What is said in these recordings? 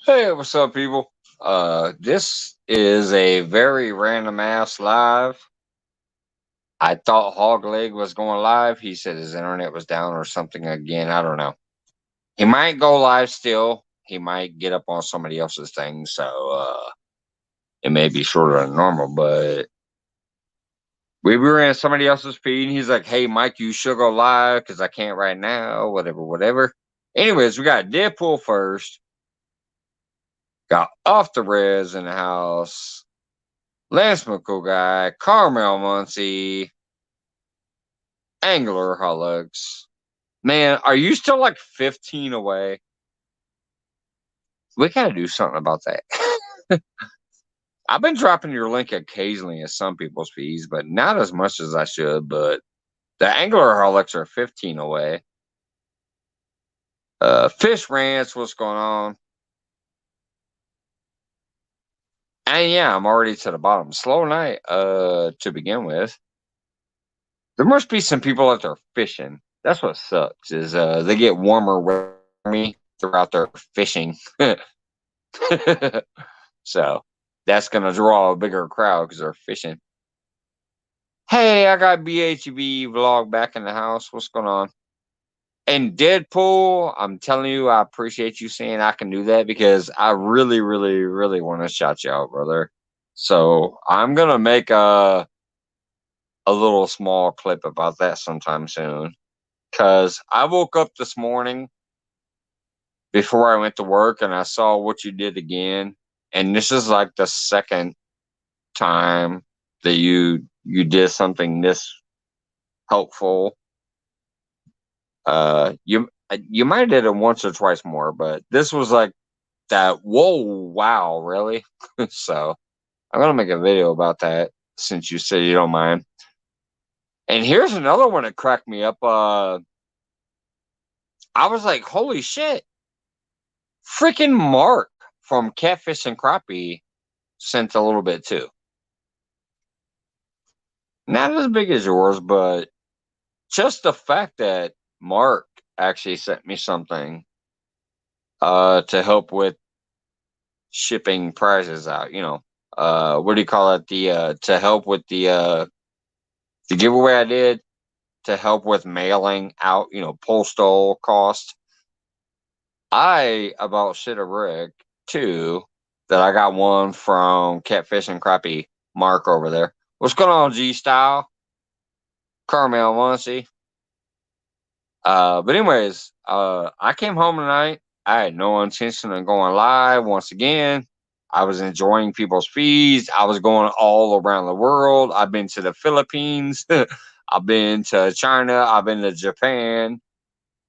Hey, what's up, people? This is a very random ass live. I thought Hog Leg was going live. He said his internet was down or something again. I don't know. He might go live still. He might get up on somebody else's thing, so it may be shorter than normal. But we were in somebody else's feed, and he's like, "Hey, Mike, you should go live because I can't right now." Whatever. Anyways, we got Deadpool first. Got Off the Res in the house. Lance McCool guy, Carmel Muncie, Angler Hullux. Man, are you still like 15 away? We gotta do something about that. I've been dropping your link occasionally at some people's feeds, but not as much as I should. But the Angler Hullux are 15 away. Fish Ranch, what's going on? And yeah, I'm already to the bottom. Slow night to begin with. There must be some people out there fishing. That's what sucks, is they get warmer with me throughout their fishing. So that's going to draw a bigger crowd because they're fishing. Hey, I got BHB vlog back in the house. What's going on? And Deadpool, I'm telling you, I appreciate you saying I can do that because I really, really, really want to shout you out, brother. So I'm going to make a little small clip about that sometime soon. Because I woke up this morning before I went to work and I saw what you did again. And this is like the second time that you did something this helpful. You might have did it once or twice more, but this was like that. Whoa, wow, really? So I'm gonna make a video about that since you said you don't mind. And here's another one that cracked me up. I was like, holy shit. Freaking Mark from Catfish and Crappie sent a little bit too. Not as big as yours, but just the fact that Mark actually sent me something to help with shipping prizes out, what do you call it? To help with the giveaway I did, to help with mailing out, postal cost. I about shit a brick too that I got one from Catfish and Crappie Mark over there. What's going on, G Style? Carmel Muncie. But anyways, I came home tonight. I had no intention of going live once again. I was enjoying people's feeds. I was going all around the world. I've been to the Philippines. I've been to China. I've been to Japan.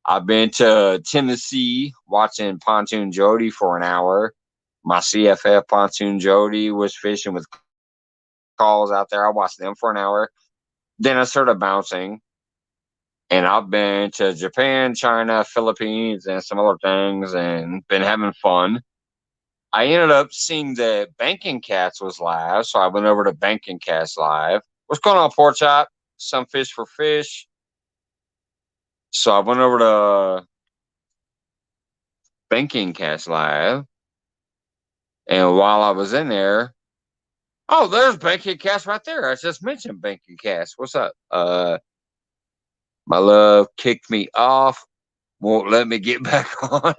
I've been to Tennessee watching Pontoon Jody for an hour. My CFF Pontoon Jody was fishing with calls out there. I watched them for an hour. Then I started bouncing. And I've been to Japan, China, Philippines, and some other things and been having fun. I ended up seeing that Banking Cats was live, so I went over to Banking Cats live. What's going on, Pork Chop? Some fish for fish. So I went over to Banking Cats live, and while I was in there, oh, there's Banking Cats right there. I just mentioned Banking Cats. What's up? My love kicked me off, won't let me get back on.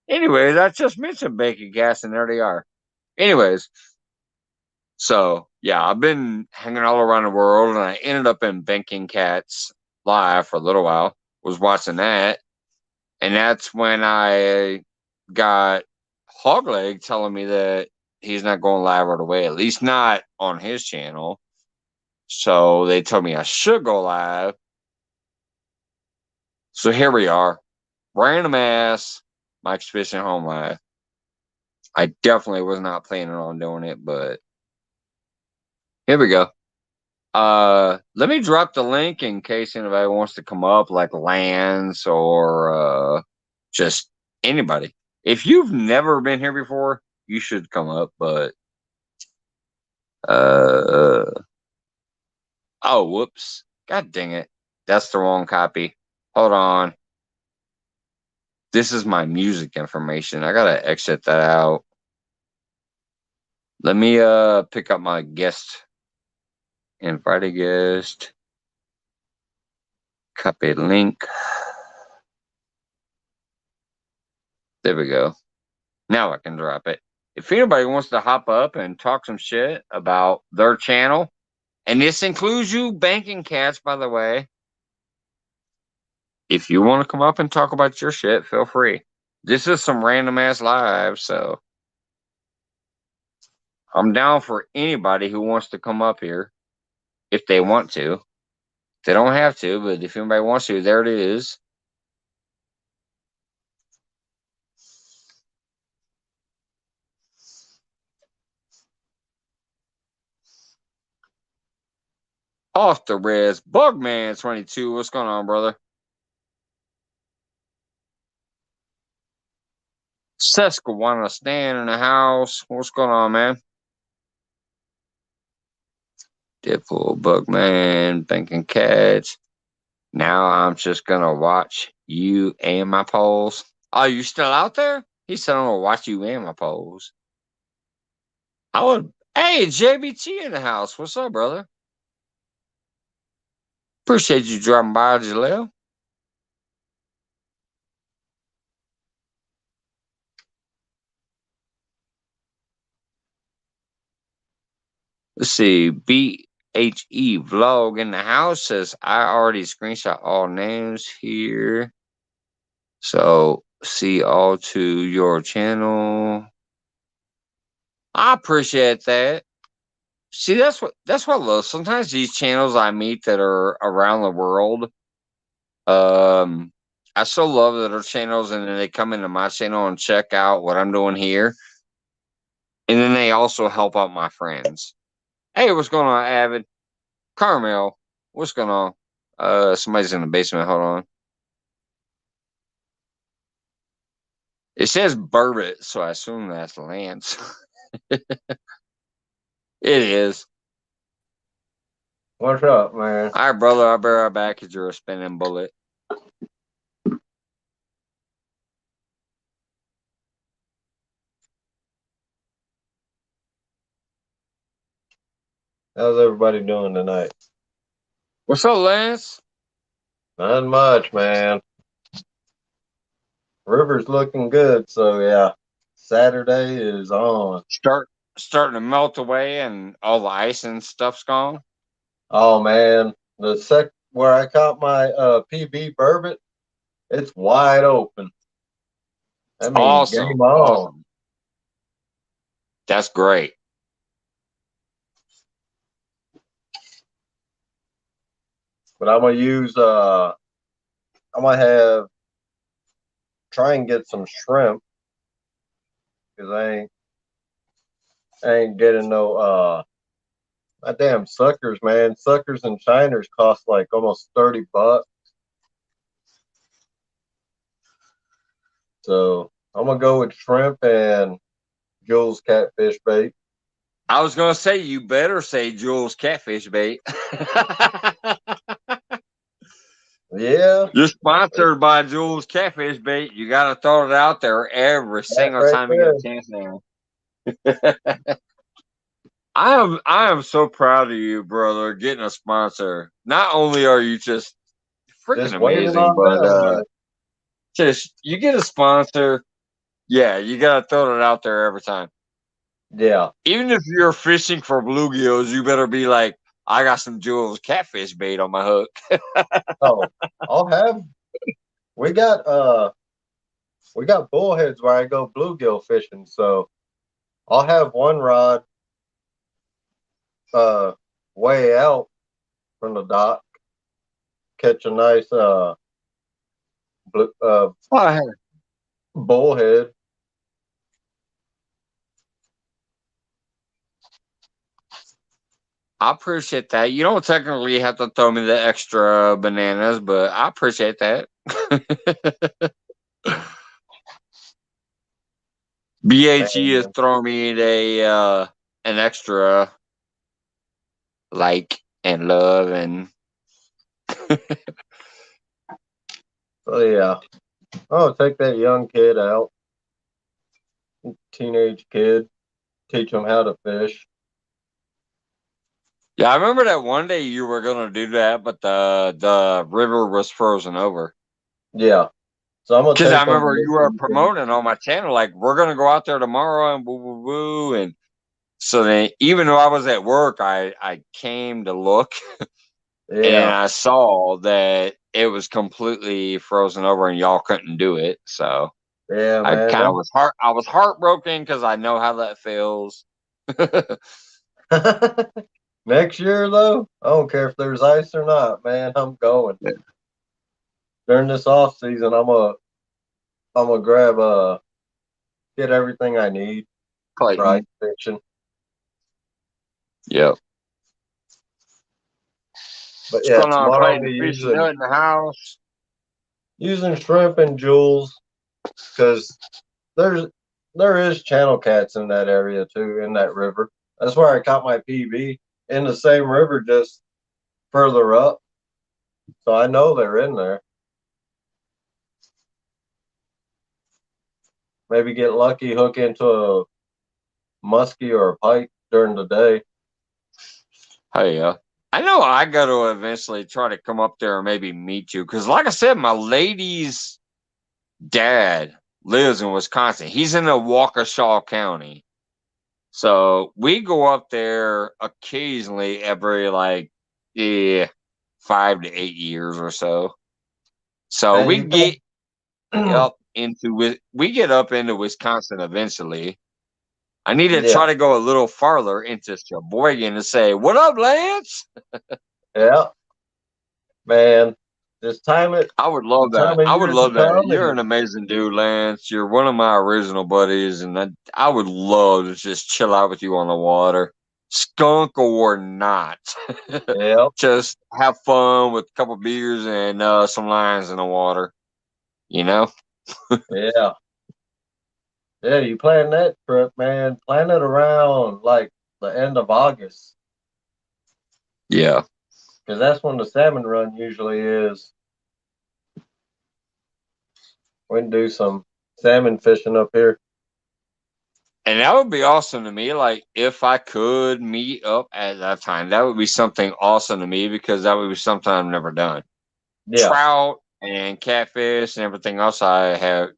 Anyways, I just mentioned Banking Cats, and there they are. Anyways, so yeah, I've been hanging all around the world, and I ended up in Banking Cats live for a little while. Was watching that, and that's when I got Hogleg telling me that he's not going live right away, at least not on his channel. So they told me I should go live. So here we are, random ass Mike's Fishing Home Live. I definitely was not planning on doing it, but here we go. Let me drop the link in case anybody wants to come up, like Lance or just anybody. If you've never been here before, you should come up. But oh, whoops! God dang it, that's the wrong copy. Hold on. This is my music information. I gotta exit that out. Let me pick up my guest. Invite a guest. Copy link. There we go. Now I can drop it. If anybody wants to hop up and talk some shit about their channel, and this includes you Banking Cats, by the way. If you want to come up and talk about your shit, feel free. This is some random ass live, so I'm down for anybody who wants to come up here if they want to. They don't have to, but if anybody wants to, there it is. Off the res, Bugman22. What's going on, brother? Susquehanna Stan in the house. What's going on, man? Deadpool, Bugman, Banking Cats. Now I'm just gonna watch you and my polls. Oh, you still out there? He said I'm gonna watch you and my polls. I would. Hey, JBT in the house. What's up, brother? Appreciate you dropping by, Jaleel. Let's see. BHE Vlog in the house says I already screenshot all names here. So see all to your channel. I appreciate that. See, that's what I love. Sometimes these channels I meet that are around the world, I so love that our channels, and then they come into my channel and check out what I'm doing here, and then they also help out my friends. Hey, what's going on, Avid? Carmel, what's going on? Somebody's in the basement. Hold on. It says Burbot, so I assume that's Lance. It is. What's up, man? All right, brother. I'll be right back because you're a spinning bullet. How's everybody doing tonight? What's up, Lance? Not much, man. River's looking good, so yeah. Saturday is on. Starting to melt away, and all the ice and stuff's gone. Oh man, the where I caught my PB burbot, it's wide open. I mean, game on. Awesome. That's great. But I'm gonna use I'm gonna try and get some shrimp because I ain't getting no my damn suckers, man. Suckers and shiners cost like almost $30. So I'm gonna go with shrimp and Jules catfish bait. I was gonna say you better say Jules catfish bait. Yeah, You're sponsored by Jules catfish bait. You gotta throw it out there every that single right time you get there. a chance now. I am so proud of you, brother, getting a sponsor. Not only are you just freaking Just waiting amazing, on but them, man. just you get a sponsor. Yeah, you gotta throw it out there every time. Yeah. Even if you're fishing for bluegills, you better be like, I got some Jules catfish bait on my hook. Oh, I'll have. We got bullheads where I go bluegill fishing, so I'll have one rod uh way out from the dock, catch a nice blue, bullhead. I appreciate that. You don't technically have to throw me the extra bananas, but I appreciate that. BHE is Man. throwing me an extra like and love and So yeah, I'll take that young kid out, teenage kid, teach him how to fish. yeah. I remember that one day you were gonna do that, but the river was frozen over. Yeah, so I'm gonna Because I take him remember this you were weekend. promoting on my channel, like we're gonna go out there tomorrow and woo woo woo. And so then, even though I was at work, I came to look and Yeah, I saw that it was completely frozen over and y'all couldn't do it. So yeah, I man. kind of was I was heartbroken because I know how that feels. Next year though, I don't care if there's ice or not, man. I'm going during this off season. I'm gonna grab get everything I need for ice Clayton. fishing. Yep. But What's yeah, going on, tomorrow I'll Clayton? be Fishing nut in the house. using shrimp and jewels because there's there is channel cats in that area too, in that river. That's where I caught my PB in the same river, just further up. So I know they're in there. Maybe get lucky, hook into a muskie or a pike during the day. Hey, I know I got to eventually try to come up there and maybe meet you because, like I said, my lady's dad lives in Wisconsin. He's in the Waukesha County. So we go up there occasionally every like yeah, 5 to 8 years or so. So Hey, we you get come. up into we get up into Wisconsin eventually. I need to Yeah, try to go a little farther into Sheboygan to say, "What up, Lance?" yeah, man. Just time it. I would The love that. time of I would year to love that. come, You're and an amazing dude, Lance. You're one of my original buddies, and I would love to just chill out with you on the water, skunk or not. yeah, Just have fun with a couple beers and some lines in the water. You know? yeah. Yeah, you plan that trip, man. Plan it around like the end of August, Yeah. because that's when the salmon run usually is. We can do some salmon fishing up here. And that would be awesome to me. Like if I could meet up at that time, that would be something awesome to me because that would be something I've never done. Yeah, Trout and catfish and everything else I have,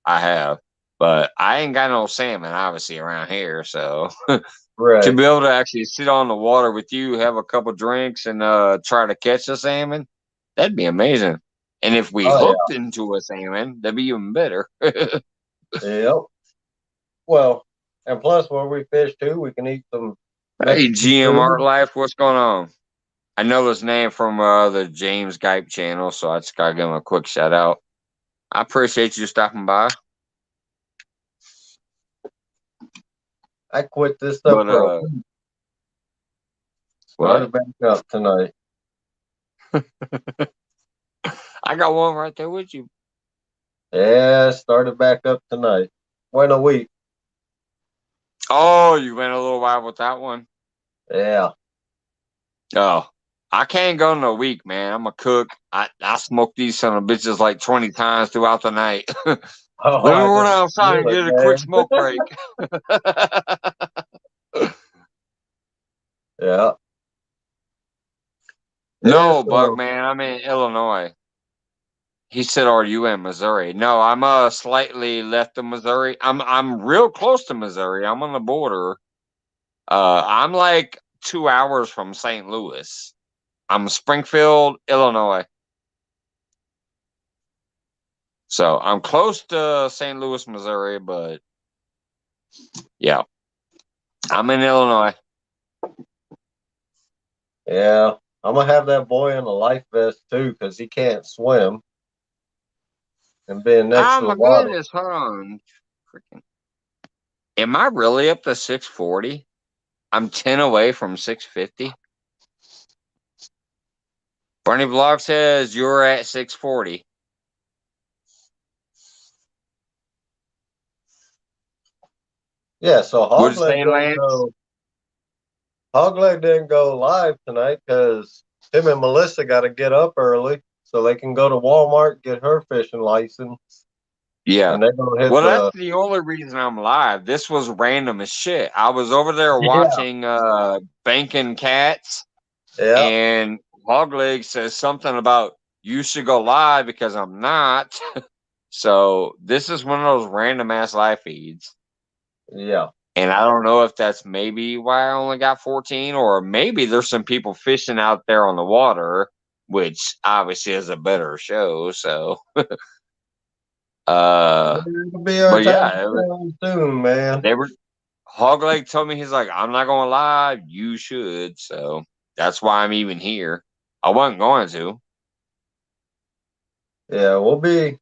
I have. But I ain't got no salmon obviously around here. So to right. be able to actually sit on the water with you, have a couple drinks and try to catch a salmon, that'd be amazing. And if we Oh hooked into a salmon, that'd be even better. yeah, yep. Well, and plus where we fish too, we can eat some Hey Mexican GM Art food. Life, what's going on? I know his name from the James Gype channel, so I just gotta give him a quick shout out. I appreciate you stopping by. I quit this stuff But for a what? started back up tonight. I got one right there with you. Yeah, started back up tonight. Went a week. Oh, you went a little while with that one. Yeah. Oh, I can't go in a week, man. I'm a cook. I smoke these son of bitches like 20 times throughout the night. Let Oh, me I run didn't outside feel and it, get a quick man. smoke break. Yeah. Yeah, No, Bug so man, I'm in Illinois. He said, "Are you in Missouri?" No, I'm slightly left of Missouri. I'm real close to Missouri. I'm on the border. I'm like 2 hours from St. Louis. I'm Springfield, Illinois. So I'm close to St. Louis, Missouri, but yeah, I'm in Illinois. yeah. I'm gonna have that boy in a life vest too, because he can't swim and being next Oh to the my water. goodness, hold on. Freaking, am I really up to 640? I'm 10 away from 650. Bernie Vlog says you're at 640. Yeah, so What did you say, Lance? Hogleg didn't go live tonight because him and Melissa got to get up early so they can go to Walmart get her fishing license, Yeah. and they're gonna hit Well, that's the the only reason I'm live. This was random as shit. I was over there yeah watching Banking Cats, yeah and Hogleg says something about you should go live because I'm not. So this is one of those random ass live feeds. yeah And I don't know if that's maybe why I only got 14, or maybe there's some people fishing out there on the water, which obviously is a better show. So, uh, it'll be our but time yeah, soon, man. they were. Hogleg told me he's like, I'm not going live. You should. So that's why I'm even here. I wasn't going to. Yeah, we'll be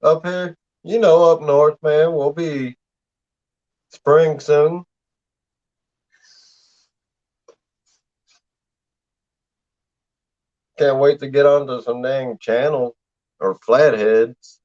up here, up north, man. We'll be spring soon. Can't wait to get onto some dang channel or flatheads.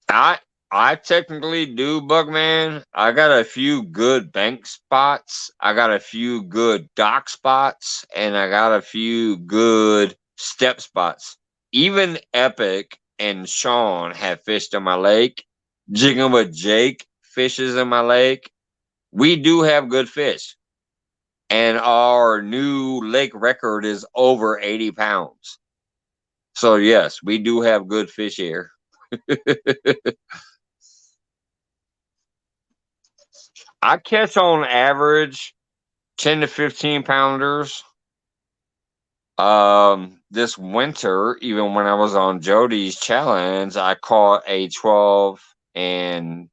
I I technically do, Bugman. I got a few good bank spots. I got a few good dock spots, and I got a few good step spots. Even Epic and Sean have fished in my lake. Jigging with Jake fishes in my lake. We do have good fish, and our new lake record is over 80 pounds. So yes, we do have good fish here. I catch on average 10 to 15 pounders. This winter, even when I was on Jody's challenge, I caught a 12 and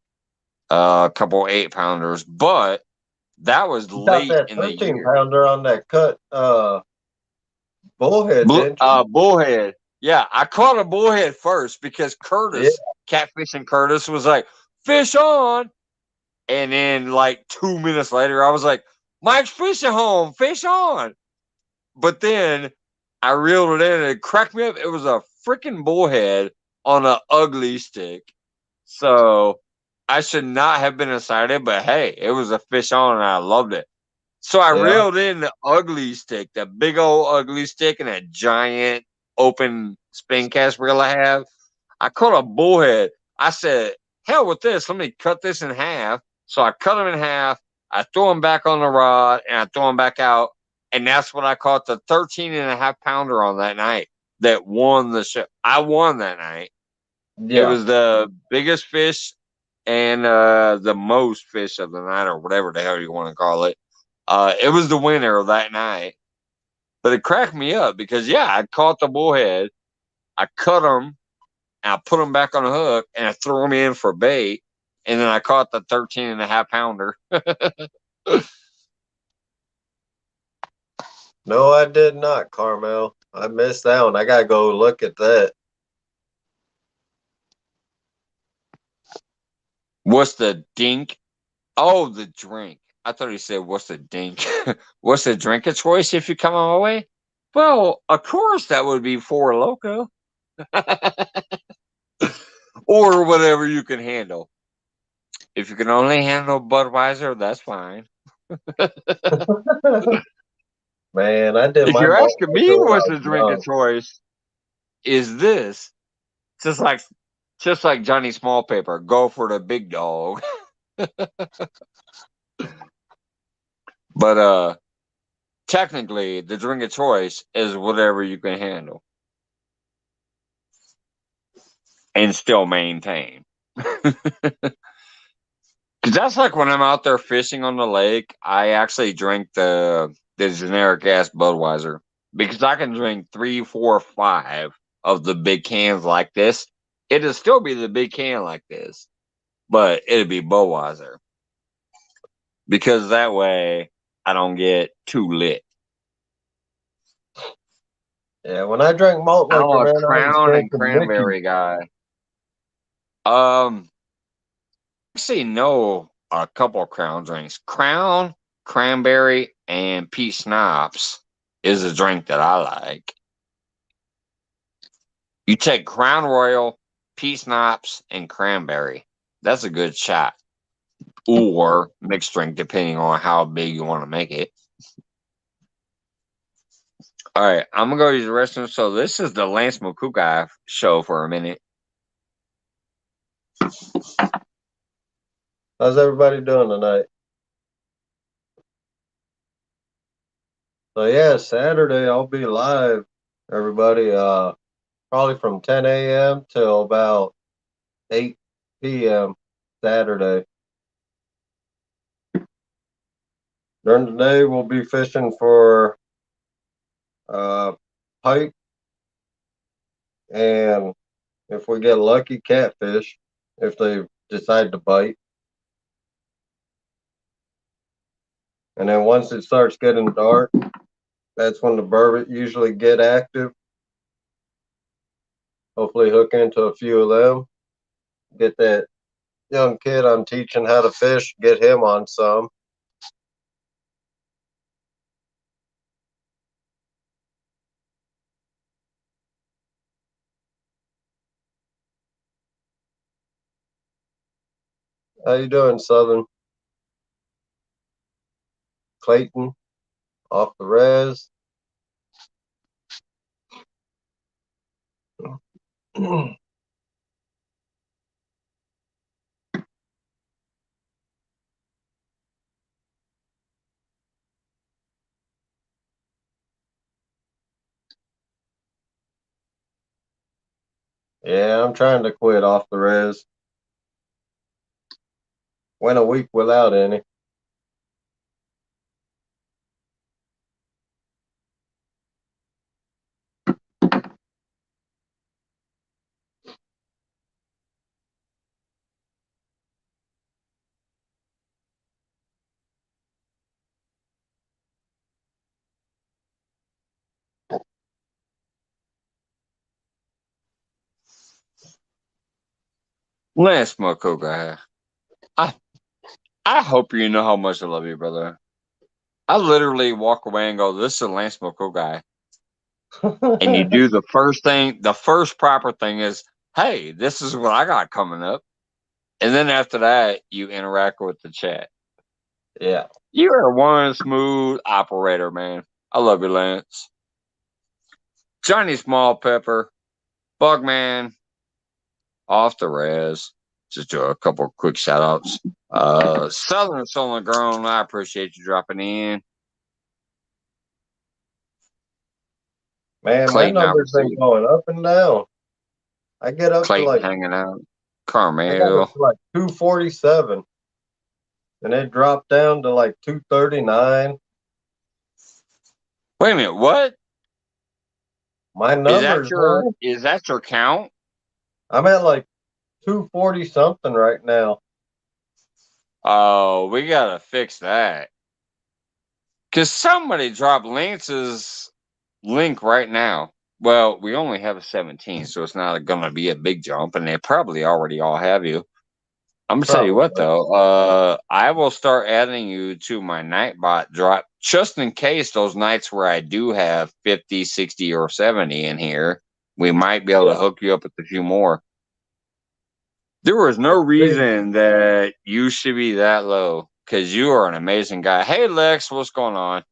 a couple 8 pounders, but that was You got late that in the 13 year. pounder on that cut bullhead, didn't you? Bullhead. Yeah, I caught a bullhead first because Yeah, Curtis, catfishing Curtis, was like, fish on. And then, like 2 minutes later, I was like, Mike's fishing home, fish on. But then I reeled it in and it cracked me up. It was a freaking bullhead on an ugly stick. So I should not have been excited, but hey, it was a fish on and I loved it. So I yeah, reeled in the ugly stick, the big old ugly stick, and that giant open spin cast reel I have. I caught a bullhead. I said, hell with this. Let me cut this in half. So I cut him in half. I throw him back on the rod and I throw him back out. And that's when I caught the 13 and a half pounder on that night that won the show. I won that night. It yeah, was the biggest fish and the most fish of the night, or whatever the hell you want to call it. It was the winner of that night. But it cracked me up because, yeah, I caught the bullhead. I cut him and I put him back on the hook and I threw him in for bait. And then I caught the 13 and a half pounder. no, I did not, Carmel. I missed that one. I gotta go look at that. What's the dink? Oh, the drink. I thought he said, what's the dink? What's the drink of choice if you come my way? Well, of course, that would be Four Loco. or whatever you can handle. If you can only handle Budweiser, that's fine. Man, I did If my you're asking me Budweiser when I what's was the drink of young. choice, is this just like Johnny Smallpaper? Go for the big dog. But technically, the drink of choice is whatever you can handle and still maintain. Because that's like when I'm out there fishing on the lake, I actually drink the generic ass Budweiser because I can drink 3, 4, 5 of the big cans like this. It'll still be the big can like this, but it'll be Budweiser because that way I don't get too lit. Yeah, when I drank malt I'm liquor, a man, I was Crown and drinking Mickey. cranberry guy. Um, actually know a couple of Crown drinks. Crown, cranberry, and peach schnapps is a drink that I like. You take Crown Royal, peach schnapps, and cranberry. That's a good shot. Or mixed drink, depending on how big you want to make it. All right, I'm gonna go use the restroom. So this is the Lance McCook show for a minute. How's everybody doing tonight? So yeah, Saturday I'll be live, everybody. Probably from 10 a.m. till about 8 p.m. Saturday. During the day, we'll be fishing for uh, pike, and if we get lucky, catfish, if they decide to bite. And then once it starts getting dark, that's when the burbot usually get active. Hopefully, hook into a few of them. Get that young kid I'm teaching how to fish, get him on some. How you doing, Southern? Clayton, off the res. Yeah, I'm trying to quit off the res. Went a week without any. Lance McCook. I I hope you know how much I love you, brother. I literally walk away and go, "This is a Lance McCook." And you do the first thing. The first proper thing is, "Hey, this is what I got coming up." And then after that, you interact with the chat. Yeah. You are one smooth operator, man. I love you, Lance. Johnny Small Pepper, Bugman, off the res. Just do a couple of quick shout outs. Southern Soul Grown, I appreciate you dropping in. Man, my Clayton, I numbers been received. going up and down. I get up to Clayton like hanging out. I got up Carmel. to like 247 and it dropped down to like 239. Wait a minute, what? My numbers, man. Is that your count? I'm at like 240 something right now. Oh, we gotta fix that. Cause somebody dropped Lance's link right now. Well, we only have a 17, so it's not gonna be a big jump, and they probably already all have you. I'm gonna tell you what Probably. though, I will start adding you to my Nightbot drop just in case those nights where I do have 50, 60, or 70 in here, we might be able to Yeah. hook you up with a few more. There was no Hey, reason that you should be that low because you are an amazing guy. Hey, Lex, what's going on?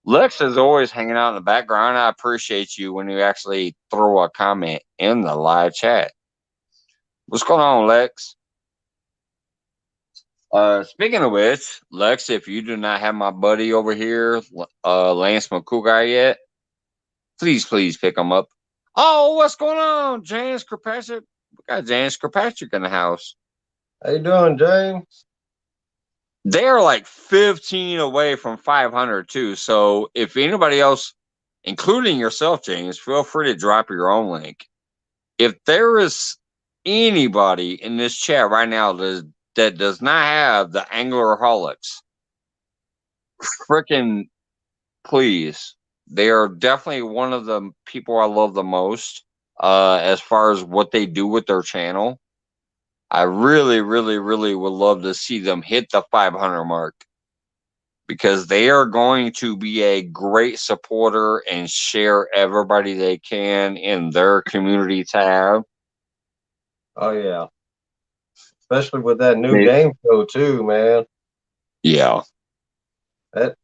Lex is always hanging out in the background. I appreciate you when you actually throw a comment in the live chat. What's going on, Lex? Speaking of which, Lex, if you do not have my buddy over here, Lance McCougar yet, please pick him up. Oh, what's going on, James Kirkpatrick? We got James Kirkpatrick in the house. how you doing, James? They're like 15 away from 500 too. So if anybody else, including yourself, James, feel free to drop your own link. If there is anybody in this chat right now that does not have the Anglerholics, freaking please. They are definitely one of the people I love the most as far as what they do with their channel. I really would love to see them hit the 500 mark because they are going to be a great supporter and share everybody they can in their community tab. Oh yeah, especially with that new game show too, man. Yeah.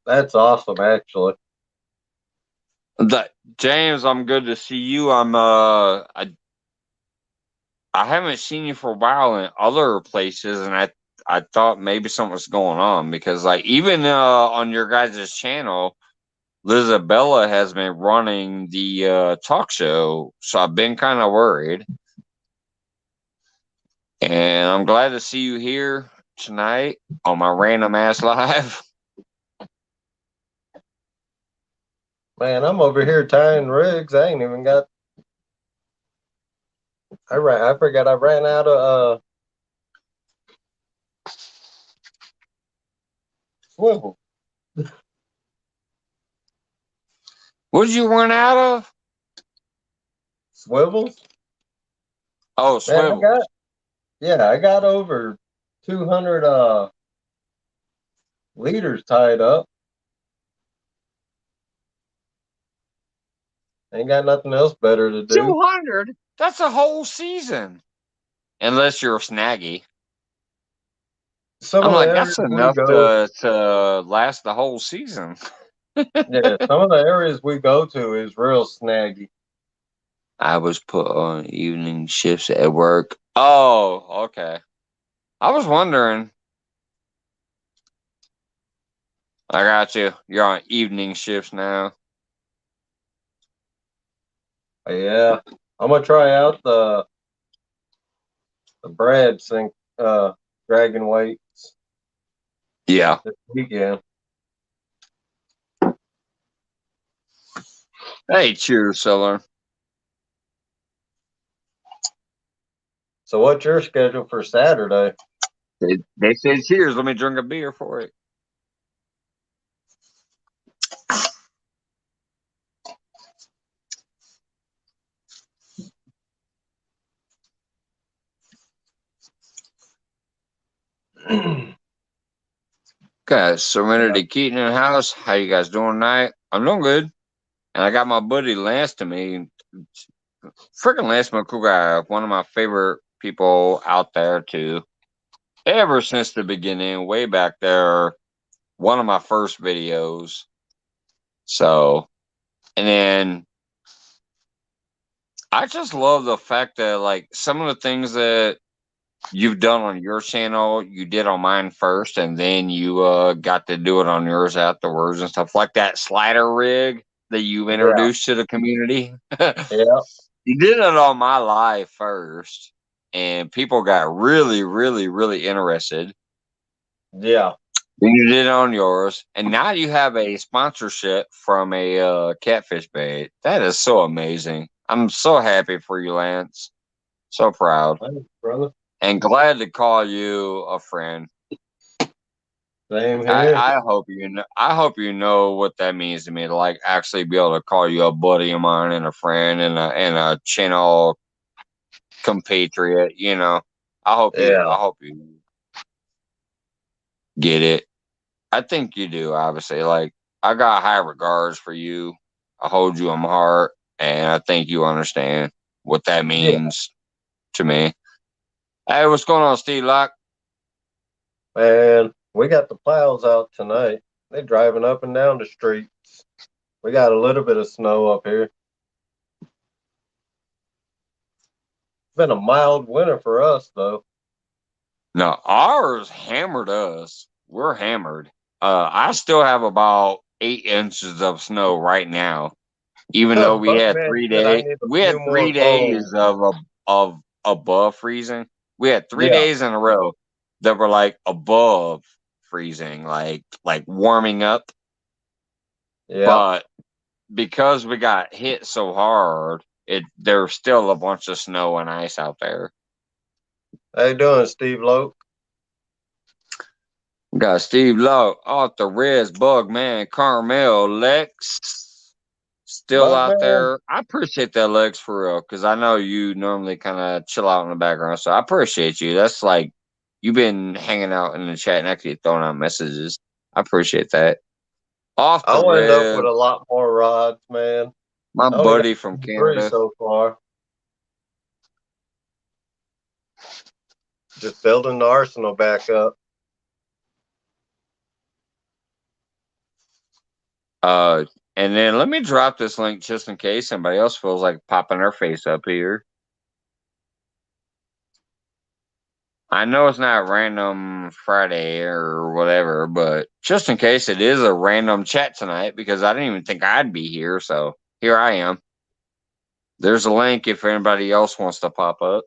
That's awesome, actually. That James, I'm good to see you. I haven't seen you for a while in other places, and I thought maybe something was going on because like even on your guys' channel, Lizabella has been running the talk show, so I've been kind of worried. And I'm glad to see you here tonight on my random ass live. Man, I'm over here tying rigs. I ain't even got. I forgot I ran out of swivel What did you run out of? swivels. Oh, Man, swivels. I got over 200 liters tied up. Ain't got nothing else better to do. 200? That's a whole season. Unless you're a snaggy. Some I'm of the like, areas that's we enough go, to last the whole season. yeah, some of the areas we go to is real snaggy. I was put on evening shifts at work. Oh, okay. I was wondering. I got you. You're on evening shifts now. Yeah, I'm gonna try out the Brad sink dragon weights Yeah. this weekend. Hey, cheers, Seller. So what's your schedule for Saturday? They said cheers. Let me drink a beer for it. Got Yeah. Serenity Keaton in the house. How you guys doing tonight? I'm doing good. And I got my buddy Lance to me. Freaking Lance McCougar, one of my favorite people out there too. Ever since the beginning, way back there, one of my first videos. So, and then I just love the fact that like some of the things that you've done on your channel, you did on mine first, and then you got to do it on yours afterwards and stuff like that slider rig that you Yeah, introduced to the community. yeah, You did it on my live first, and people got really interested. yeah, Then you did it on yours, and now you have a sponsorship from a catfish bait. That is so amazing. I'm so happy for you, Lance. So proud thanks, brother. and glad to call you a friend. Same I, here. I hope you know. I hope you know what that means to me to like actually be able to call you a buddy of mine and a friend and a channel compatriot. You know, Yeah, I hope you get it. I think you do. Obviously, like I got high regards for you. I hold you in my heart, and I think you understand what that yeah, means to me. Hey, what's going on, Steve Lock? Man, we got the plows out tonight. They driving up and down the street. We got a little bit of snow up here. It's been a mild winter for us though. No, ours hammered us. We're hammered. I still have about 8 inches of snow right now, even though we had Buckman three said I days. need a We had few more 3 days coals. of above freezing. We had three Yeah, days in a row that were like above freezing, like warming up. yeah. But because we got hit so hard, there's still a bunch of snow and ice out there. How you doing, Steve Loke? We got Steve Lowe, Arthur, Rez, Bug Man, Carmel, Lex, still out Buckman, there. I appreciate that, Lex, for real, because I know you normally kind of chill out in the background. So I appreciate you. That's like you've been hanging out in the chat and actually throwing out messages. I appreciate that. Off the I'll end up with Rez, a lot more rods, man. my I only got buddy from three Canada. so far. Just building the arsenal back up. Uh, and then let me drop this link just in case somebody else feels like popping their face up here. I know it's not random Friday or whatever, but just in case it is a random chat tonight, because I didn't even think I'd be here, so here I am. There's a link if anybody else wants to pop up.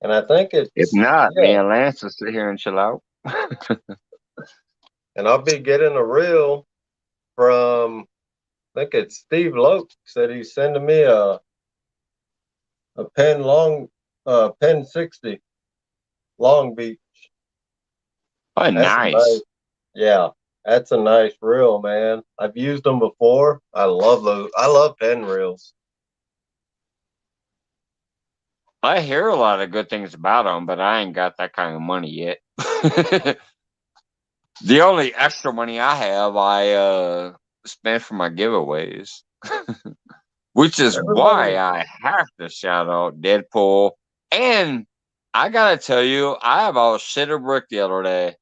And I think If it's not, me yeah. and Lance will sit here and chill out. And I'll be getting a reel from I think it's Steve Loke said he's sending me a pen 60 Long Beach. Oh, That's a nice, nice. yeah, that's a nice reel, man. I've used them before. I love those. I love pen reels. I hear a lot of good things about them, but I ain't got that kind of money yet. The only extra money I have, I spent for my giveaways. Which is why Everybody, I have to shout out Deadpool. And I gotta tell you, I about shit a brick the other day.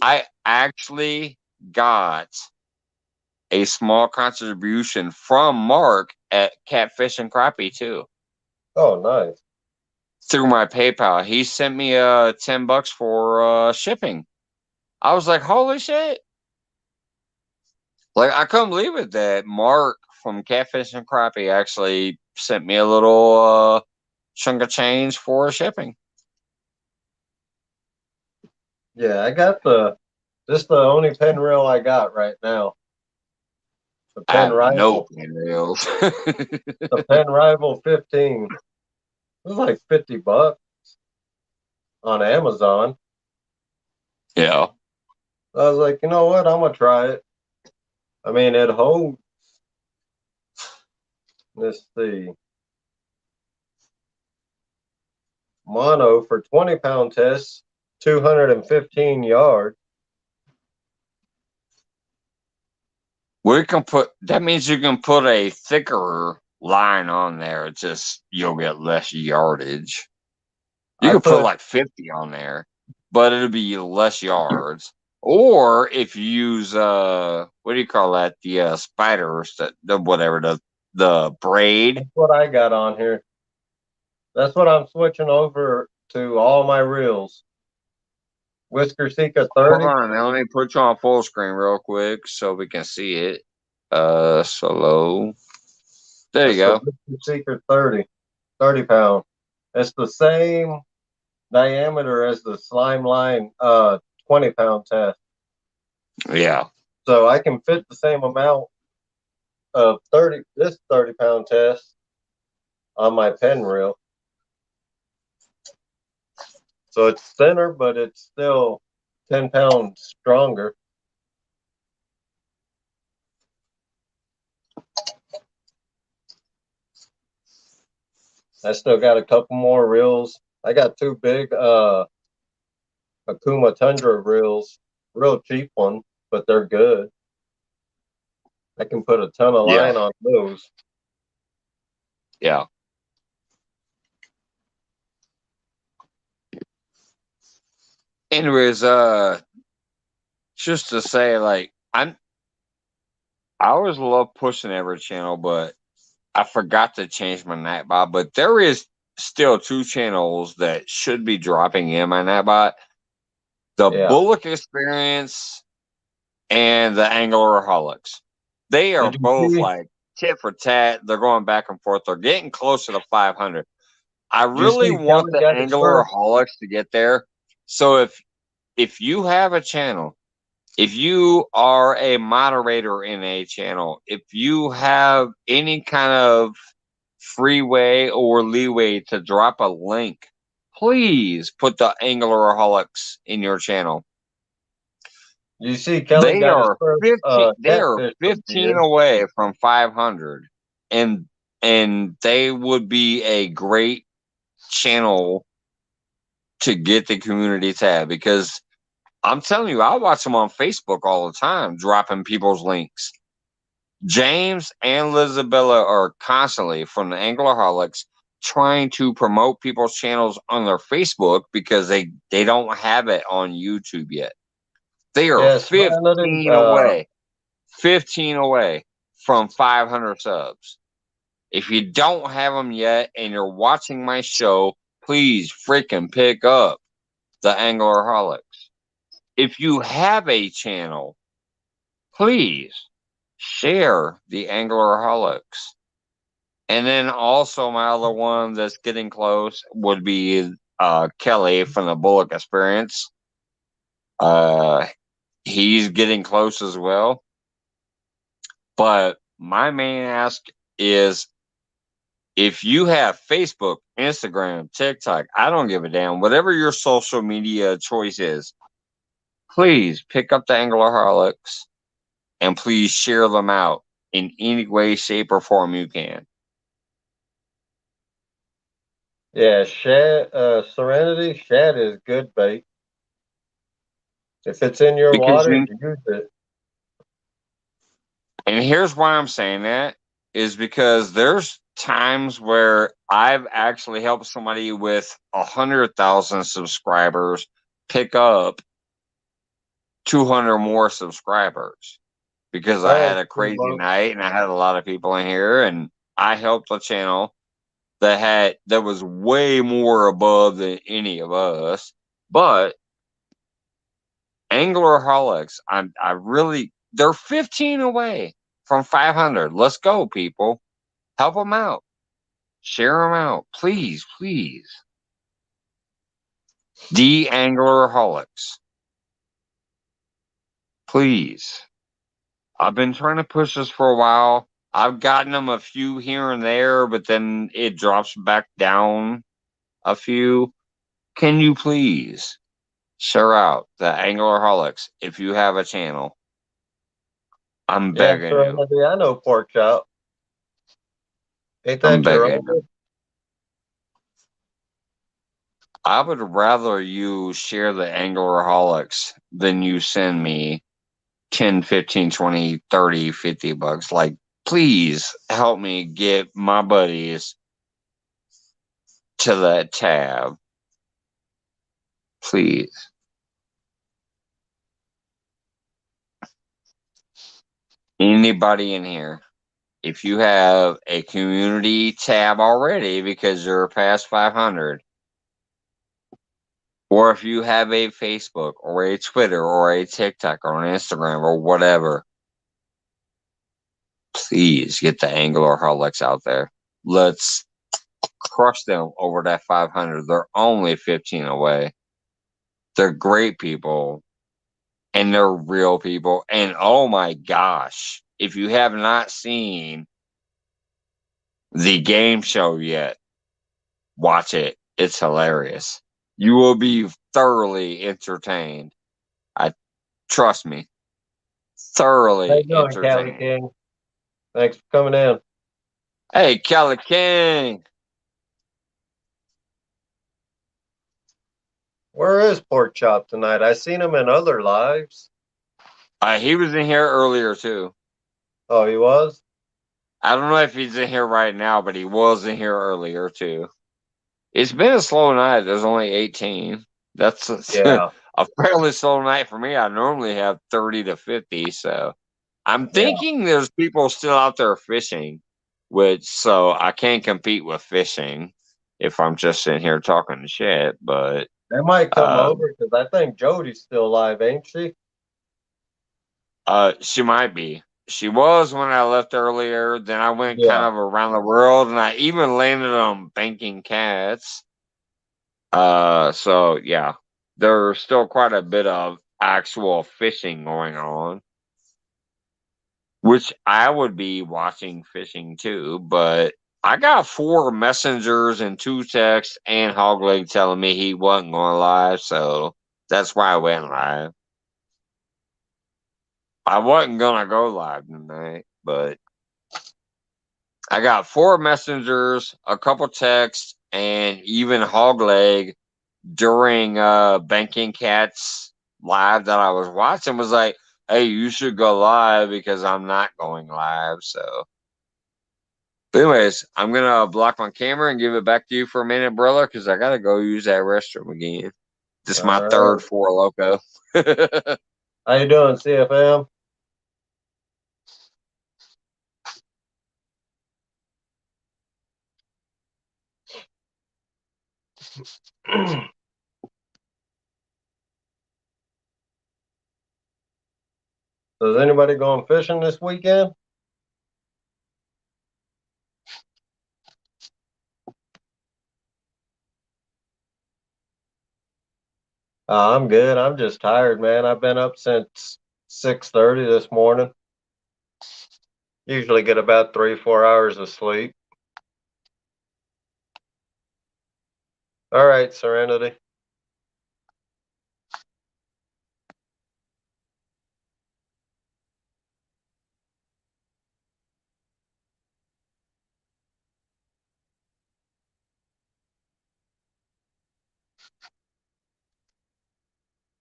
I actually got a small contribution from Mark at Catfish and Crappie too. oh, nice. Through my PayPal. He sent me $10 for shipping. I was like, holy shit. Like I couldn't believe it that Mark from Catfish and Crappie actually sent me a little chunk of change for shipping. Yeah, this the only pen reel I got right now. The I pen have no rival, pinrails. the pen rival 15. It was like $50 on Amazon. Yeah. I was like, you know what? I'm gonna try it. I mean, it holds. Let's see. Mono for 20-pound tests, 215 yards. We can put that means you can put a thicker line on there. It's just you'll get less yardage. You I could put put like 50 on there, but it'll be less yards. Or if you use what do you call that? The spiders that the whatever the braid. That's what I got on here. That's what I'm switching over to all my reels. Whisker Seeker Hold 30. on, now let me put you on full screen real quick so we can see it. Slow. There you That's the go. Whisker Seeker 30 pound. It's the same diameter as the Slime Line 20-pound test. Yeah. So I can fit the same amount of 30-pound test on my pen reel. So it's thinner, but it's still 10 pounds stronger. I still got a couple more reels. I got two big Akuma Tundra reels, real cheap ones, but they're good. I can put a ton of Yeah. line on those. Yeah. Anyways, just to say, like, I always love pushing every channel, but I forgot to change my Nightbot. But there is still two channels that should be dropping in my Nightbot: the Yeah. Bullock Experience and the Angleraholics. They are Did you both see? like tit for tat. They're going back and forth. They're getting closer to 500. I Did you really see want Kelly the Gettysburg? Angleraholics to get there. So if you have a channel, if you are a moderator in a channel, if you have any kind of freeway or leeway to drop a link, please put the Angleraholics in your channel. You see Kelly They are Gettysburg 15 they are catfish 15 again. away from 500, and they would be a great channel to get the community tab, because I'm telling you, I watch them on Facebook all the time, dropping people's links. James and Lizabella are constantly from the Anglerholics trying to promote people's channels on their Facebook because they don't have it on YouTube yet. They are Yes, Serenity. 15 away from 500 subs. If you don't have them yet and you're watching my show, please freaking pick up the Anglerholics. If you have a channel, please share the Anglerholics. And then also my other one that's getting close would be Kelly from the Bullock Experience. Uh, he's getting close as well. But my main ask is, if you have Facebook, Instagram, TikTok, I don't give a damn, whatever your social media choice is, please pick up the Anglerholics and please share them out in any way, shape, or form you can. Yeah, shad. Serenity shad is good bait. If it's in your Because water, you, use it. and here's why I'm saying that, is because there's times where I've actually helped somebody with 100,000 subscribers pick up 200 more subscribers, because I That had is a true, crazy Monk. night and I had a lot of people in here, and I helped a channel that was way more above than any of us. But Anglerholics, I really, they're 15 away from 500. Let's go, people. Help them out. Share them out. Please, please. The Anglerholics. Please. I've been trying to push this for a while. I've gotten them a few here and there, but then it drops back down a few. Can you please share out the Anglerholics if you have a channel? I'm Yeah, begging you. Serenity. I know pork chop. Ain't I'm that your begging you. uncle? I would rather you share the Anglerholics than you send me 10, 15, 20, 30, $50. Like, please help me get my buddies to that tab. Please. Anybody in here, if you have a community tab already because you're past 500, or if you have a Facebook or a Twitter or a TikTok or an Instagram or whatever, please get the Anglerholics out there. Let's crush them over that 500. They're only 15 away. They're great people and they're real people. And oh my gosh, if you have not seen the game show yet, watch it. It's hilarious. You will be thoroughly entertained. I trust me, How thoroughly you doing, Cali entertained. King? Thanks for coming in. Hey, Kelly King. Where is pork chop tonight? I seen him in other lives. He was in here earlier too. Oh, he was? I don't know if he's in here right now, but he was in here earlier too. It's been a slow night. There's only 18. That's Yeah. a fairly slow night for me. I normally have 30 to 50, so I'm Yeah, thinking there's people still out there fishing, which so I can't compete with fishing if I'm just sitting here talking shit. But they might come uh, over because I think Jody's still alive, ain't she? she might be. She was when I left earlier. Then I went kind Yeah. of around the world, and I even landed on banking cats. So yeah, there's still quite a bit of actual fishing going on, which I would be watching fishing too. But I got 4 messengers and 2 texts and Hogleg telling me he wasn't going live, so that's why I went live. I wasn't gonna go live tonight, but I got 4 messengers, a couple texts, and even Hogleg during Banking Cats live that I was watching was like, "Hey, you should go live because I'm not going live." So, but anyways, I'm gonna block my camera and give it back to you for a minute, brother, because I gotta go use that restroom again. This is All my right. third Four Loco. How you doing, CFM? Is anybody going fishing this weekend? I'm good. I'm just tired, man. I've been up since 6:30 this morning. Usually get about 3, 4 hours of sleep. All right, Serenity.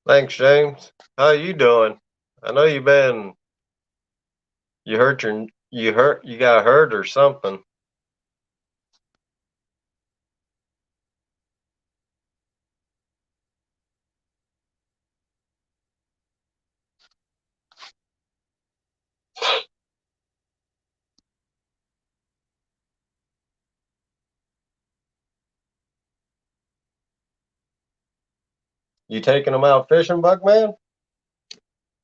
Thanks, James. How you doing? I know you got hurt or something. You taking them out fishing, Buckman?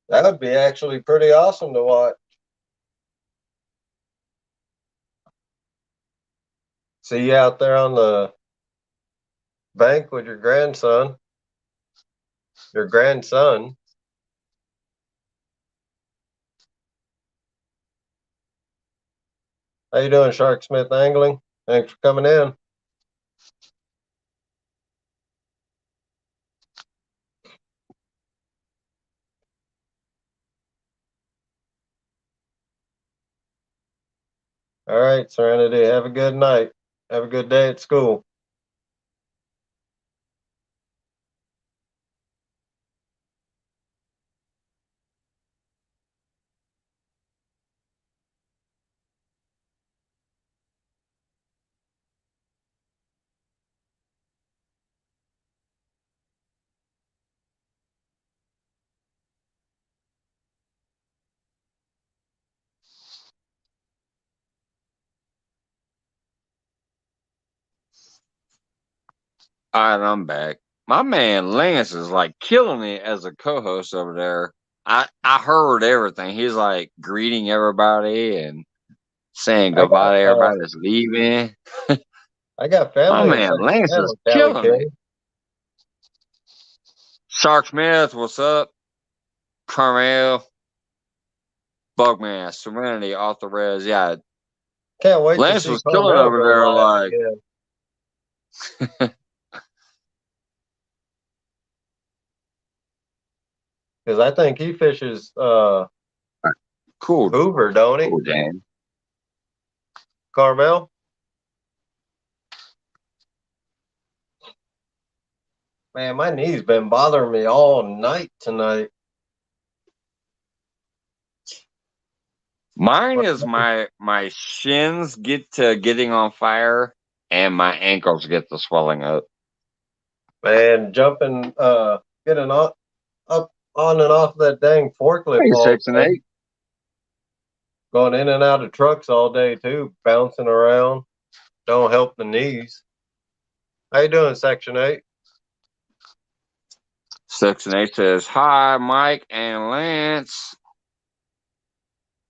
That would be actually pretty awesome to watch. See you out there on the bank with your grandson. How you doing, Shark Smith Angling? Thanks for coming in. All right, Serenity. Have a good night. Have a good day at school. All right, I'm back. My man Lance is like killing it as a co-host over there. I heard everything. He's like greeting everybody and saying I got goodbye to uh, everybody that's leaving. I got My family man inside the Lance is channel, Cali killing it. King. Shark Smith, what's up? Carmel, Bugman, Serenity, off the res. Yeah, Can't wait to Lance see was killing Carmel over go there. live Like, again because I think he fishes cool, Hoover, don't he? cool, Dan. Carmel. Man, my knee's been bothering me all night tonight. Mine is my shins get to getting on fire, and my ankles get to swelling up. Man, jumping, getting on. on and off that dang forklift Hey, all six and day, eight. going in and out of trucks all day too, bouncing around. Don't help the knees. How you doing, Section 8? 6 and 8 says, "Hi, Mike and Lance."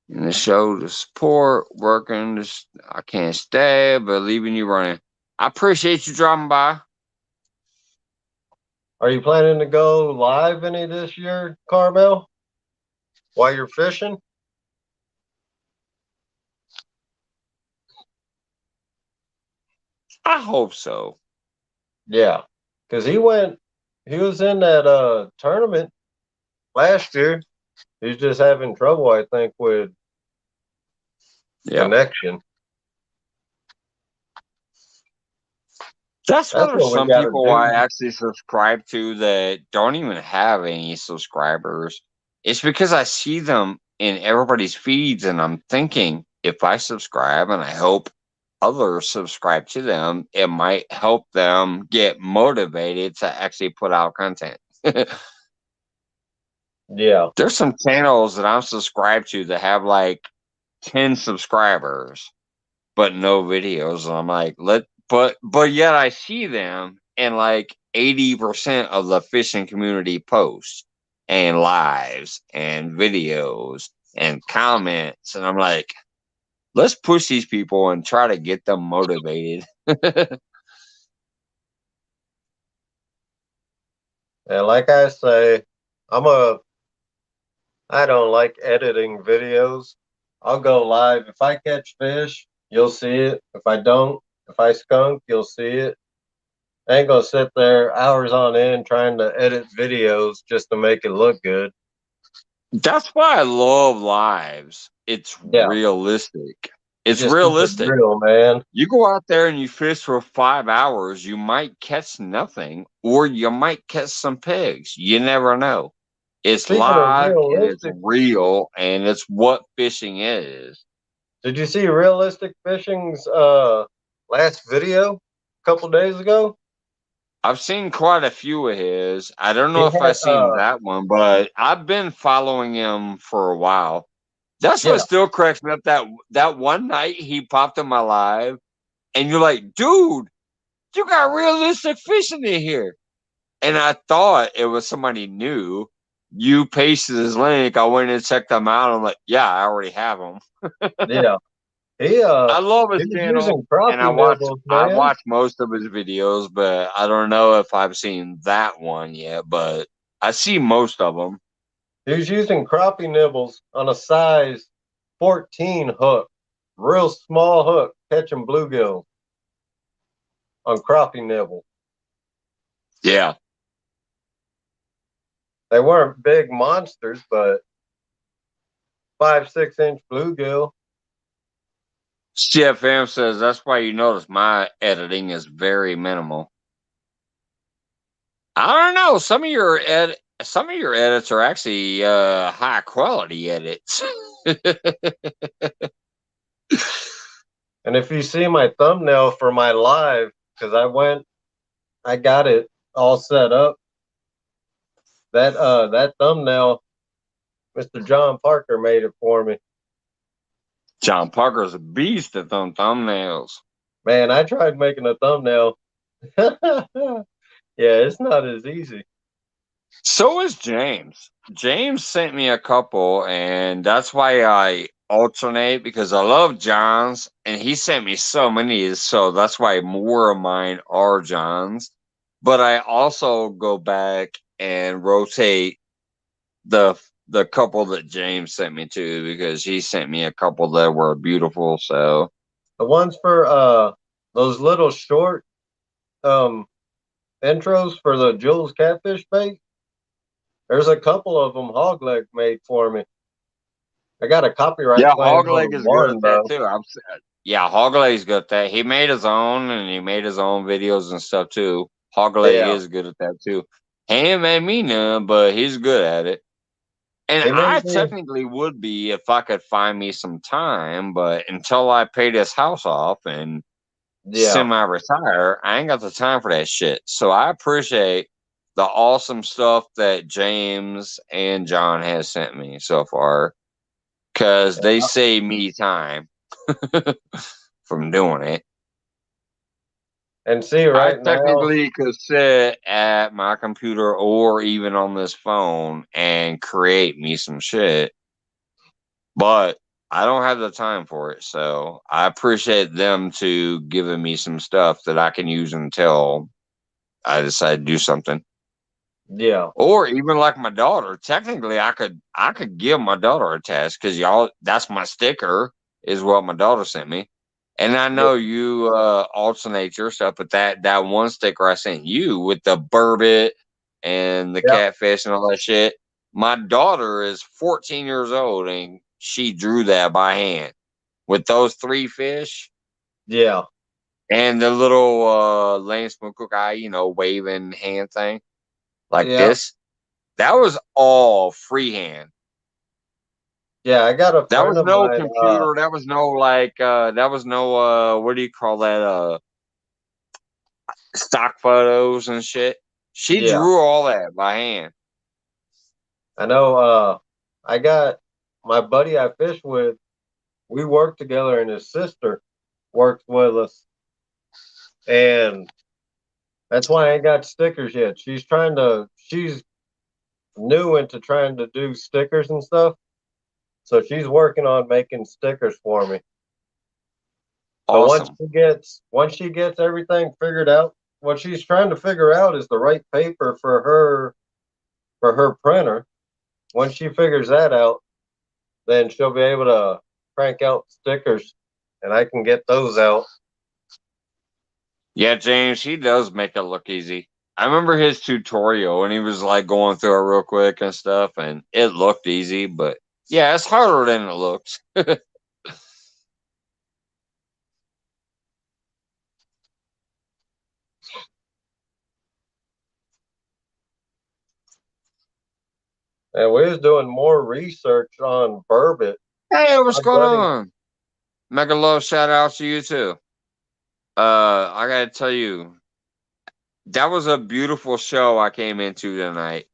And the show the support working. I can't stay, but leaving you running. I appreciate you dropping by. Are you planning to go live any this year, Carmel, while you're fishing? I hope so. Yeah, because he was in that tournament last year. He's just having trouble, I think, with Yep. connection. That's why That's there's what we some got to people I do. actually subscribe to that don't even have any subscribers. It's because I see them in everybody's feeds and I'm thinking if I subscribe and I hope others subscribe to them, it might help them get motivated to actually put out content. Yeah, There's some channels that I'm subscribed to that have like 10 subscribers but no videos. And I'm like, but yet I see them in like 80% of the fishing community posts and lives and videos and comments. And I'm like, let's push these people and try to get them motivated. and like I say, I'm a I don't like editing videos. I'll go live. If I catch fish, you'll see it. If I don't, if I skunk, you'll see it. I ain't gonna sit there hours on end trying to edit videos just to make it look good. That's why I love lives. It's Yeah, realistic. you It's just keep it realistic. real, man. You go out there and you fish for 5 hours, you might catch nothing, or you might catch some pigs. You never know. It's Speaking of live and it's realistic, real and it's what fishing is. did you see Realistic Fishing's last video a couple days ago? I've seen quite a few of his. I don't He know if had I've seen that one, but I've been following him for a while. That's what yeah, still cracks me up. That one night he popped in my live, and you're like, dude, you got realistic fishing in here. And I thought it was somebody new. You pasted his link. I went and checked them out. I'm like, yeah, I already have them. yeah. He I love he his was channel, using and crappie nibbles, I man. watch most of his videos, but I don't know if I've seen that one yet. But I see most of them. He was using crappie nibbles on a size 14 hook, real small hook, catching bluegill on crappie nibble. Yeah. They weren't big monsters, but 5, 6 inch bluegill. CFM says that's why you notice my editing is very minimal. I don't know. Some of your edits are actually high quality edits. And if you see my thumbnail for my live, because I got it all set up. That thumbnail, Mr. John Parker made it for me. John Parker's a beast at them thumbnails. Man, I tried making a thumbnail. Yeah, it's not as easy. So is James. James sent me a couple, and that's why I alternate because I love John's, and he sent me so many, so that's why more of mine are John's. But I also go back and rotate the the couple that James sent me to because he sent me a couple that were beautiful. So The ones for those little short um intros for the Jules catfish bait. There's a couple of them Hogleg made for me. I got a copyright yeah, claim Hogleg on is good at one that though. too. Yeah, Hogleg's good at that. He made his own and he made his own videos and stuff too. Hogleg Yeah, is good at that too. He ain't made me none, but he's good at it. And he I made me. technically would be if I could find me some time, but until I pay this house off and Yeah, semi retire, I ain't got the time for that shit. So I appreciate the awesome stuff that James and John has sent me so far because they save me time from doing it. And see, I right now, technically could sit at my computer or even on this phone and create me some shit, but I don't have the time for it. So I appreciate them to giving me some stuff that I can use until I decide to do something. yeah, Or even like my daughter. Technically, I could give my daughter a test because y'all. That's my sticker. Is what my daughter sent me. And I yeah, know you alternate your stuff, but that one sticker I sent you with the burbot and the yeah, catfish and all that shit. My daughter is 14 years old and she drew that by hand with those three fish yeah, and the little lane smoker guy, waving hand thing like yeah, this. That was all freehand. yeah. I got a That friend was of no mine. computer. That was no like. That was no. What do you call that? Stock photos and shit. She Yeah, drew all that by hand. I know. I got my buddy I fish with. We work together, and his sister works with us, and that's why I ain't got stickers yet. She's new into trying to do stickers and stuff. So she's working on making stickers for me. So Awesome. once she gets everything figured out, what she's trying to figure out is the right paper for her printer. Once she figures that out, then she'll be able to crank out stickers and I can get those out. Yeah, James. He does make it look easy. I remember his tutorial and he was like going through it real quick and stuff, and it looked easy, but yeah, it's harder than it looks. And we was doing more research on burbot. Hey, what's My going buddy, on? Mega love shout out to you too. I gotta tell you, that was a beautiful show I came into tonight.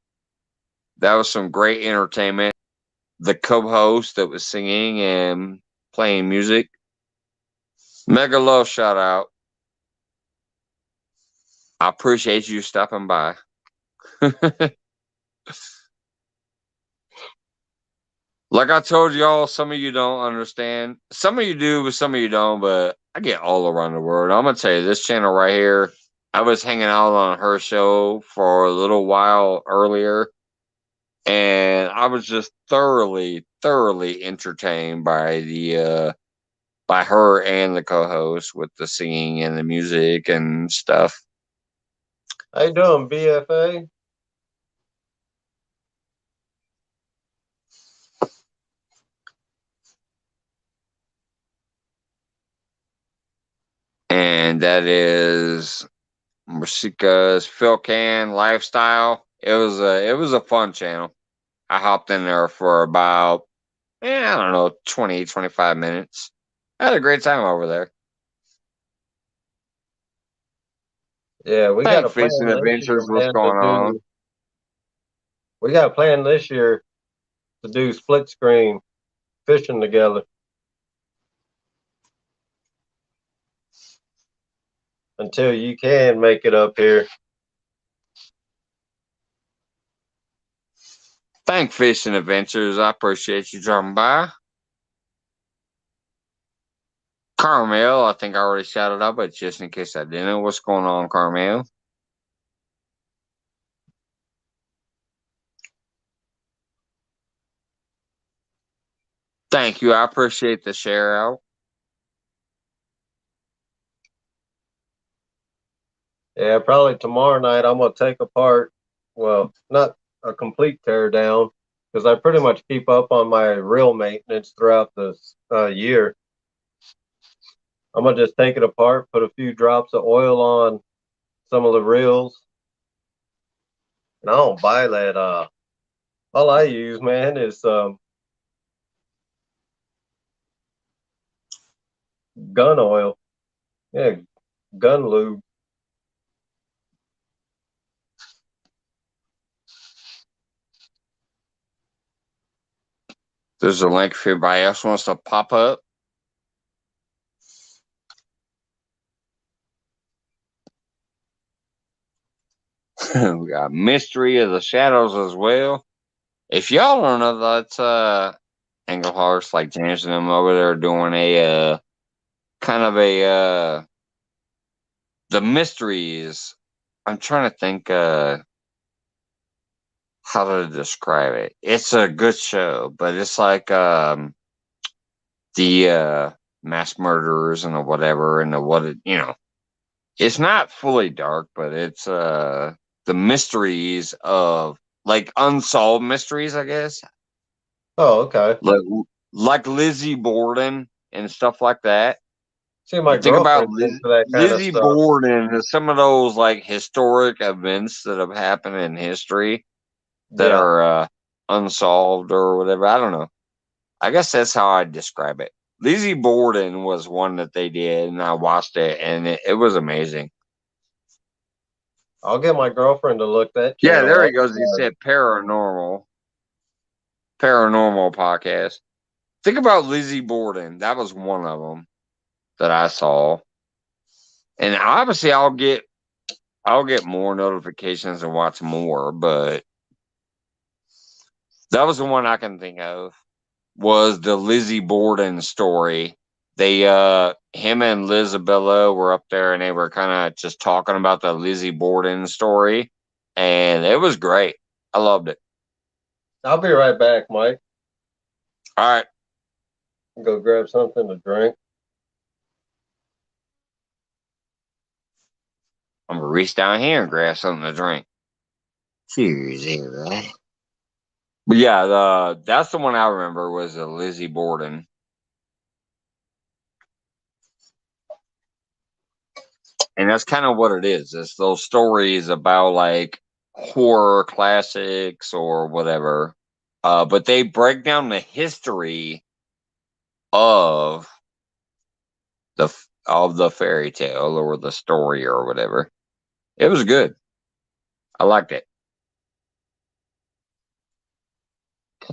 That was some great entertainment. The co-host that was singing and playing music. Mega love shout out. I appreciate you stopping by. Like I told y'all, some of you don't understand. Some of you do, but some of you don't. But I get all around the world. I'm gonna tell you, this channel right here. I was hanging out on her show for a little while earlier, and I was just thoroughly, thoroughly entertained by her and the co-host with the singing and the music and stuff. how you doing, BFA? And that is Musica's Phil Can Lifestyle. It was a fun channel. I hopped in there for about I don't know 20-25 minutes. I had a great time over there. Yeah, we got a Thanks, Fishing plan this year, Adventures. What's man, to going on? do. We got a plan this year to do split screen fishing together until you can make it up here. Thanks, Fishing Adventures. I appreciate you dropping by. Carmel, I think I already shouted out, but just in case I didn't, what's going on, Carmel? Thank you. I appreciate the share out. Yeah, probably tomorrow night I'm gonna take apart. Well, not a complete tear down because I pretty much keep up on my reel maintenance throughout this year. I'm gonna just take it apart, put a few drops of oil on some of the reels, and I don't buy that. All I use, man, is gun oil. Yeah, gun lube. There's a link if anybody else wants to pop up. We got Mystery of the Shadows as well. If y'all don't know, that's Engelhart's like James and them over there doing a kind of a the mysteries. I'm trying to think how to describe it. It's a good show, but it's like the mass murderers and the whatever and the what it, you know. It's not fully dark, but it's the mysteries of like unsolved mysteries, I guess. Oh, okay. Like Lizzie Borden and stuff like that. See, my You think about girlfriend's into that kind of Lizzie stuff. Borden and some of those like historic events that have happened in history that Yeah, are unsolved or whatever. I don't know. I guess that's how I describe it. Lizzie Borden was one that they did, and I watched it, and it was amazing. I'll get my girlfriend to look that Yeah, channel there he up. goes. He said paranormal podcast. Think about Lizzie Borden. That was one of them that I saw, and obviously I'll get more notifications and watch more, but that was the one I can think of was the Lizzie Borden story. They him and Lizabella were up there and they were kind of just talking about the Lizzie Borden story, and it was great. I loved it. I'll be right back, Mike. All right, Go grab something to drink. I'm gonna reach down here and grab something to drink. Cheers, everybody. But yeah, that's the one I remember was the Lizzie Borden, and that's kind of what it is. It's those stories about like horror classics or whatever, but they break down the history of the fairy tale or the story or whatever. It was good. I liked it.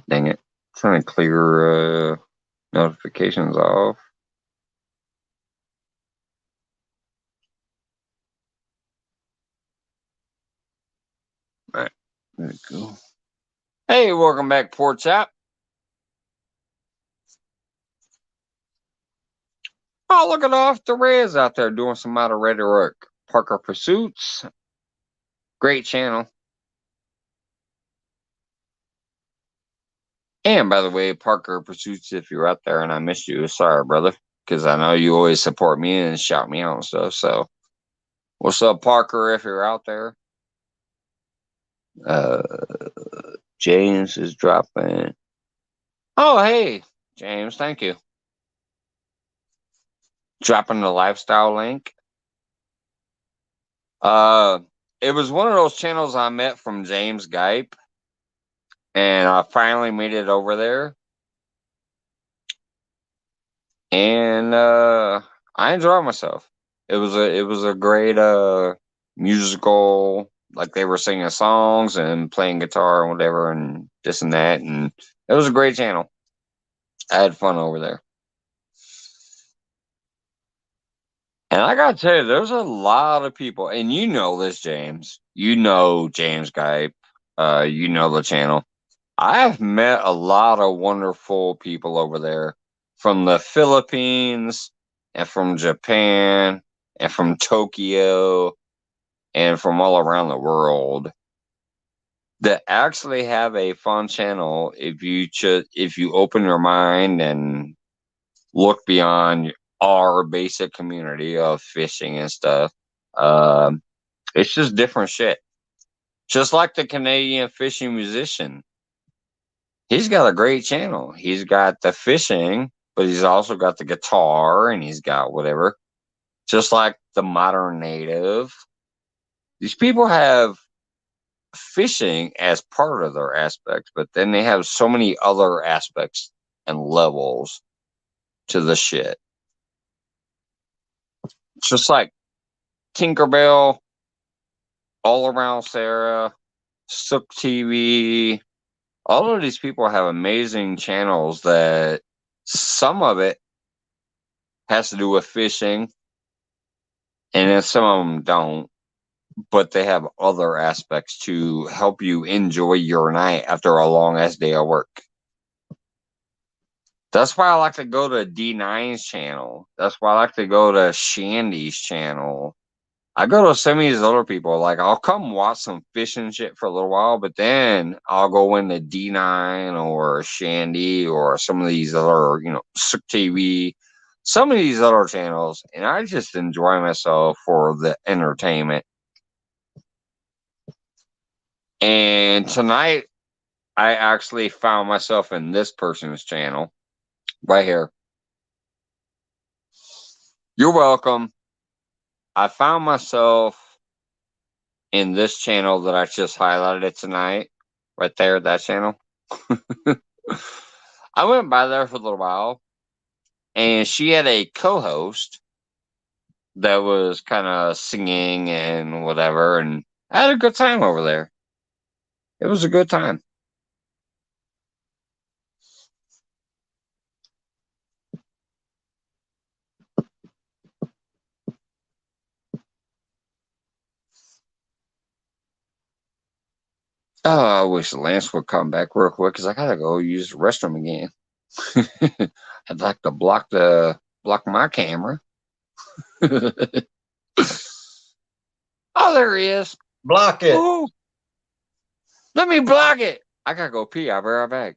Dang it! Trying to clear notifications off. All right, there we go. Hey, welcome back, Port Chop. Oh, look at off the Reds out there doing some moderated work. Parker Pursuits, great channel. And by the way, Parker Pursuits, if you're out there and I missed you, sorry, brother, because I know you always support me and shout me out and stuff. So, what's up, Parker? If you're out there, uh, James is dropping. Oh, hey, James, thank you. Dropping the lifestyle link. Uh, it was one of those channels I met from James Gype, and I finally made it over there. And I enjoyed myself. It was a great musical, like they were singing songs and playing guitar and whatever and this and that, and it was a great channel. I had fun over there. And I gotta tell you, there's a lot of people, and you know this, James. You know James Guy. You know the channel. I've met a lot of wonderful people over there from the Philippines and from Japan and from Tokyo and from all around the world that actually have a fun channel if you open your mind and look beyond our basic community of fishing and stuff. Um, it's just different shit. Just like the Canadian fishing musician. He's got a great channel. He's got the fishing, but he's also got the guitar and he's got whatever. Just like the modern native. These people have fishing as part of their aspects, but then they have so many other aspects and levels to the shit. Just like Tinkerbell, All Around Sarah, Sook TV, All of these people have amazing channels that some of it has to do with fishing, and then some of them don't, but they have other aspects to help you enjoy your night after a long ass day of work. That's why I like to go to D9's channel. That's why I like to go to Shandy's channel. I go to some of these other people. Like, I'll come watch some fishing shit for a little while, but then I'll go into D9 or Shandy or some of these other, Sook TV, some of these other channels, and I just enjoy myself for the entertainment. And tonight, I actually found myself in this person's channel right here. You're welcome. I found myself in this channel that I just highlighted it tonight, right there, that channel. I went by there for a little while, and she had a co-host that was kind of singing and whatever, and I had a good time over there. It was a good time. Oh, I wish Lance would come back real quick because I gotta go use the restroom again. I'd like to block my camera. Oh, there he is. Block it. Ooh, let me block it. I gotta go pee. I'll be right back.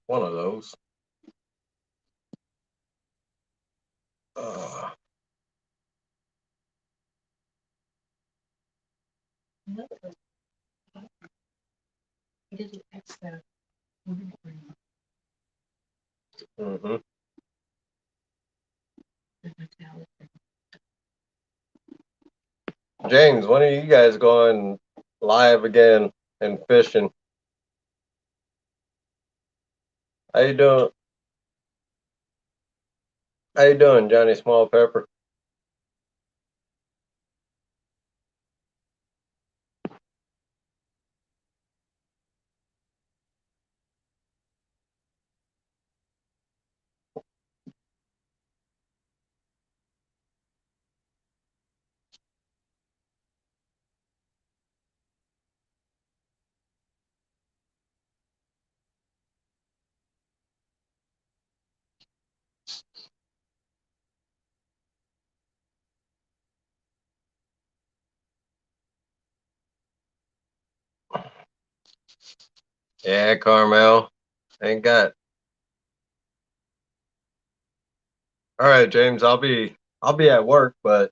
One of those. Uh, mm-hmm. James, when are you guys going live again and fishing? How you doing? How you doing, Johnny Small Pepper? Yeah, Carmel. Ain't got. All right, James. I'll be at work, but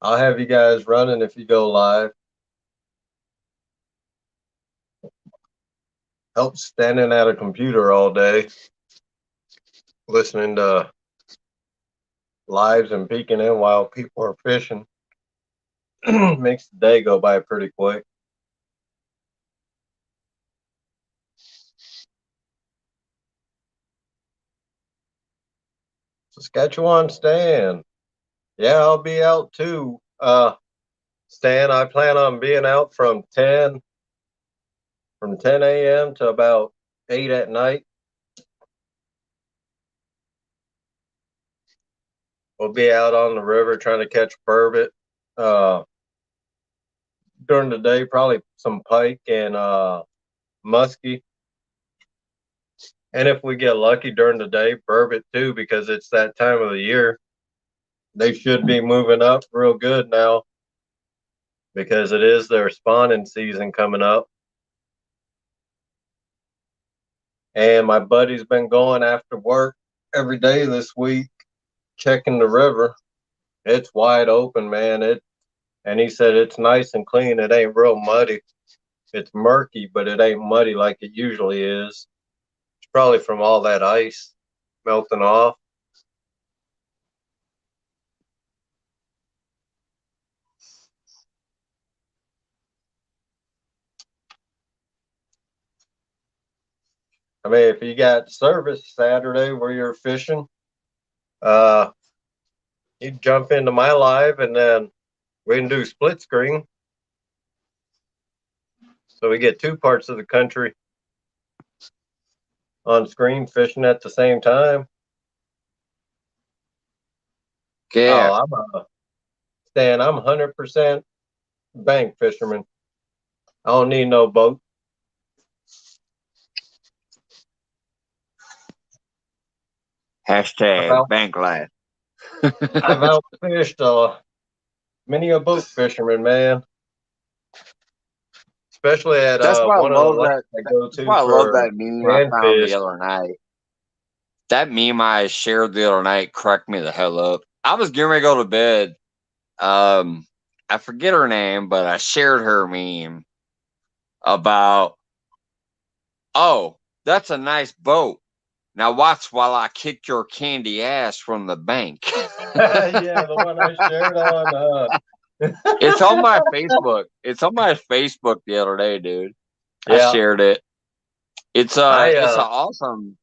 I'll have you guys running if you go live. Help standing at a computer all day, listening to lives and peeking in while people are fishing. Makes the day go by pretty quick. Saskatchewan, Stan. Yeah, I'll be out too. Stan, I plan on being out from 10 a.m. to about 8 at night. We'll be out on the river trying to catch burbot. Uh, During the day, probably some pike and muskie. And if we get lucky during the day, burbot too, because it's that time of the year. They should be moving up real good now because it is their spawning season coming up. And my buddy's been going after work every day this week, checking the river. It's wide open, man. And he said it's nice and clean. It ain't real muddy. It's murky, but it ain't muddy like it usually is. It's probably from all that ice melting off. I mean, if you got service Saturday where you're fishing, uh, he'd jump into my live, and then we can do split screen. So we get two parts of the country on screen fishing at the same time. Yeah. Oh, I'm 100% bank fisherman. I don't need no boat. I've Hashtag out, bank life. I've outfished many a boat fisherman, man. Especially at That's why I one of the love lakes that. I go That's to why I love for that meme I found the panfish. other night. That meme I shared the other night cracked me the hell up. I was getting ready to go to bed. I forget her name, but I shared her meme about, oh, that's a nice boat. Now watch while I kick your candy ass from the bank. Yeah, the one I shared on. It's on my Facebook. It's on my Facebook the other day, dude. I Yeah, shared it. It's I it's a uh, awesome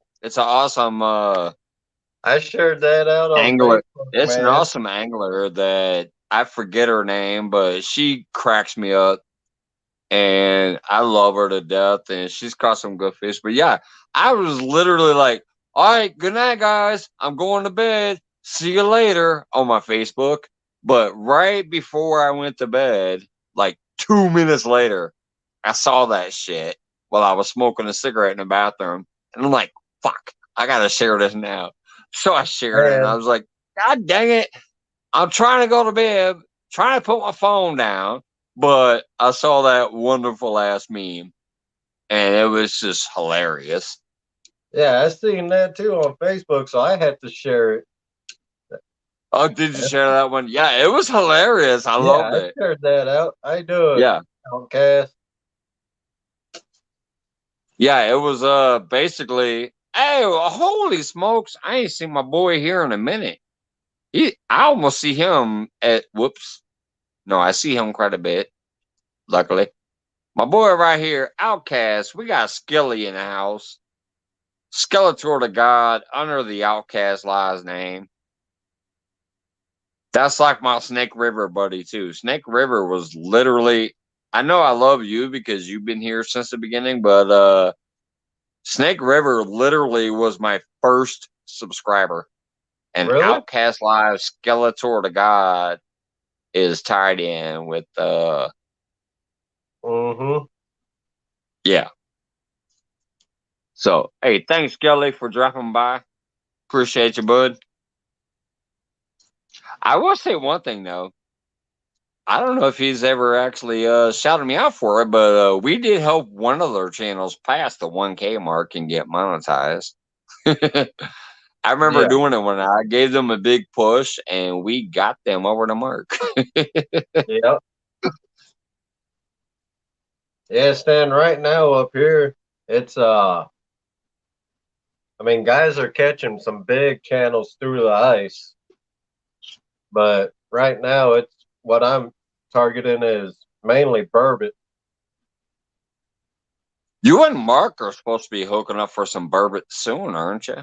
I shared that out on angler. Facebook, It's an man. awesome angler that I forget her name, but she cracks me up and I love her to death and she's caught some good fish. But yeah, I was literally like, all right, good night, guys. I'm going to bed. See you later on my Facebook. But right before I went to bed, like 2 minutes later, I saw that shit while I was smoking a cigarette in the bathroom. And I'm like, fuck, I gotta share this now. So I shared it and I Man, was like, God dang it. I'm trying to go to bed, trying to put my phone down, but I saw that wonderful ass meme and it was just hilarious. yeah, I seen that too on Facebook, so I had to share it. Oh, did you share that one? Yeah, it was hilarious. I Yeah, loved I it. shared that out. I do it, Yeah. Outcast. Yeah, it was basically, hey, holy smokes, I ain't seen my boy here in a minute. I almost see him at whoops. No, I see him quite a bit, luckily. My boy right here, Outcast. We got Skilly in the house. Skeletor to God, under the Outcast lies name. That's like my Snake River buddy too. Snake River was literally, I know I love you because you've been here since the beginning, but Snake River literally was my first subscriber. And Really? Outcast Live Skeletor to God is tied in with Mm-hmm. yeah. So hey, thanks Skelly for dropping by. Appreciate you, bud. I will say one thing though. I don't know if he's ever actually shouted me out for it, but we did help one of their channels pass the 1K mark and get monetized. I remember Yeah. doing it when I gave them a big push and we got them over the mark. Yeah. Yeah, Stan, right now up here, it's I mean, guys are catching some big channels through the ice, but right now it's what I'm targeting is mainly burbot. You and Mark are supposed to be hooking up for some burbot soon, aren't you?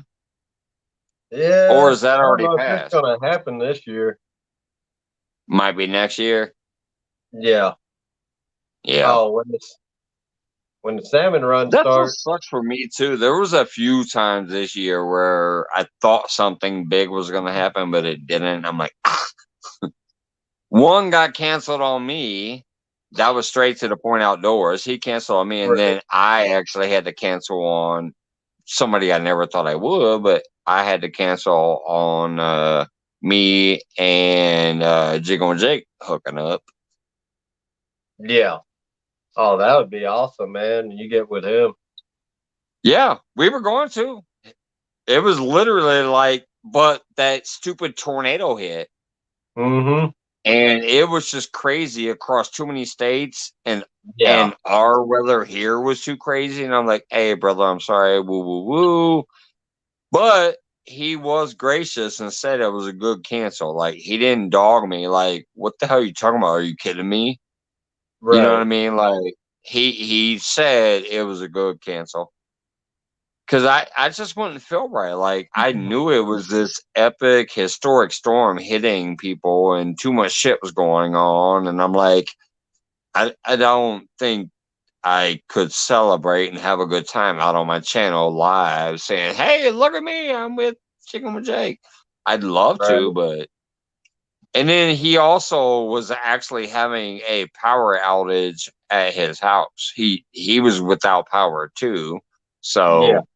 Or Yeah, is that I don't already know if it's passed? gonna happen this year. Might be next year. Yeah. Yeah. Oh, when the salmon run That's what start, sucks for me too. There was a few times this year where I thought something big was going to happen, but it didn't. I'm like, one got canceled on me. That was straight to the point outdoors. He canceled on me, and right? then I actually had to cancel on somebody I never thought I would, but I had to cancel on me and Jiggle and Jake hooking up. Yeah. Oh, that would be awesome, man. You get with him. Yeah, we were going to. It was literally like, but that stupid tornado hit. Mm-hmm. And it was just crazy across too many states, and Yeah. our weather here was too crazy. And I'm like, hey, brother, I'm sorry, woo woo woo. But he was gracious and said it was a good cancel. Like he didn't dog me. Like, what the hell are you talking about? Are you kidding me? You know what I Right. mean? Like he said it was a good cancel. because I just wouldn't feel right. Like I knew it was this epic historic storm hitting people and too much shit was going on. And I'm like, I don't think I could celebrate and have a good time out on my channel live saying, hey, look at me, I'm with Chicken with Jake. I'd love Right. to, but and then he also was actually having a power outage at his house. He was without power too. Yeah. So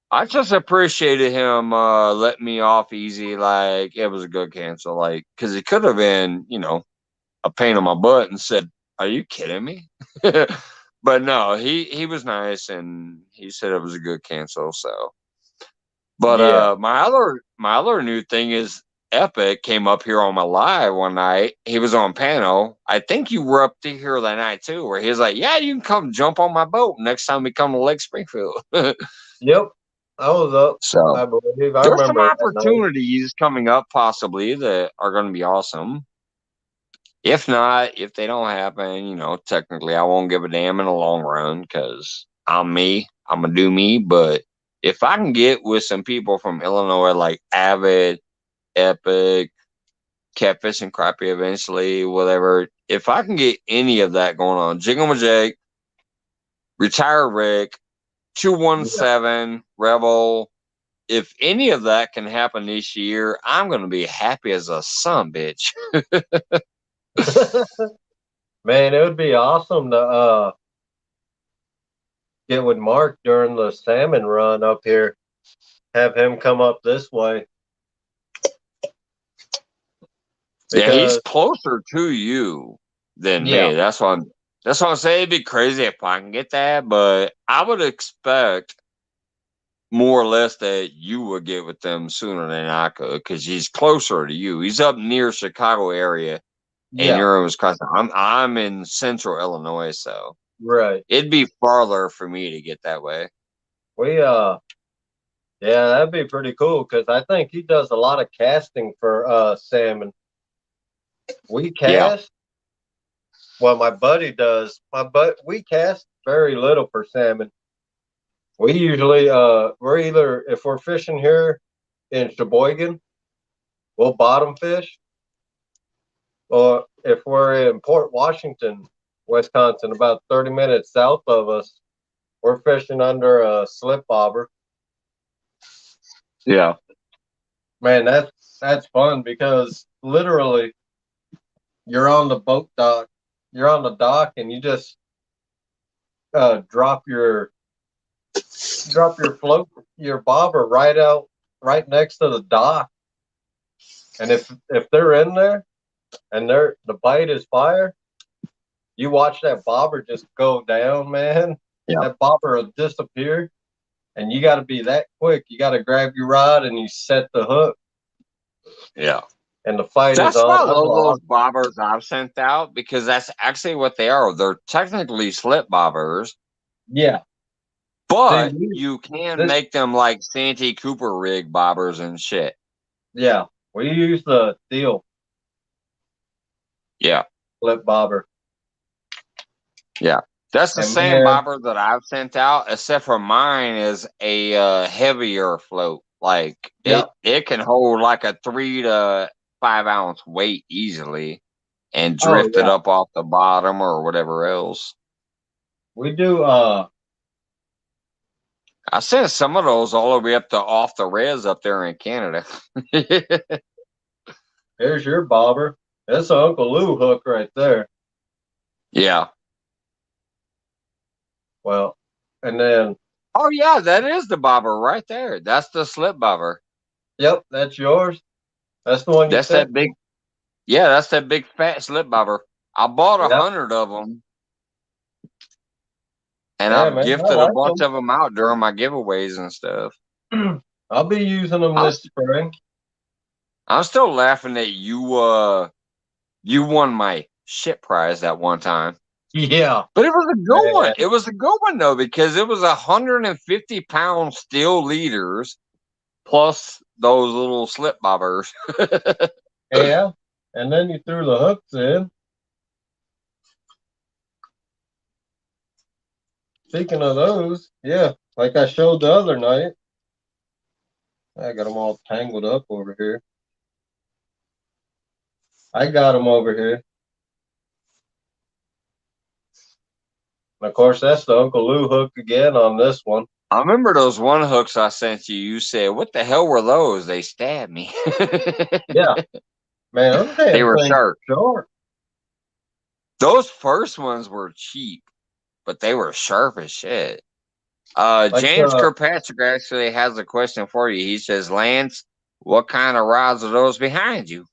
I just appreciated him letting me off easy. Like it was a good cancel. Like because it could have been, a pain in my butt and said, "Are you kidding me?" But no, he was nice and he said it was a good cancel. So, but Yeah. my other new thing is Epic came up here on my live one night. He was on panel. I think you were up to here that night too, where he was like, "Yeah, you can come jump on my boat next time we come to Lake Springfield." Yep. I was up. So I believe I there's some remember that night. opportunities coming up possibly that are going to be awesome. If not, if they don't happen, technically I won't give a damn in the long run because I'm me. I'm gonna do me. But if I can get with some people from Illinois, like Avid, Epic, Catfish and Crappie eventually, whatever, if I can get any of that going on, Jiggle Jake, Retire Rick, Yeah. 217, Rebel, if any of that can happen this year, I'm gonna be happy as a son bitch. Man, it would be awesome to get with Mark during the salmon run up here. Have him come up this way Yeah, he's because closer to you than yeah, me. That's what I'm saying. It'd be crazy if I can get that, but I would expect more or less that you would get with them sooner than I could because he's closer to you. He's up near Chicago area, and yeah, you're in Wisconsin. I'm in central Illinois, so right. it'd be farther for me to get that way. We yeah, that'd be pretty cool because I think he does a lot of casting for salmon. We Yeah, cast, well, my buddy does. We cast very little for salmon. We usually we're either if we're fishing here in Sheboygan, we'll bottom fish, or if we're in Port Washington, Wisconsin, about 30 minutes south of us, we're fishing under a slip bobber. yeah, Man, that's fun because literally you're on the boat dock, you're on the dock, and you just drop your float, your bobber right out, right next to the dock. And if they're in there and the bite is fire, you watch that bobber just go down, man. yeah, That bobber will disappear, and you got to be that quick. You got to grab your rod and you set the hook, yeah. and the fight is That's on. why I That's love those awesome. bobbers I've sent out because that's actually what they are. They're technically slip bobbers, Yeah. See, but you can this, make them like Santee Cooper rig bobbers and shit. yeah, we use the steel Yeah, flip bobber, yeah. That's the and same man, bobber that I've sent out, except for mine is a heavier float. Like yeah. it can hold like a 3 to 5 ounce weight easily and Oh drift it yeah, up off the bottom or whatever else. we do. I sent some of those all the way up to off the res up there in Canada. Here's your bobber. That's an Uncle Lou hook right there. Yeah. Well, and then, Oh yeah, that is the bobber right there. That's the slip bobber. yep, that's yours. That's the one you That's sent that me. big. Yeah, that's that big fat slip bobber. I bought a Yep. hundred of them, and Yeah, I've man, I gifted a like bunch them. of them out during my giveaways and stuff. I'll be using them I'm this spring. I'm still laughing that you won my shit prize that one time. Yeah, But it was a good one. man. It was a good one though because it was 150-pound steel leaders plus those little slip bobbers. Yeah. And then you threw the hooks in. Speaking of those, yeah. Like I showed the other night. I got them all tangled up over here. I got them over here. And of course, that's the Uncle Lou hook again on this one. I remember those one hooks I sent you. You said, "What the hell were those?" They stabbed me. Yeah, man, those They damn were things sharp. short. Those first ones were cheap, but they were sharp as shit. Like James Kirkpatrick actually has a question for you. He says, "Lance, what kind of rods are those behind you?"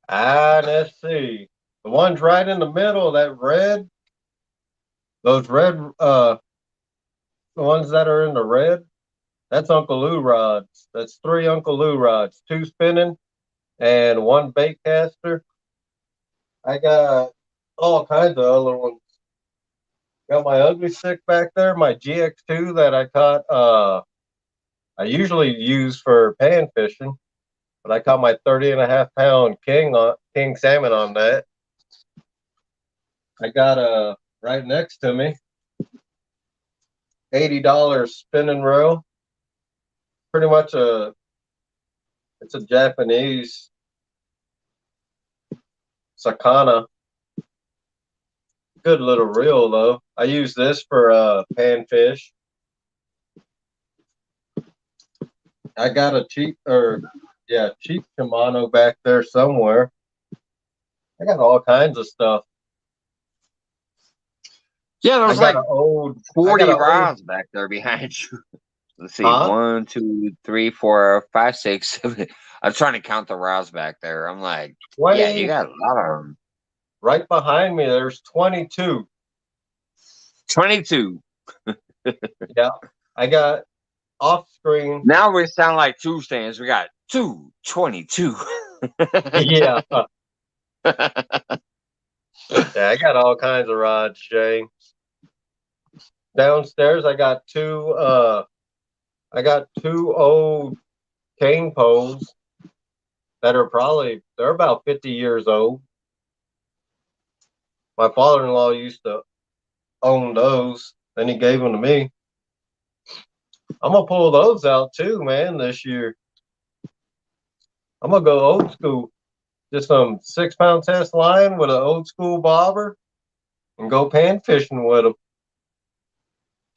let's see. The ones right in the middle, that red, those red, the ones that are in the red, that's Uncle Lou rods. That's three Uncle Lou rods, two spinning and one bait caster. I got all kinds of other ones. Got my ugly stick back there, my GX2 that I caught. I usually use for pan fishing, but I caught my 30.5 pound king salmon on that. I got right next to me, $80 spinning reel. Pretty much it's a Japanese Sakana. Good little reel though. I use this for panfish. I got a cheap Shimano back there somewhere. I got all kinds of stuff. Yeah, there I was got like an old. I got 40 an old. rods back there behind you. Let's see, Huh? 1, 2, 3, 4, 5, 6, 7. I'm trying to count the rods back there. I'm like, yeah, you 20 got a lot of them. right behind me. There's 22. 22. Yeah, I got off screen. Now we sound like two stands. We got 222. Yeah, yeah, I got all kinds of rods, Jay. Downstairs, I got two old cane poles that they're about 50 years old. My father-in-law used to own those, then he gave them to me. I'm gonna pull those out too, man, this year. I'm gonna go old school. Just some 6 pound test line with an old school bobber and go pan fishing with them.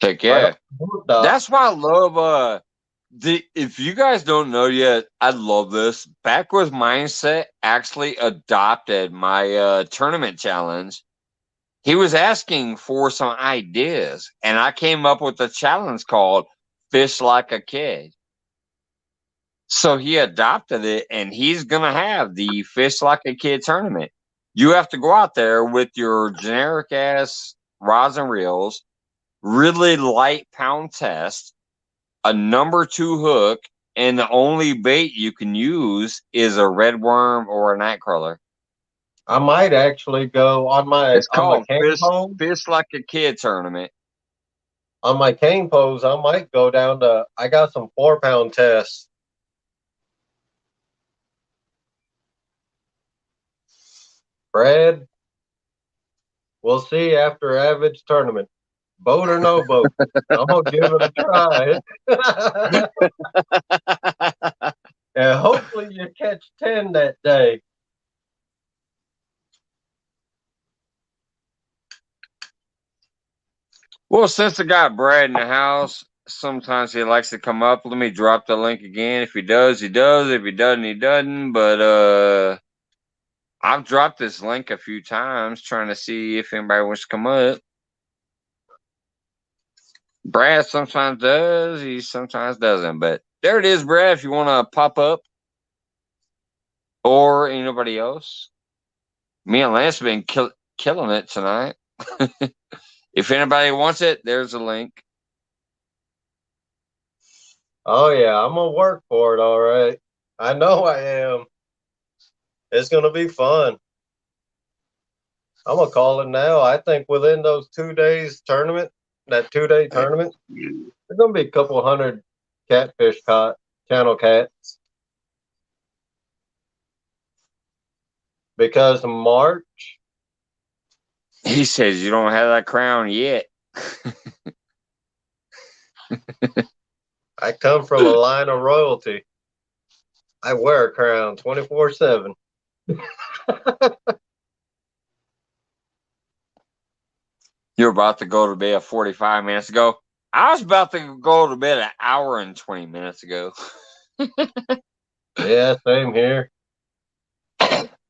Heck Right on yeah. the board dock. That's why I love if you guys don't know yet, I love this. Backwoods Mindset actually adopted my tournament challenge. He was asking for some ideas, and I came up with a challenge called Fish Like a Kid. So he adopted it, and he's going to have the Fish Like a Kid tournament. You have to go out there with your generic ass rods and reels, really light pound test, a number 2 hook, and the only bait you can use is a red worm or a night crawler. I might actually go It's on my called cane pole. Fish Like a Kid tournament. On my cane poles, I might go down to. I got some 4 pound tests. Brad, we'll see after Avid's tournament. Boat or no boat. I'm gonna give it a try. And hopefully you catch 10 that day. Well, since I got Brad in the house, sometimes he likes to come up. Let me drop the link again. If he does, he does. If he doesn't, he doesn't. But I've dropped this link a few times trying to see if anybody wants to come up. Brad sometimes does, he sometimes doesn't. But there it is, Brad, if you want to pop up. Or anybody else. Me and Lance have been killing it tonight. If anybody wants it, there's a link. Oh yeah, I'm gonna work for it. All right, I know I am. It's gonna be fun. I'm gonna call it now. I think within those 2 days tournament, that 2 day tournament, there's gonna be a couple hundred catfish caught, channel cats. Because March, He says you don't have that crown yet. I come from a line of royalty. I wear a crown 24/7. You're about to go to bed 45 minutes ago. I was about to go to bed an hour and 20 minutes ago. Yeah, same here.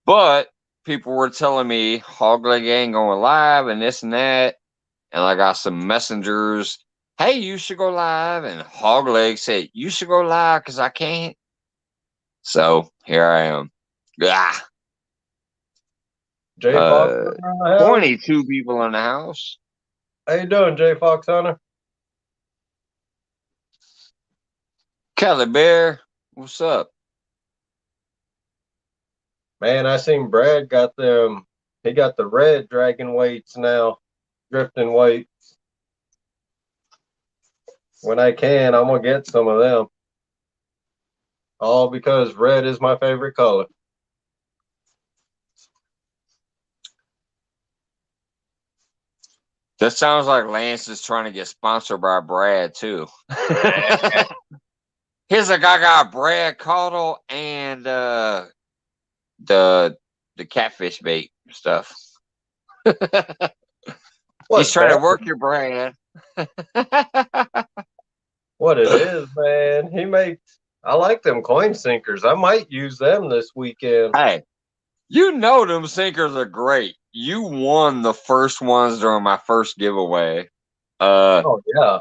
But people were telling me Hogleg ain't going live and this and that. And I got some messengers. Hey, you should go live. And Hogleg said, you should go live because I can't. So here I am. Ah, J Fox uh, in the house. 22 people in the house. How you doing, J Fox Hunter? Kelly Bear, what's up? Man, I seen Brad got them. He got the red dragon weights now, drifting weight. When I can, I'm gonna get some of them. All because red is my favorite color. That sounds like Lance is trying to get sponsored by Brad too. Here's like I got Brad Caudle and the catfish bait stuff. He's trying to work your brand. What it is, man. He makes. I like them coin sinkers. I might use them this weekend. Hey, you know them sinkers are great. You won the first ones during my first giveaway. Oh yeah,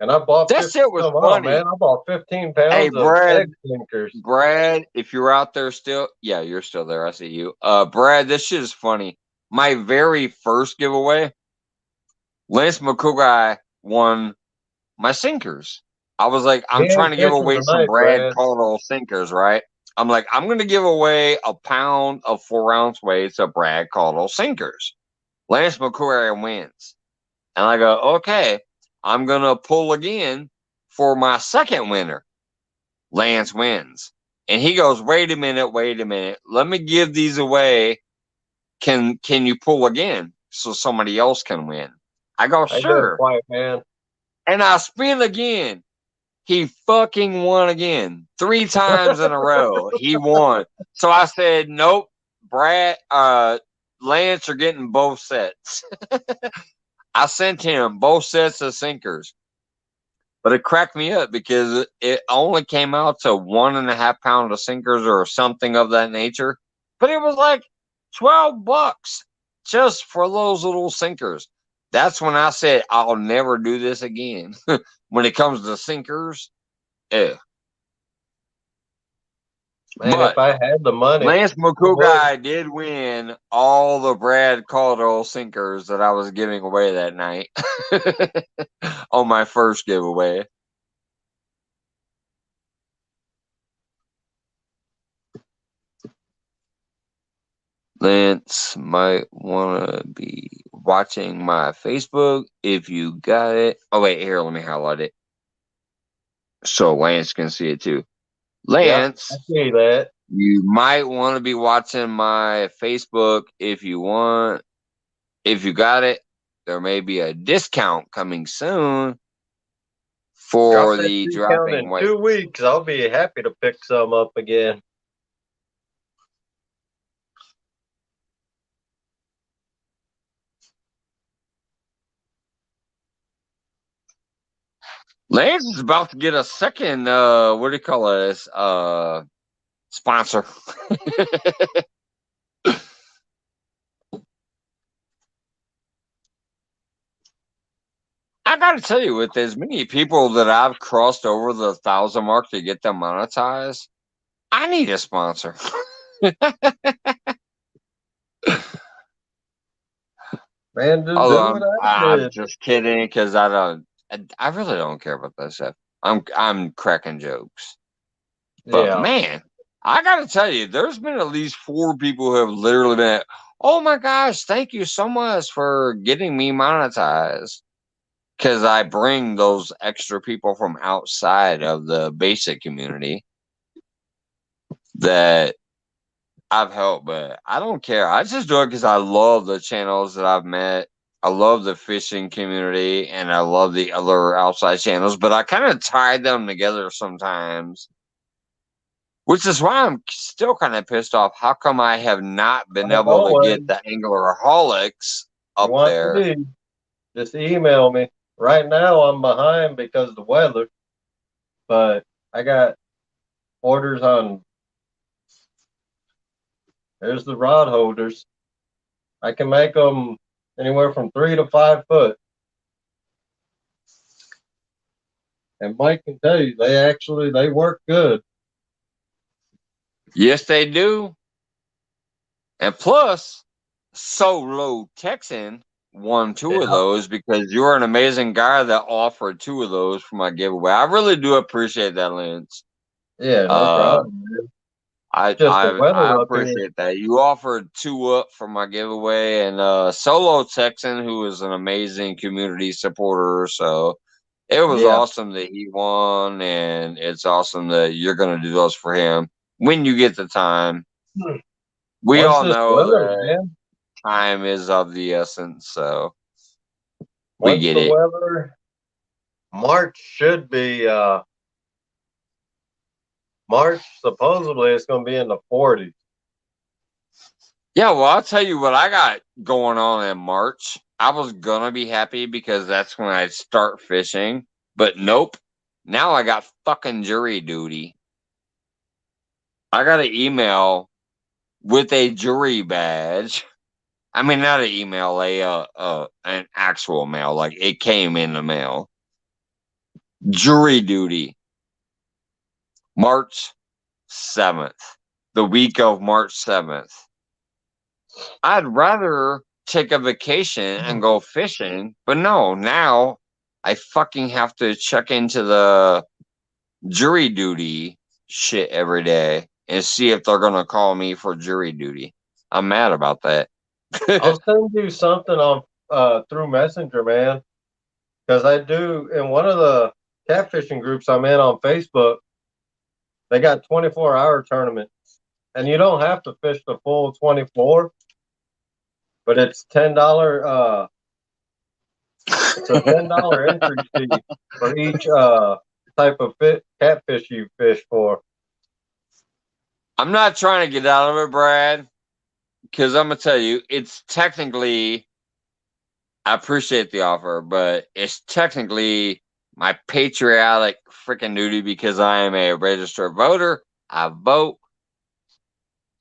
and I bought That 50. shit was Come on, funny. man! I bought 15 Hey, pounds of Brad, egg sinkers. Brad, if you're out there still, yeah, you're still there. I see you. Brad, this shit is funny. My very first giveaway, Lance McCougai won my sinkers. I was like, He I'm trying ain't to give fishing away some tonight, Brad Brad. Caldwell sinkers, right? I'm like, I'm going to give away a pound of 4-ounce weights of Brad Caldwell sinkers. Lance McCoury wins. And I go, okay, I'm going to pull again for my second winner. Lance wins. And he goes, wait a minute. Let me give these away. Can you pull again so somebody else can win? I go, I do, sure. quiet man. And I spin again. He fucking won again 3 times in a row. He won. So I said, nope, Brad, Lance are getting both sets. I sent him both sets of sinkers. But it cracked me up because it only came out to 1.5 pound of sinkers or something of that nature. But it was like $12 just for those little sinkers. That's when I said I'll never do this again. When it comes to sinkers, yeah. Man, if But I had the money, Lance I would. McCougai did win all the Brad Caldwell sinkers that I was giving away that night on my first giveaway. Lance might want to be watching my Facebook if you got it. Oh, wait, here, let me highlight it so Lance can see it too. Yep, I Lance, see that. you might want to be watching my Facebook if you want. If you got it, there may be a discount coming soon Drop for that the discount dropping in weight. 2 weeks. I'll be happy to pick some up again. Lance is about to get a second what do you call this? Sponsor. I gotta tell you, with as many people that I've crossed over the 1,000 mark to get them monetized, I need a sponsor. Man, just do Although what I I'm did. just kidding because I really don't care about that stuff. I'm cracking jokes. But Yeah. man, I gotta tell you, there's been at least 4 people who have literally been, oh my gosh, thank you so much for getting me monetized. Because I bring those extra people from outside of the basic community that I've helped, but I don't care. I just do it because I love the channels that I've met. I love the fishing community and I love the other outside channels, but I kind of tie them together sometimes, which is why I'm still kind of pissed off. How come I have not been Like able to always, get the Anglerholics you up want the there? lead, just email me. Right now, I'm behind because of the weather, but I got orders on. There's the rod holders. I can make them anywhere from 3 to 5 foot. And Mike can tell you, they work good. Yes, they do. And plus, Solo Texan won two of Yeah, those because you're an amazing guy that offered two of those for my giveaway. I really do appreciate that, Lance. yeah, no Uh, problem, man. I Just the I I weather up here. appreciate that. You offered two up for my giveaway, and Solo Texan, who is an amazing community supporter, so it was Yeah. awesome that he won, and it's awesome that you're going to do those for him when you get the time. We Once all this know weather, that man, time is of the essence, so we once get the it. weather, March should be, March supposedly it's going to be in the 40s. Yeah, well, I'll tell you what I got going on in March. I was gonna be happy because that's when I start fishing, but nope. Now I got fucking jury duty. I got an email with a jury badge. I mean, not an email, an actual mail. Like it came in the mail. Jury duty, March 7th, the week of March 7th. I'd rather take a vacation and go fishing, but no, now I fucking have to check into the jury duty shit every day and see if they're gonna call me for jury duty. I'm mad about that. I'll send you something on through Messenger, man, because I do in one of the catfishing groups I'm in on Facebook. They got 24-hour tournaments, and you don't have to fish the full 24, but it's a $10 entry fee for each type of catfish you fish for. I'm not trying to get out of it, Brad, because I'm gonna tell you, it's technically I appreciate the offer, but it's technically my patriotic freaking duty because I am a registered voter. I vote.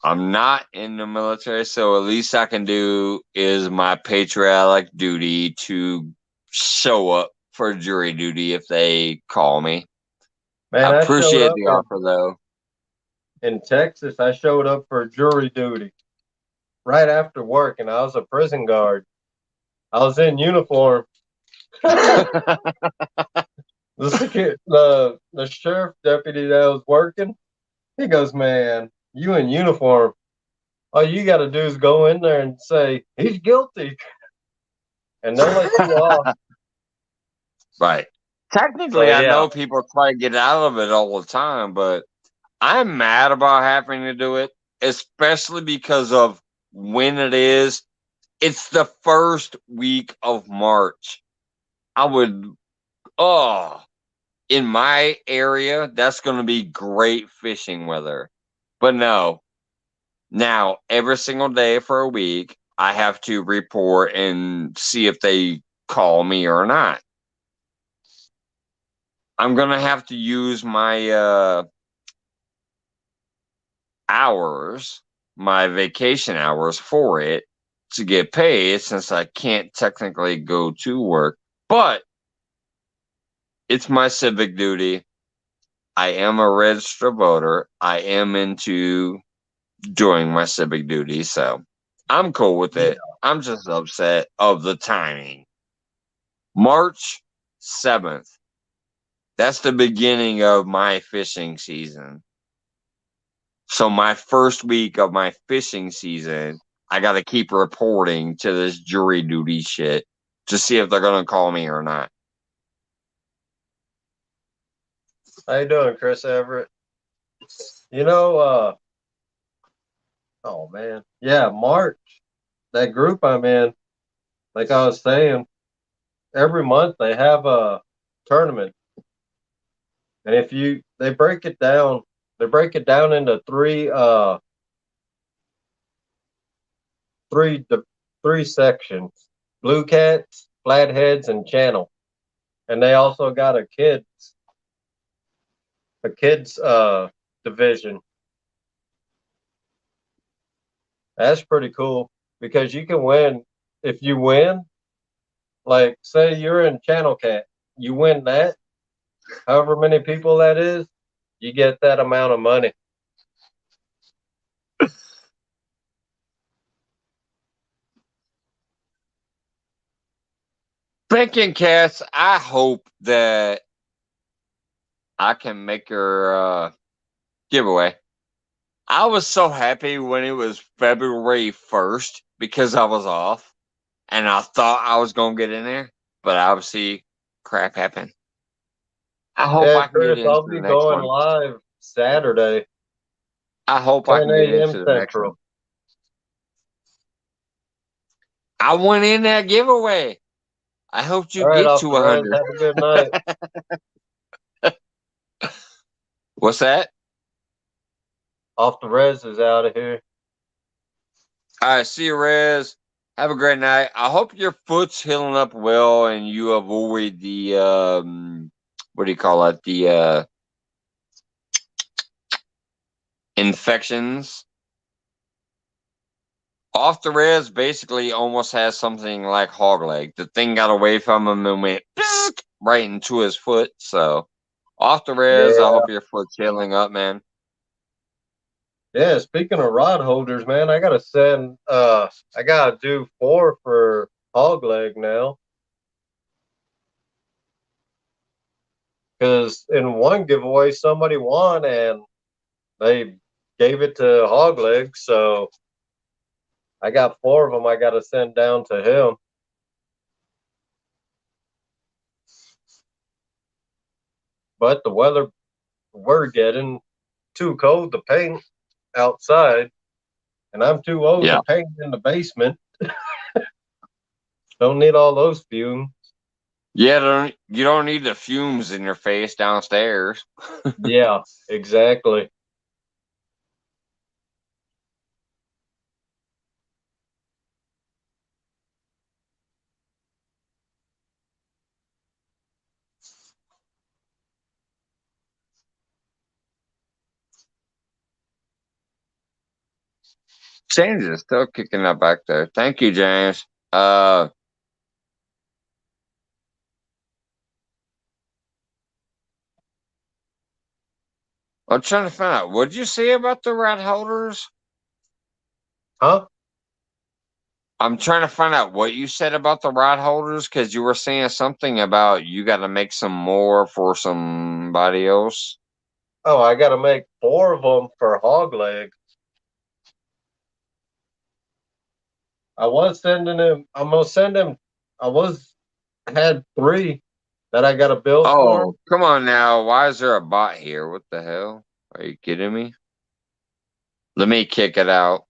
I'm not in the military, so at least I can do is my patriotic duty to show up for jury duty if they call me. I Man, I showed appreciate up the offer though. in Texas. I showed up for jury duty right after work, and I was a prison guard. I was in uniform. The sheriff deputy that was working, he goes, "Man, you in uniform. All you got to do is go in there and say he's guilty, and they'll let you off." Right. So Technically, I yeah, know people try to get out of it all the time, but I'm mad about having to do it, especially because of when it is. It's the first week of March. I would, oh, in my area, that's going to be great fishing weather. But no, now every single day for a week, I have to report and see if they call me or not. I'm going to have to use my hours, my vacation hours for it to get paid since I can't technically go to work. But it's my civic duty. I am a registered voter. I am into doing my civic duty, so I'm cool with yeah. it. I'm just upset of the timing. March 7th. That's the beginning of my fishing season. So my first week of my fishing season, I got to keep reporting to this jury duty shit to see if they're going to call me or not. How you doing, Chris Everett? You know, oh man, yeah, March. That group I'm in, like I was saying, every month they have a tournament, and if you they break it down into three three sections: blue cats, flatheads, and channel. And they also got a kids division. That's pretty cool because you can win if you win. Like say you're in channel cat, you win that. However many people that is, you get that amount of money. Thinking cats, I hope that I can make her giveaway. I was so happy when it was February 1st because I was off and I thought I was going to get in there, but obviously crap happened. I hope Yeah, I can get Chris, into I'll the be next going one. live Saturday, I hope I can get 10 into a.m. the next one. Central. I went in that giveaway. I hope you All right, get off to the res. 100. Have a good night. What's that? Off the res is out of here. All right, see you, Rez. Have a great night. I hope your foot's healing up well and you avoid the what do you call it? The infections. Off the Rez basically almost has something like hog leg. The thing got away from him and went right into his foot. So off the Rez, I Yeah. hope your foot's healing up, man. Yeah, speaking of rod holders, man, I gotta do 4 for hog leg now. Because in one giveaway somebody won and they gave it to hog leg, so I got 4 of them I gotta send down to him. But the weather we're getting too cold to paint outside, and I'm too old to Yeah. paint in the basement. Don't need all those fumes. Yeah, you don't need the fumes in your face downstairs. Yeah, exactly. James is still kicking up back there. Thank you, James. Uh, I'm trying to find out. What did you say about the rat holders? Huh? I'm trying to find out what you said about the rat holders because you were saying something about you got to make some more for somebody else. Oh, I gotta make 4 of them for hog leg. I was sending him. I'm gonna send him. I was had 3 that I got to build for him. Oh, come on now. Why is there a bot here? What the hell? Are you kidding me? Let me kick it out.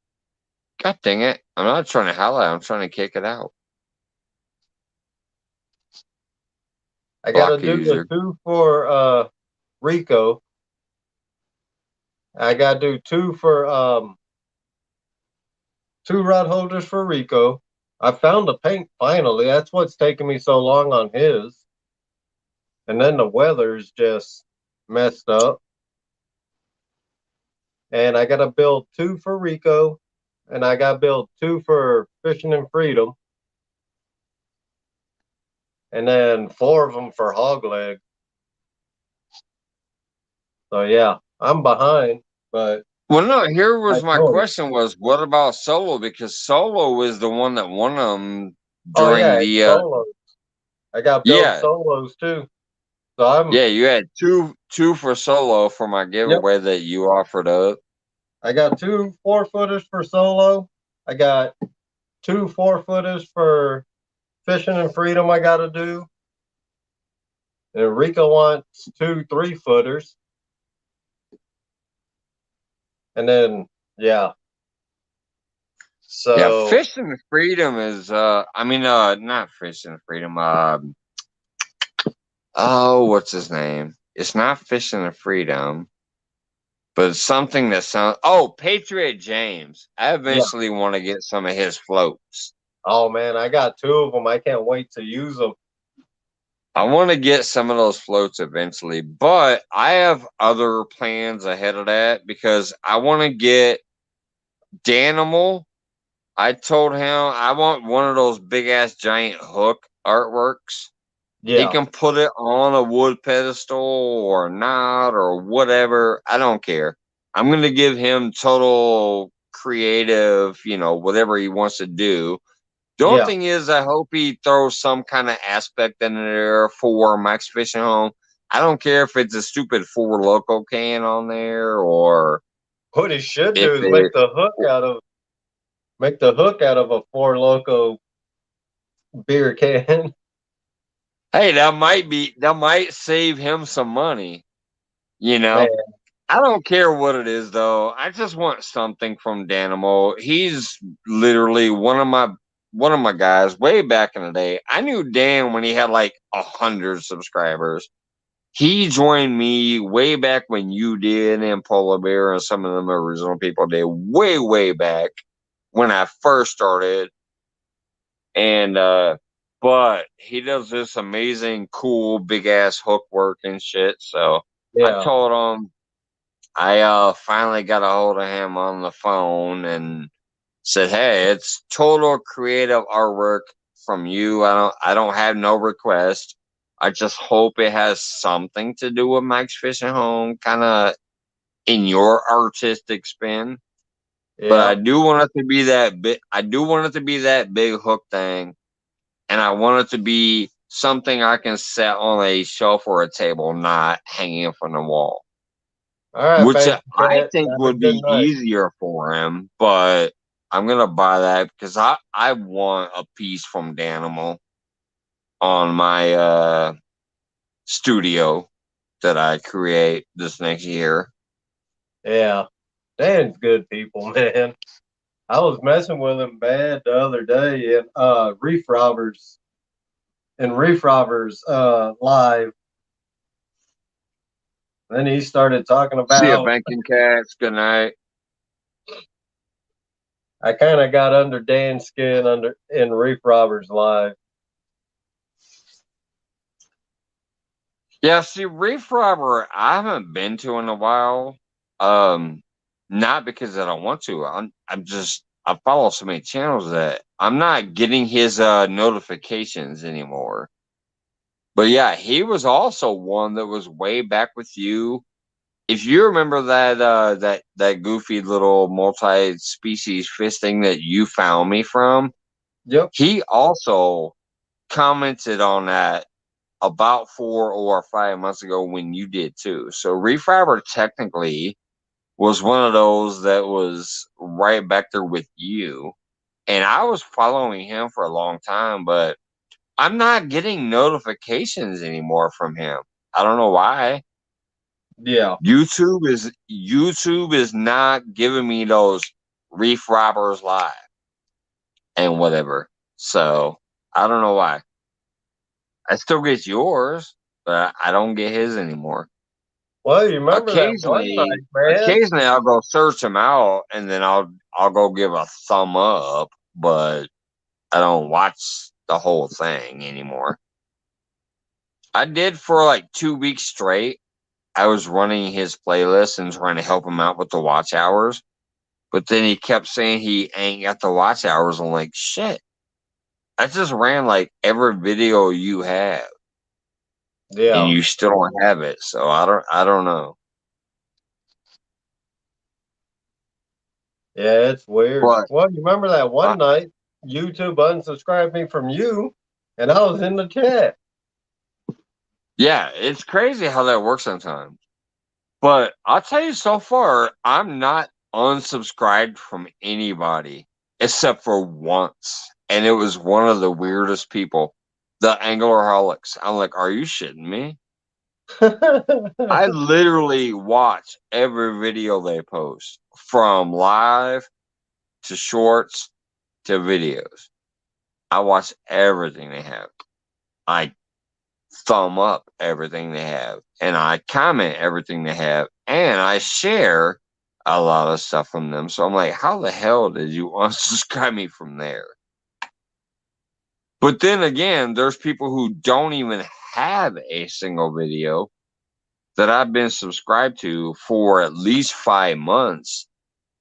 God dang it. I'm not trying to highlight. I'm trying to kick it out. I got to Block do the user. 2 for Rico. I got to do 2 for 2 rod holders for Rico. I found the paint finally. That's what's taking me so long on his. And then the weather's just messed up. And I got to build 2 for Rico, and I got to build 2 for Fishing and Freedom, and then 4 of them for Hog Leg. So yeah, I'm behind, but Well, no, here my was my choice. question was, what about Solo? Because Solo is the one that won them Oh during yeah, it's the, solos. I got to build yeah, solos too. So I'm yeah, you had two for Solo for my yep. giveaway that you offered up. I got 2 4-footers for solo. I got 2 4-footers for Fishing and Freedom. I got to do. And Rico wants 2 3-footers, and then yeah, Yeah, So fishing freedom is I mean not fishing freedom, oh, what's his name? It's not fishing freedom, but it's something that sounds oh, Patriot James. I yeah. eventually want to get some of his floats. Oh man, I got two of them. I can't wait to use them. I want to get some of those floats eventually, but I have other plans ahead of that because I want to get Danimal. I told him I want one of those big ass giant hook artworks. He Yeah, can put it on a wood pedestal or not or whatever. I don't care. I'm going to give him total creative, whatever he wants to do. The only yeah. thing is, I hope he throws some kind of aspect in there for Max Fishing Home. I don't care if it's a stupid Four Loco can on there or What he should if do is it. make the hook out of a Four Loco beer can. Hey, that might save him some money. You Man, know, I don't care what it is though. I just want something from Danimo. He's literally one of my guys way back in the day. I knew Dan when he had like 100 subscribers. He joined me way back when you did and Polar Bear and some of them original people did way, way back when I first started. And but he does this amazing, cool, big ass hook work and shit. So I yeah. told him I finally got a hold of him on the phone and said, "Hey, it's total creative artwork from you. I don't have no request. I just hope it has something to do with Mike's Fishing Home, kind of in your artistic spin. But I Yeah. do want it to be that big. I do want it to be that big hook thing, and I want it to be something I can set on a shelf or a table, not hanging from the wall." All right, Which Fancy I Cat. think Have a would good be night. easier for him, but I'm gonna buy that because I want a piece from Danimal on my studio that I create this next year. Yeah. Dan's good people, man. I was messing with him bad the other day in Reef Robbers live. Then he started talking See ya, about banking cats. Good night. I kind of got under Dan's skin under in Reef Robbers live. Yeah, see, Reef Robber, I haven't been to in a while. Um, Not because I don't want to. I'm just I follow so many channels that I'm not getting his notifications anymore. But yeah, he was also one that was way back with you. If you remember that goofy little multi-species fish thing that you found me from, Yep. he also commented on that about 4 or 5 months ago when you did too. So Refrabber technically was one of those that was right back there with you. And I was following him for a long time, but I'm not getting notifications anymore from him. I don't know why. Yeah. YouTube is not giving me those Reef Robbers live and whatever. So I don't know why. I still get yours, but I don't get his anymore. Well, you remember that one Occasionally, night, man? occasionally I'll go search him out and then I'll go give a thumb up, but I don't watch the whole thing anymore. I did for like 2 weeks straight. I was running his playlist and trying to help him out with the watch hours. But then he kept saying he ain't got the watch hours. I'm like, shit. I just ran like every video you have and Yeah. you still don't have it. So I don't know. Yeah, it's weird. But Well, you remember that uh, one night YouTube unsubscribed me from you and I was in the chat. yeah, it's crazy how that works sometimes. But I'll tell you so far, I'm not unsubscribed from anybody except for once. And it was one of the weirdest people, the Anglerholics. I'm like, are you shitting me? I literally watch every video they post from live to shorts. to videos. I watch everything they have. I thumb up everything they have, and I comment everything they have, and I share a lot of stuff from them. So I'm like, how the hell did you unsubscribe me from there? But then again, there's people who don't even have a single video that I've been subscribed to for at least 5 months,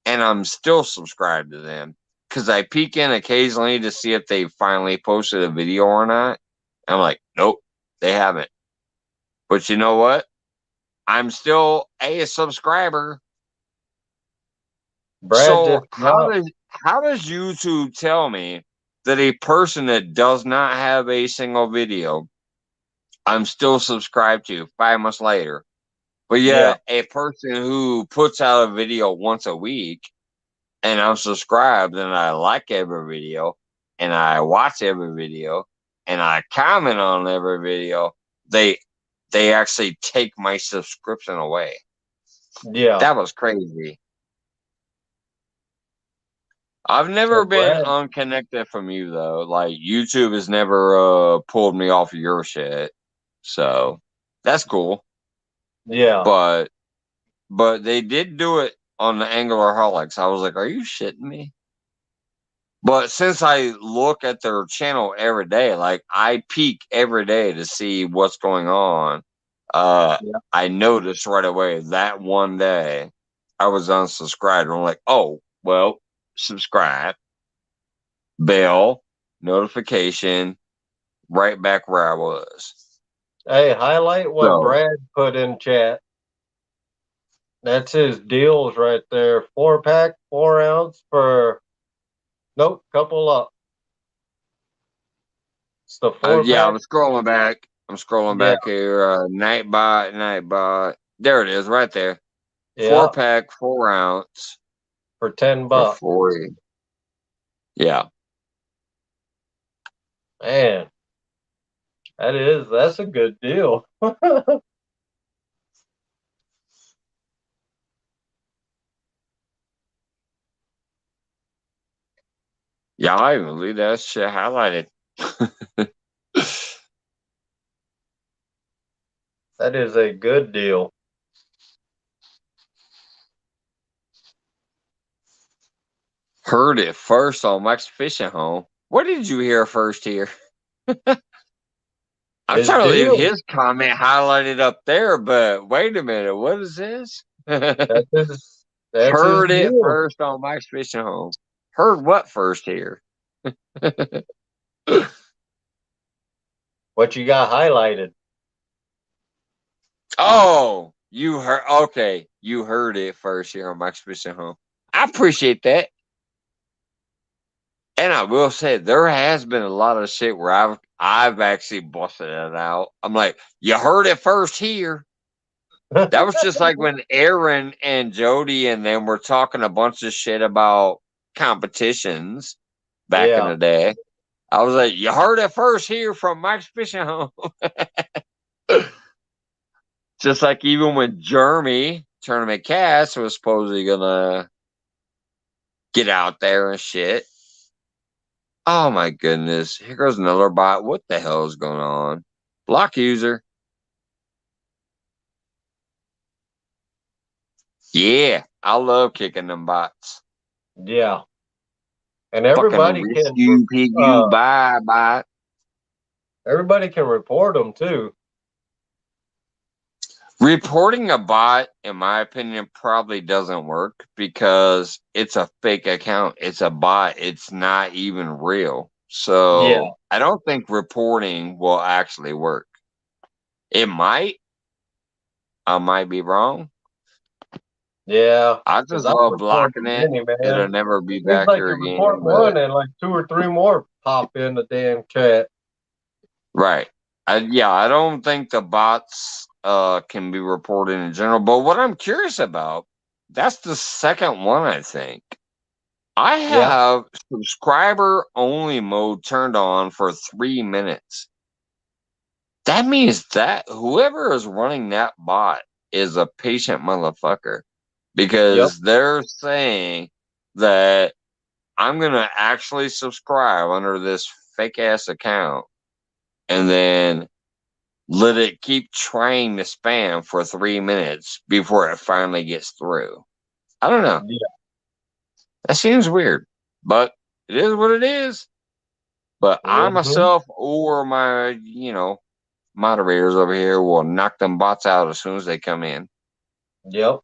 and I'm still subscribed to them because I peek in occasionally to see if they finally posted a video or not. I'm like, nope, they haven't. But you know what? I'm still a subscriber. Brad So just dropped. how does YouTube tell me that a person that does not have a single video I'm still subscribed to 5 months later? But Yeah, yet a person who puts out a video once a week and I'm subscribed and I like every video and I watch every video and I comment on every video, they they actually take my subscription away. yeah. That was crazy. I've So never been Brad, unconnected from you though. Like YouTube has never pulled me off of your shit. So that's cool. yeah, But they did do it on the Anglerholics. I was like, are you shitting me? But since I look at their channel every day, like I peek every day to see what's going on, uh yeah. I noticed right away that one day I was unsubscribed. I'm like, oh well, subscribe, bell, notification, right back where I was. Hey, highlight what So Brad put in chat. That's his deals right there. 4 pack, 4 ounce for nope, couple up. It's the four yeah, pack. I'm scrolling back. I'm scrolling Yeah, back here. Nightbot, Nightbot. There it is, right there. Four yeah, pack, 4 ounce for 10 for bucks. 40. Yeah. Man, that's a good deal. Yeah, I even leave that shit highlighted. That is a good deal. Heard it first on Mike's Fishing Home. What did you hear first here? I'm His trying to leave deal. his comment highlighted up there, but wait a minute. What is this? That's his that's his Heard it deal. first on Mike's Fishing Home. Heard what first here? What you got highlighted. Oh, you heard. Okay, you heard it first here on Mike's Fishing Home. I appreciate that. And I will say there has been a lot of shit where I've actually busted it out. I'm like, you heard it first here. That was just like when Aaron and Jody and them were talking a bunch of shit about competitions back in Yeah, the day. I was like, you heard it first here from Mike's Fishing Home. Just like even when Jeremy Tournament Cast was supposedly gonna get out there and shit. Oh my goodness. Here goes another bot. What the hell is going on? Block user. Yeah. I love kicking them bots. yeah. And Fucking rescue pig you uh bye bot. everybody can report them too. Reporting a bot, in my opinion, probably doesn't work because it's a fake account. It's a bot. It's not even real. Yeah, So I don't think reporting will actually work. It might. I might be wrong. yeah. I Because just I love report blocking it. many, It'll man. never be Seems back like here you report again. But one and like two or three more pop in the damn chat. right. Yeah, I don't think the bots can be reported in general. But what I'm curious about, that's the second one, I think. I Yeah, have subscriber only mode turned on for 3 minutes. That means that whoever is running that bot is a patient motherfucker yep, because they're saying that I'm gonna actually subscribe under this fake ass account and then let it keep trying to spam for 3 minutes before it finally gets through. I don't know. Yeah. That seems weird, but it is what it is. But I Mm-hmm. myself or my, moderators over here will knock them bots out as soon as they come in. Yep.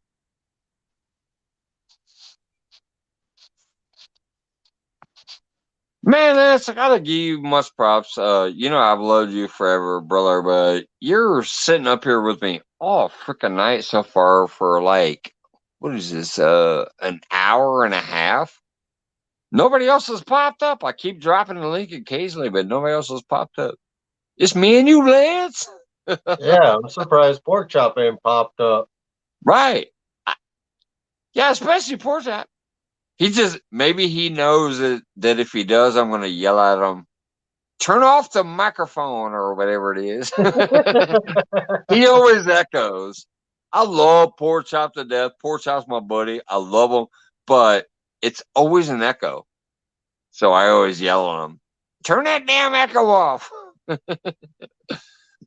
Man, that's I gotta give you much props. I've loved you forever, brother, but you're sitting up here with me all freaking night so far for like what is this? An hour and a half? Nobody else has popped up. I keep dropping the link occasionally, but nobody else has popped up. It's me and you, Lance. Yeah, I'm surprised pork chop ain't popped up. Right. I- yeah, especially poor chap. He just maybe he knows that if he does, I'm gonna yell at him. Turn off the microphone or whatever it is. He always echoes. I love Poor Chop to death. Poor Chop's my buddy. I love him, but it's always an echo. So I always yell at him, turn that damn echo off.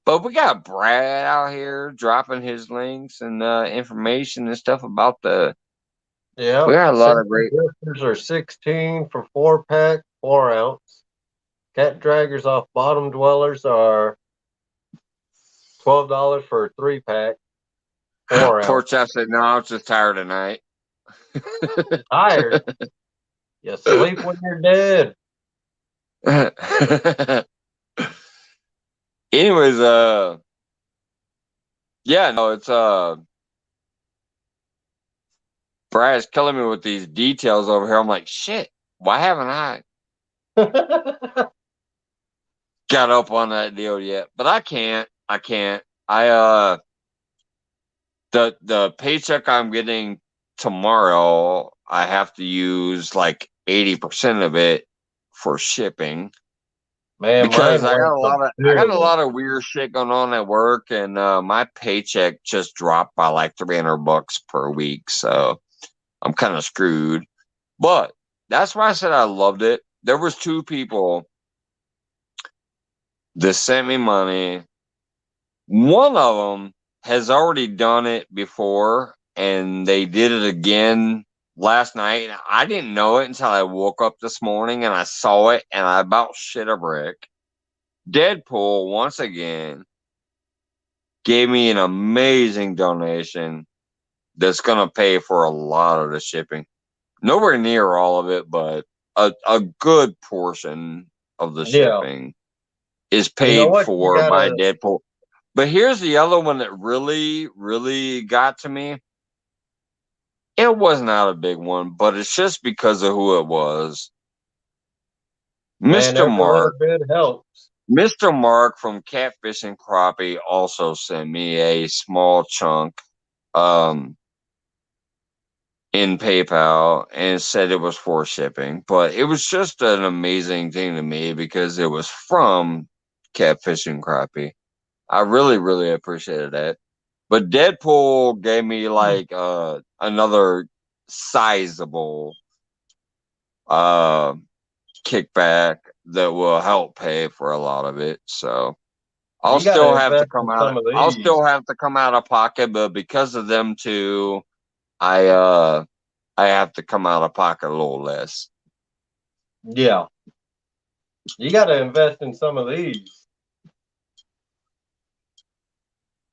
But we got Brad out here dropping his links and information and stuff about the. We Yep. got a lot of Century great. drifters are 16 for 4 pack, 4 ounce. Cat draggers off bottom dwellers are $12 for a 3 pack, four Poor ounce. Chop said, "No, I'm just tired tonight." Tired. You sleep when you're dead. Anyways, yeah, no, it's Brad's killing me with these details over here. I'm like, shit, why haven't I got up on that deal yet? But I can't. I can't. The paycheck I'm getting tomorrow, I have to use like 80% of it for shipping Man, because mine I got went a to lot of I got a bill. lot of weird shit going on at work, and my paycheck just dropped by like $300 per week, so I'm kind of screwed. But that's why I said I loved it. There was two people that sent me money. One of them has already done it before, and they did it again last night. I didn't know it until I woke up this morning and I saw it, and I about shit a brick. Deadpool once again gave me an amazing donation that's gonna pay for a lot of the shipping. Nowhere near all of it, but a good portion of the Yeah. shipping is You know paid what? You for by gotta, Deadpool. But here's the other one that really, really got to me. It was not a big one, but it's just because of who it was. man, Mr. every little Mark. bit helps. Mr. Mark from Catfish and Crappie also sent me a small chunk um, in PayPal and said it was for shipping. But it was just an amazing thing to me because it was from Catfish and Crappie. I really, really appreciated that. But Deadpool gave me like another sizable uh kickback that will help pay for a lot of it. So You gotta invest in some of I'll these. still have to come out of pocket, but because of them two, I I have to come out of pocket a little less. Yeah. You gotta invest in some of these.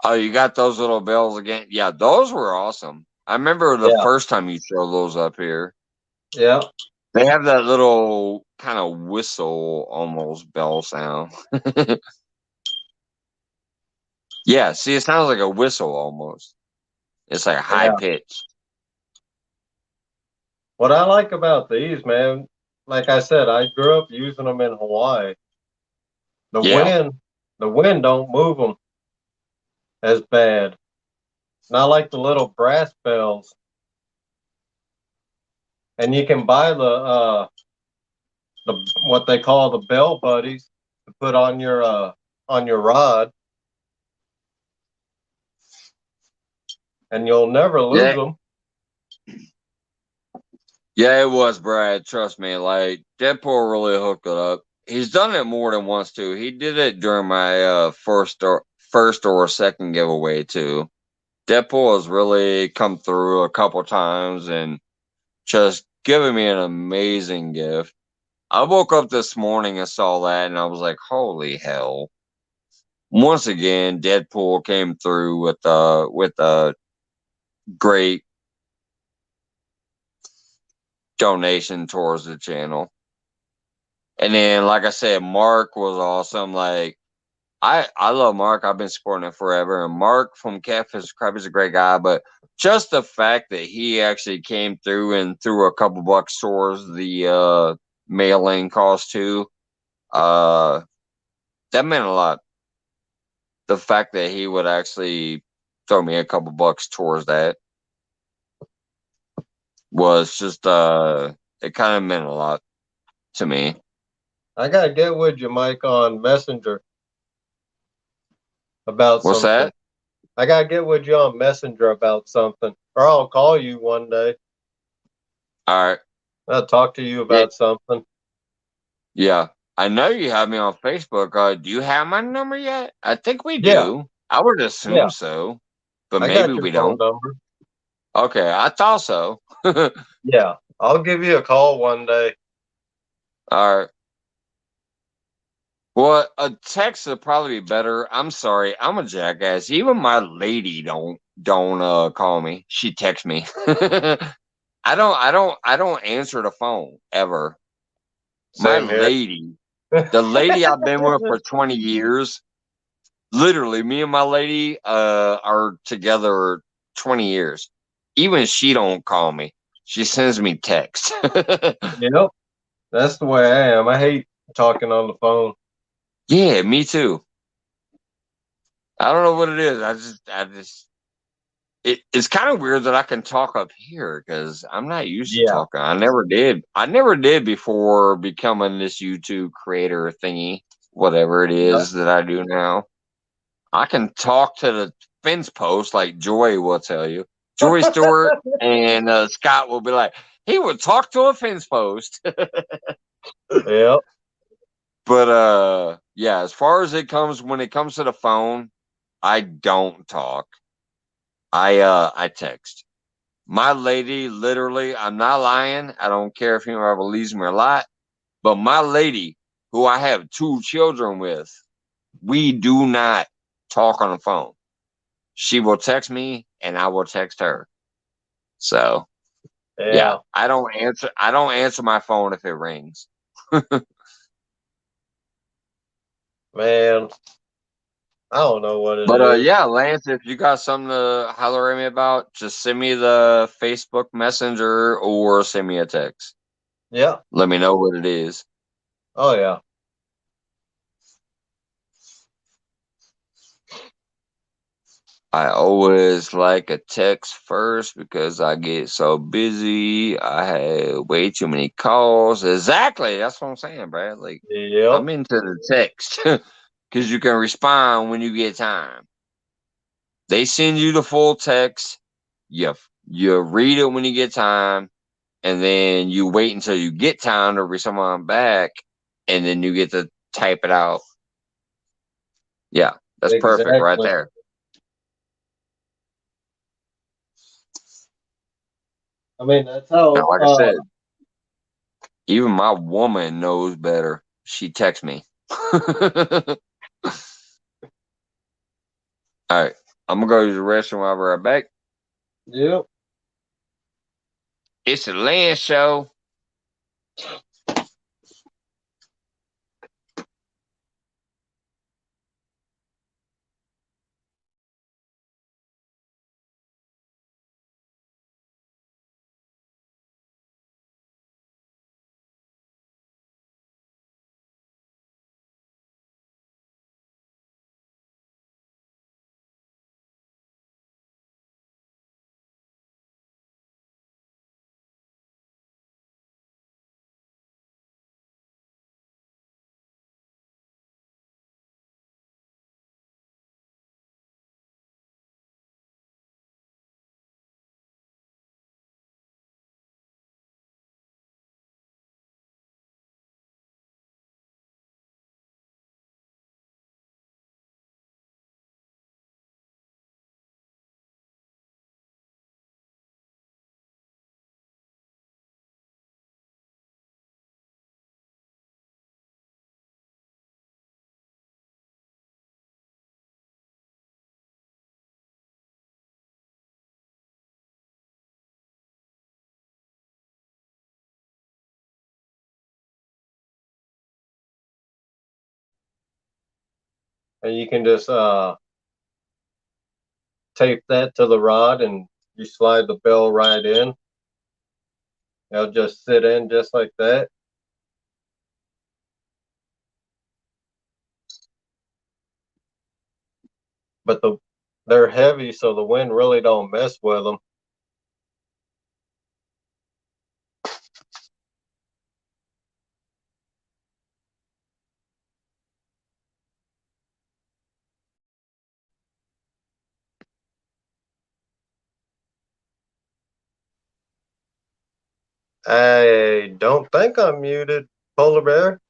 Oh, you got those little bells again? Yeah, those were awesome. I remember the Yeah. first time you showed those up here. Yeah. They have that little kind of whistle almost bell sound. Yeah, see, it sounds like a whistle almost. It's like high Yeah. pitched. What I like about these, man, like I said, I grew up using them in Hawaii. The Yeah. wind, the wind don't move them as bad. Not like the little brass bells. And you can buy the what they call the bell buddies to put on your rod, and you'll never lose Yeah. them. Yeah, it was Brad. Trust me. Like Deadpool really hooked it up. He's done it more than once too. He did it during my first or second giveaway too. Deadpool has really come through a couple times and just given me an amazing gift. I woke up this morning and saw that, and I was like, "Holy hell!" Once again, Deadpool came through with a great donation towards the channel. And then, like I said, Mark was awesome. Like I love Mark. I've been supporting him forever. And Mark from Catfish Crab is a great guy, but just the fact that he actually came through and threw a couple bucks towards the mailing cost too, uh, that meant a lot. The fact that he would actually throw me a couple bucks towards that was just it kind of meant a lot to me. I gotta get with you, Mike, on Messenger about What's something. that? I gotta get with you on Messenger about something, or I'll call you one day. All right. I'll talk to you Yeah, about something. yeah. I know you have me on Facebook. Do you have my number yet? I think we Yeah, do. I would yeah. assume so, but I maybe got your we phone don't. number. Okay, I thought so. All Yeah, I'll give you a call one day. right. Well, a text would probably be better. I'm sorry, I'm a jackass. Even my lady don't call me. She texts me. I don't answer the phone ever. My Same here. lady, the lady I've been with for 20 years, literally, me and my lady are together 20 years. Even she don't call me. She sends me text. Yep, that's the way I am. I hate talking on the phone. Yeah, me too. I don't know what it is. It's kind of weird that I can talk up here because I'm not used to Yeah, talking. I never did. I never did before becoming this YouTube creator thingy, whatever it yep. is that I do now. I can talk to the fence post like Joy will tell you. Joy Stewart and Scott will be like, he would talk to a fence post. Yep, But yeah, as far as when it comes to the phone, I don't talk. I text. My lady, literally, I'm not lying. I don't care if anyone believes me or not. But my lady, who I have 2 children with, we do not talk on the phone. She will text me and I will text her. So yeah, yeah, I don't answer my phone if it rings. man. I don't know what it But is. yeah, Lance, if you got something to holler at me about, just send me the Facebook Messenger or send me a text. Yeah. Let me know what it is. Oh yeah. I always like a text first because I get so busy. I have way too many calls. Exactly. That's what I'm saying, Brad. Like, Yep. I'm into the text because you can respond when you get time. They send you the full text. You read it when you get time, and then you wait until you get time to respond back, and then you get to type it out. Yeah, that's perfect right Exactly. there. I mean, that's Now, how. like I said, even my woman knows better. She texts me. All right, I'm gonna go to the restroom. I'll be right back. Yep. It's the Land Show. and you can just tape that to the rod, and you slide the bell right in. It'll just sit in just like that. But they're heavy, so the wind really don't mess with them. I don't think I'm muted, Polar Bear.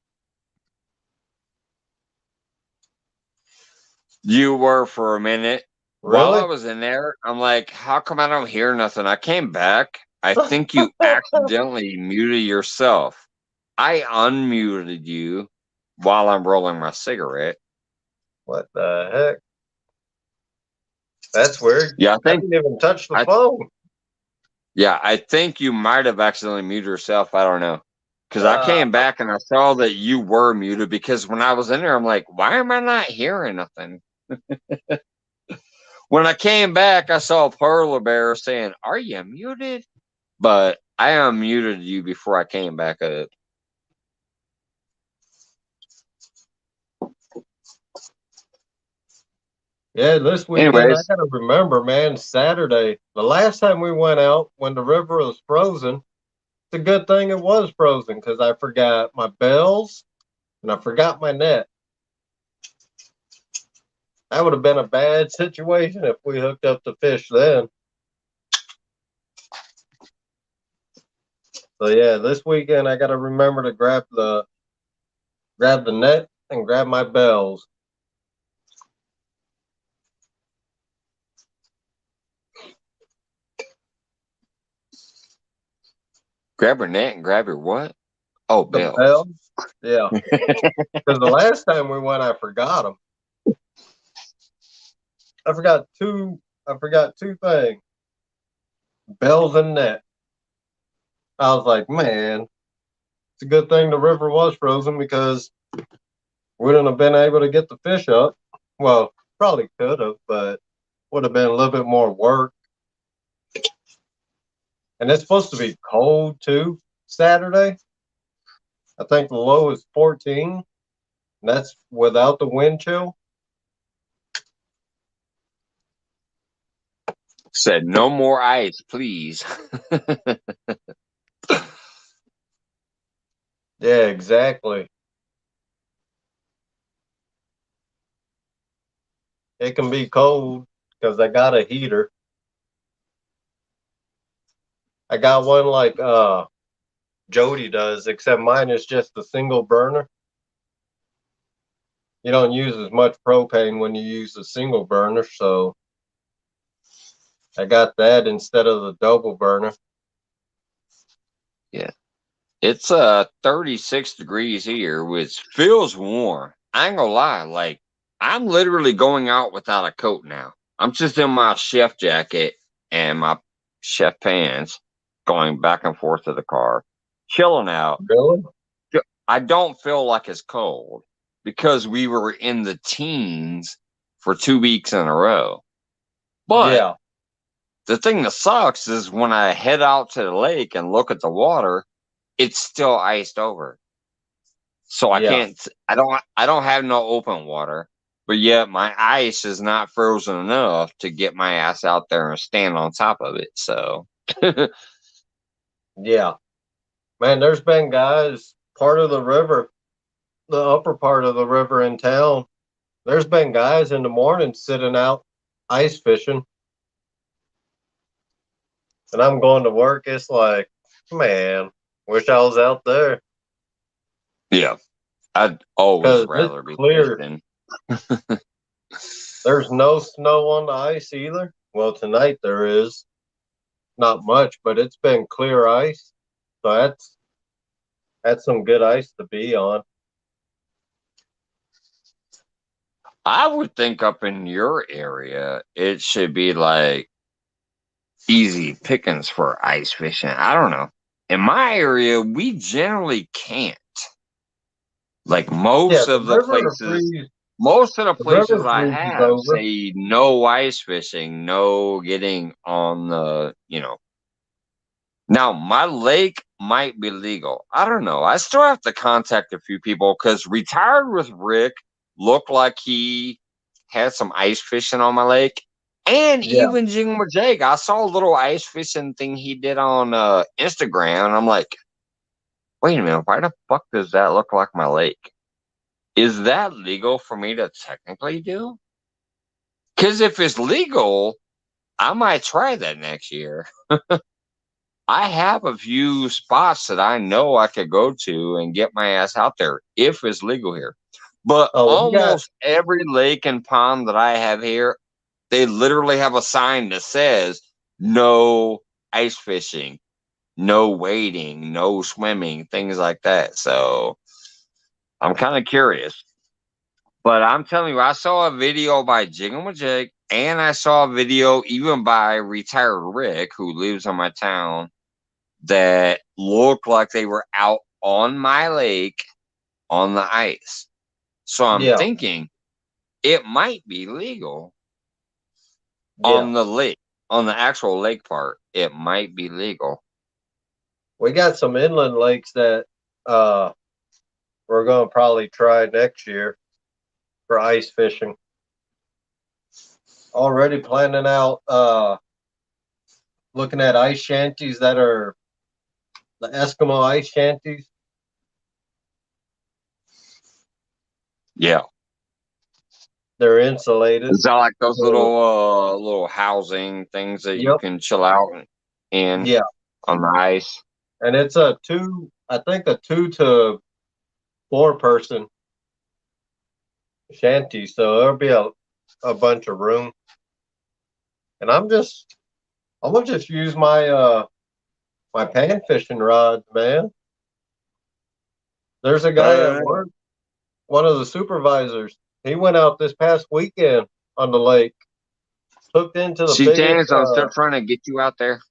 You were for a minute. While I Really? was in there, I'm like, how come I don't hear nothing? I came back. I think you accidentally muted yourself. I unmuted you while I'm rolling my cigarette. What the heck? That's weird. Yeah, I didn't even touch the I phone. I think you might have accidentally muted yourself. I don't know. Because I Uh, came back and I saw that you were muted because when I was in there, I'm like, why am I not hearing nothing? When I came back, I saw Polar Bear saying, "Are you muted?" But I unmuted you before I came back up. yeah, this weekend I Anyways, gotta remember, man, Saturday. The last time we went out when the river was frozen, it's a good thing it was frozen because I forgot my bells and I forgot my net. That would have been a bad situation if we hooked up the fish then. So yeah, this weekend I gotta remember to grab the net and grab my bells. grab your net and grab your what? Oh, The bells. bells, yeah. Because the last time we went, I forgot them. I forgot two. I forgot two things: bells and net. I was like, man, it's a good thing the river was frozen because we wouldn't have been able to get the fish up. Well, probably could have, but would have been a little bit more work. And it's supposed to be cold too. Saturday, I think the low is 14. And that's without the wind chill. Said no more ice, please. Yeah, exactly. It can be cold because I got a heater. I got one like Jody does, except mine is just a single burner. You don't use as much propane when you use a single burner, so I got that instead of the double burner. Yeah. It's 36 degrees here, which feels warm. I ain't gonna lie, like I'm literally going out without a coat now. I'm just in my chef jacket and my chef pants, going back and forth to the car, chilling out. Really? I don't feel like it's cold because we were in the teens for 2 weeks in a row. But Yeah, the thing that sucks is when I head out to the lake and look at the water, it's still iced over. So I yeah, can't I don't have no open water, but yet my ice is not frozen enough to get my ass out there and stand on top of it. So yeah. Man, there's been guys part of the river, the upper part of the river in town. There's been guys in the morning sitting out ice fishing, and I'm going to work. It's like, man, wish I was out there yeah, I'd always because it's rather be clear. fishing. There's no snow on the ice either. Well, tonight there is not much, but it's been clear ice. So that's some good ice to be on. I would think up in your area it should be like easy pickings for ice fishing. I don't know. In my area, we generally can't. Like Yeah, most the of the river will places, freeze. Most of the The places river I freezes have over. say no ice fishing, no getting on the. Now, my lake might be legal. I don't know. I still have to contact a few people because Retired with Rick looked like he had some ice fishing on my lake. And Yeah. even Jingle Jake, I saw a little ice fishing thing he did on Instagram, and I'm like, wait a minute, why the fuck does that look like my lake? Is that legal for me to technically do? Because if it's legal, I might try that next year. I have a few spots that I know I could go to and get my ass out there if it's legal here. But Oh, we got. almost every lake and pond that I have here, they literally have a sign that says no ice fishing, no wading, no swimming, things like that. So I'm kind of curious. But I'm telling you, I saw a video by Jiggle Jig and I saw a video even by Retired Rick, who lives in my town, that looked like they were out on my lake on the ice. So I'm Yeah. thinking it might be legal Yeah. on the lake, on the actual lake part. It might be legal. We got some inland lakes that uh we're gonna probably try next year for ice fishing. Already planning out looking at ice shanties that are the Eskimo ice shanties. Yeah. They're insulated. Is that like those So, little housing things that you yep. can chill out in Yeah. on the ice? And it's a two, I think a 2 to 4 person shanty. So there'll be a bunch of room. And I'm gonna just use my pan fishing rods, man. There's a guy at Uh, work, one of the supervisors. He went out this past weekend on the lake, hooked into the See, biggest. James, I'm still trying to get you out there.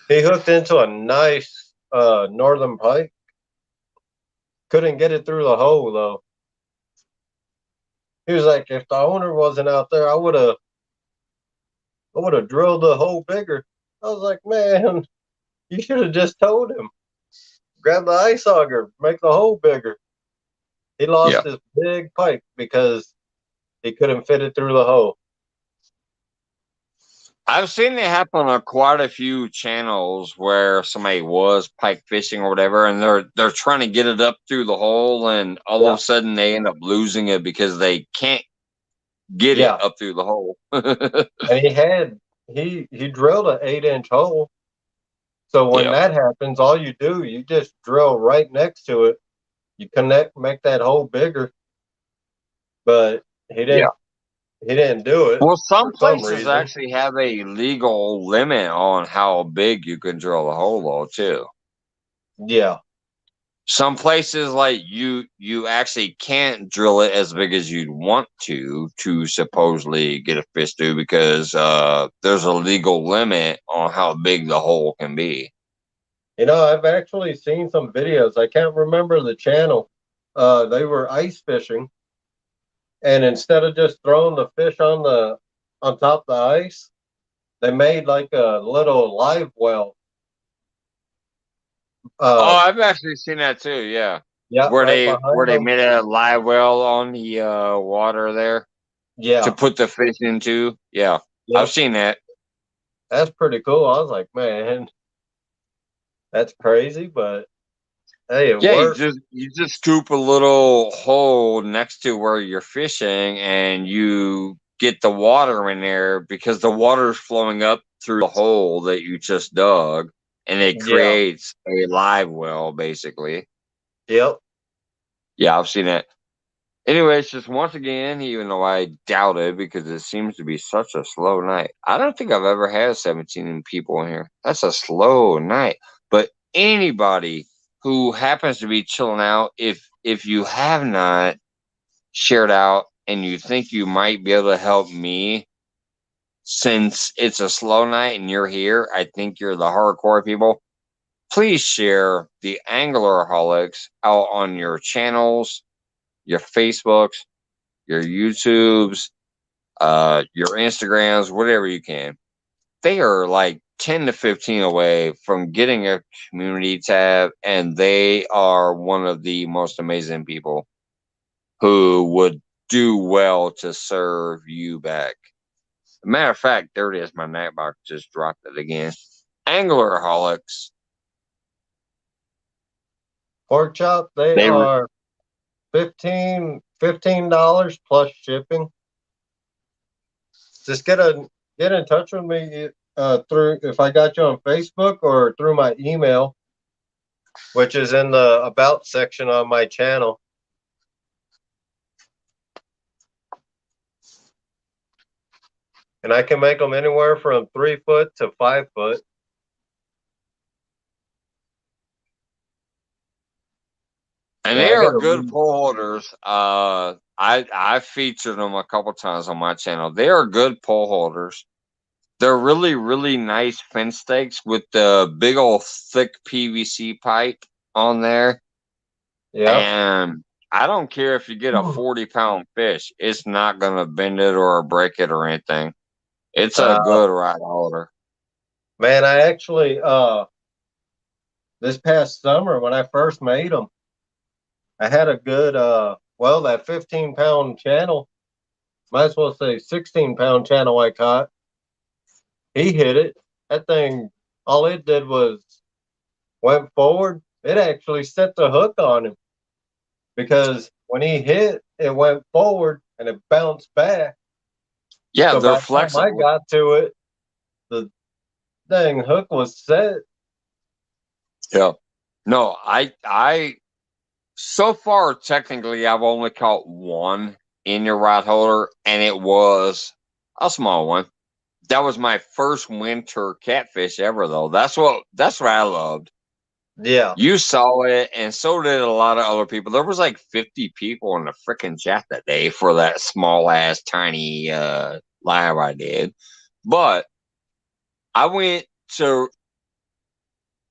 He hooked into a nice northern pike. Couldn't get it through the hole though. He was like, if the owner wasn't out there, I would have drilled the hole bigger. I was like, man, you should have just told him. Grab the ice auger, make the hole bigger. He lost Yeah. his big pipe because he couldn't fit it through the hole. I've seen it happen on quite a few channels where somebody was pike fishing or whatever, and they're trying to get it up through the hole, and all of Yeah, a sudden they end up losing it because they can't get it yeah. up through the hole. And he drilled an 8 inch hole. So when Yeah, that happens, all you do, you just drill right next to it. You connect, make that hole bigger. But he yeah. didn't he didn't do it Well, some for some places reason. actually have a legal limit on how big you can drill a hole, though, too. Yeah, Some places like you actually can't drill it as big as you'd want to supposedly get a fish through because there's a legal limit on how big the hole can be. I've actually seen some videos. I can't remember the channel. They were ice fishing, and instead of just throwing the fish on top of the ice, they made like a little live well. Oh, Uh, I've actually seen that too. Yeah, yeah, where right they behind them. made a live well on the water there to Yeah, put the fish into. Yeah, I've yep. seen that. That's pretty cool. I was like, man, that's crazy, but hey, it Yeah, worked. you just scoop a little hole next to where you're fishing, and you get the water in there because the water is flowing up through the hole that you just dug, and it Yeah, creates a live well, basically. yep. Yeah, I've seen it. Anyways, just once again, even though I doubt it because it seems to be such a slow night. I don't think I've ever had 17 people in here. That's a slow night. But anybody who happens to be chilling out, if you have not shared out and you think you might be able to help me since it's a slow night and you're here, I think you're the hardcore people. Please share the Anglerholics out on your channels your Facebooks, your YouTubes, your Instagrams, whatever you can. They are like 10 to 15 away from getting a community tab, and they are one of the most amazing people who would do well to serve you back. Matter of fact, there it is. My nightbox just dropped it again. Anglerholics. Pork chop, they They are $15 plus shipping. Just get in touch with me through if I got you on Facebook or through my email, which is in the about section on my channel. And I can make them anywhere from 3 foot to 5 foot. and Yeah, they I are got a good pole holders. I featured them a couple times on my channel. They are good pole holders. They're really, really nice fence stakes with the big old thick PVC pipe on there. yeah. And I don't care if you get a 40-pound fish, it's not going to bend it or break it or anything. It's a Uh, good rod holder. man, I actually this past summer when I first made them, I had a good well that 15-pound channel, might as well say 16-pound channel I caught. He hit it. That thing, all it did was went forward. It actually set the hook on him because when he hit, it went forward and it bounced back. Yeah, So they're by the time I flexible. got to it, the dang hook was set. Yeah. No, so far, technically, I've only caught one in your rod holder, and it was a small one. That was my first winter catfish ever, though. That's what I loved. Yeah, You saw it, and so did a lot of other people. There was like 50 people in the freaking chat that day for that small ass tiny live I did. But I went to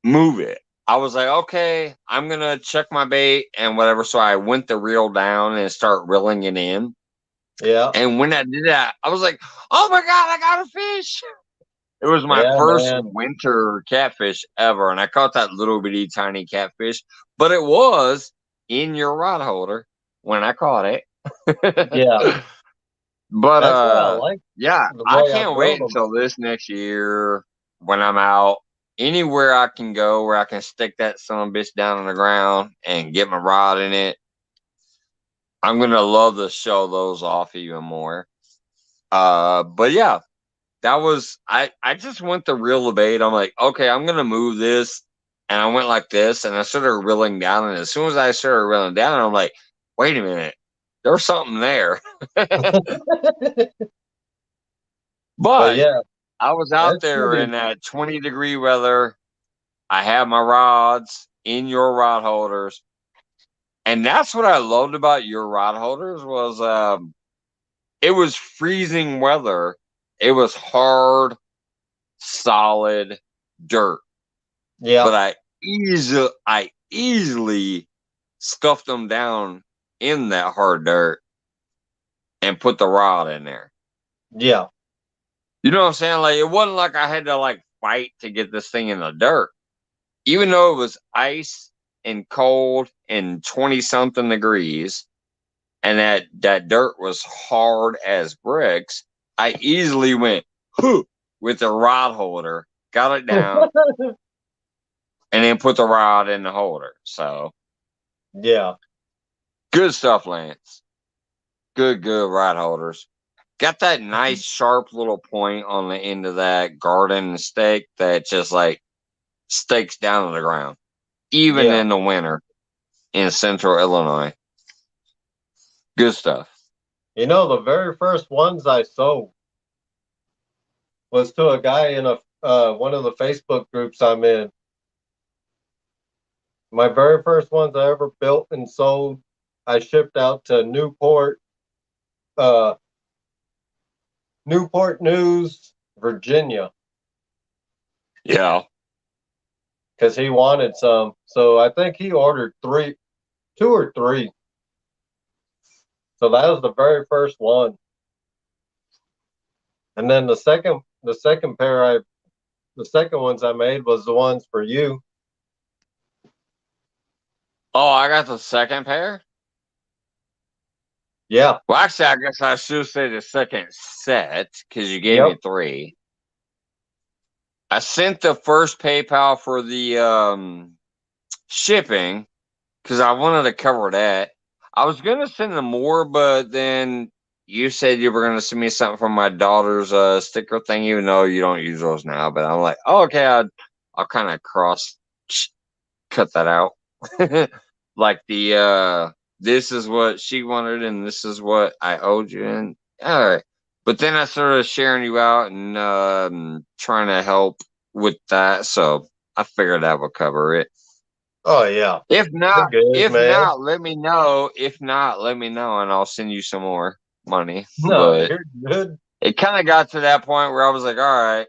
move it. I was like, okay, I'm gonna check my bait and whatever. So I went the reel down and start reeling it in. yeah, And when I did that, I was like, oh my god, I got a fish. It was my yeah, first man. winter catfish ever, and I caught that little bitty tiny catfish, but it was in your rod holder when I caught it. Yeah, But that's why I like yeah, the I way I can't build wait them. until this next year when I'm out. Anywhere I can go where I can stick that son of a bitch down on the ground and get my rod in it, I'm gonna love to show those off even more. But yeah, that was I just went to reel the bait. I'm like, okay, I'm gonna move this, and I went like this, and I started reeling down. And as soon as I started reeling down, I'm like, wait a minute, there's something there. But But yeah, I was out that's there in pretty. that 20-degree weather. I had my rods in your rod holders, and that's what I loved about your rod holders was it was freezing weather. It was hard, solid dirt, Yeah, but I easily scuffed them down in that hard dirt and put the rod in there. yeah, You know what I'm saying? Like it wasn't like I had to like fight to get this thing in the dirt. Even though it was ice and cold and 20 something degrees and that dirt was hard as bricks, I easily went whoo with the rod holder, got it down, and then put the rod in the holder. So yeah. good stuff, Lance. Good rod holders. Got that nice sharp little point on the end of that garden stake that just like stakes down to the ground, even Yeah. in the winter in central Illinois. Good stuff. You know, the very first ones I sold was to a guy in a one of the Facebook groups I'm in. My very first ones I ever built and sold, I shipped out to uh, Newport News, Virginia, Yeah. because he wanted some. So I think he ordered two or three. So that was the very first one. And then the second ones I made was the ones for you. Oh, I got the second pair? Yeah. Well, actually, I guess I should say the second set because you gave me Yep. 3. I sent the first PayPal for the shipping because I wanted to cover that. I was gonna send them more, but then you said you were gonna send me something from my daughter's sticker thing, even though you don't use those now. But I'm like, oh, okay, I'll kind of cut that out. Like the this is what she wanted and this is what I owed you, and all right. But then I started sharing you out and trying to help with that, so I figured that would cover it. Oh yeah. If You're not, good, if man. not, let me know. If not, let me know, and I'll send you some more money. No, But you're good. it kind of got to that point where I was like, all right,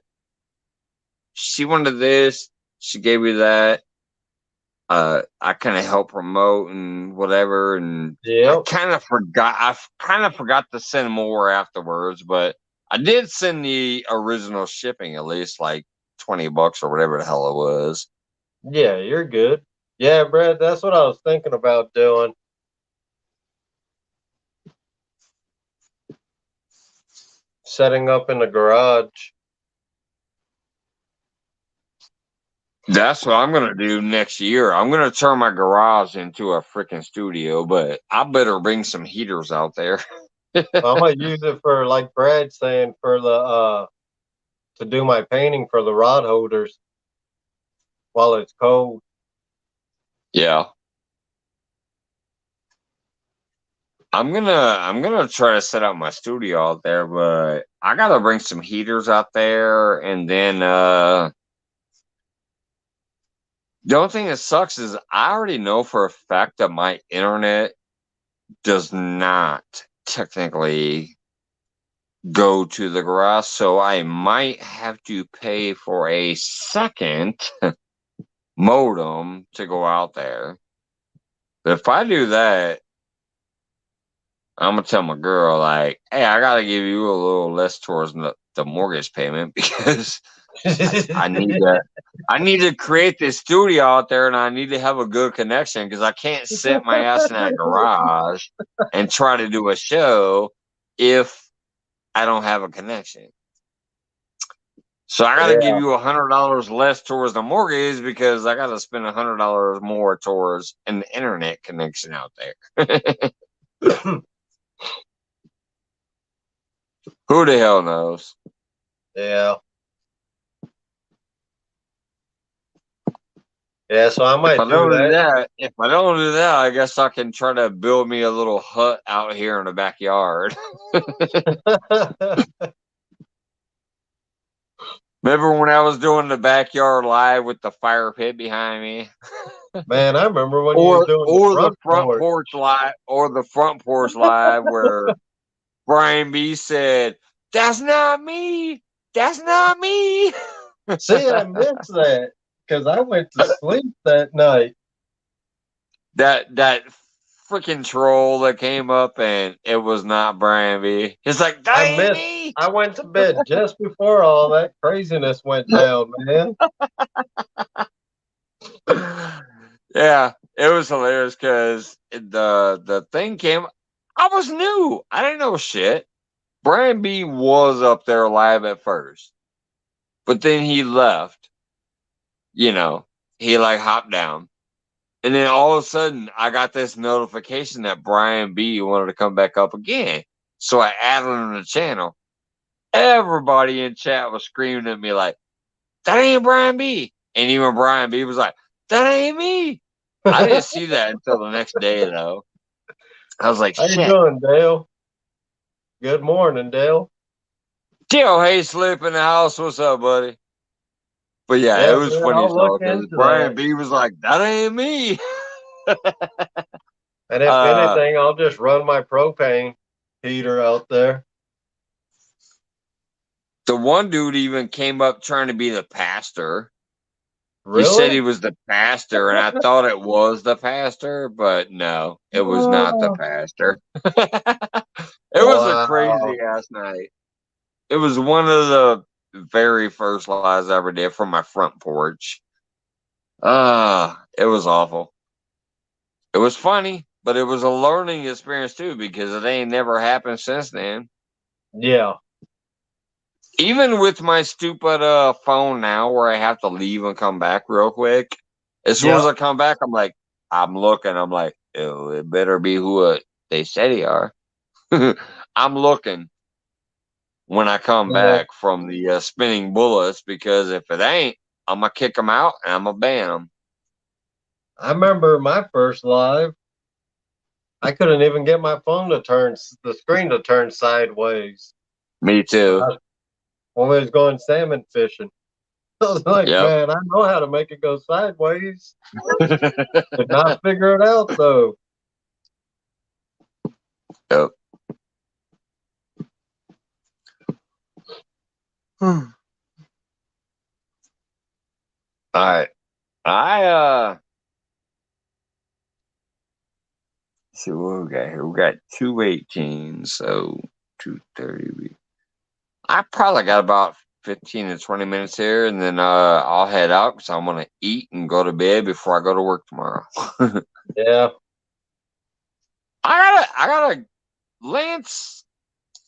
she wanted this, she gave me that. I kind of helped promote and whatever, and I Yep. kind of forgot. I kind of forgot to send more afterwards, but I did send the original shipping at least like $20 or whatever the hell it was. Yeah, you're good. Yeah, Brad, that's what I was thinking about doing. Setting up in the garage. That's what I'm gonna do next year. I'm gonna turn my garage into a freaking studio, but I better bring some heaters out there. I might use it for like Brad saying for the to do my painting for the rod holders while it's cold. Yeah. I'm gonna try to set up my studio out there, but I gotta bring some heaters out there, and then the only thing that sucks is I already know for a fact that my internet does not technically go to the garage, so I might have to pay for a second modem to go out there. But if I do that, I'm gonna tell my girl like, "Hey, I gotta give you a little less towards the mortgage payment because I need to I need to create this studio out there and I need to have a good connection because I can't sit my ass in that garage and try to do a show if I don't have a connection. So I gotta give Yeah. you $100 less towards the mortgage because I gotta spend $100 more towards an internet connection out there. Who the hell knows? Yeah. Yeah, so I If might I do don't do that. that, I guess I can try to build me a little hut out here in the backyard. Remember when I was doing the backyard live with the fire pit behind me? Man, I remember when you was Or doing the or the front front porch. porch live or the front porch live where Brian B said, "That's not me. That's not me." See, I missed that because I went to sleep that night. That freaking troll that came up and it was not Brian B. He's like, "That I ain't missed. me." I went to bed just before all that craziness went down, man. Yeah, it was hilarious because the thing came. I was new. I didn't know shit. Brian B was up there live at first, but then he left. You know, he like hopped down, and then all of a sudden, I got this notification that Brian B wanted to come back up again. So I added him to the channel. Everybody in chat was screaming at me like, "That ain't Brian B." And even Brian B was like, "That ain't me." I didn't see that until the next day, though. I was like, How you shit. doing, Dale? Good morning, Dale. Yo, hey, Slip in the house. What's up, buddy? But yeah, it Yeah, was man, funny as I'll look hell because into Brian that. B was like, that ain't me. And if uh, anything, I'll just run my propane heater out there. the one dude even came up trying to be the pastor. He said he Really? was the pastor, and I thought it was the pastor, but no, it was not the Oh, pastor. It was a wow. crazy ass night. It was one of the very first lives I ever did from my front porch. It was awful. It was funny, but it was a learning experience too because it ain't never happened since then. Yeah. Even with my stupid phone now where I have to leave and come back real quick, as soon as Yep. I come back, I'm looking, I'm like, oh, it better be who they said they are. I'm looking when I come Yeah. back from the spinning bullets because if it ain't, I'm gonna kick them out and I'm gonna ban them. I remember my first live. I couldn't even get my phone to turn the screen to turn sideways Me when too. when we was going salmon fishing. I was like, Yep. man, I know how to make it go sideways. Could not figure it out though. Yep. All right. I see what we got here. We got 218, so 2:30. I probably got about 15 to 20 minutes here, and then I'll head out because I'm gonna eat and go to bed before I go to work tomorrow. Yeah. I gotta, Lance,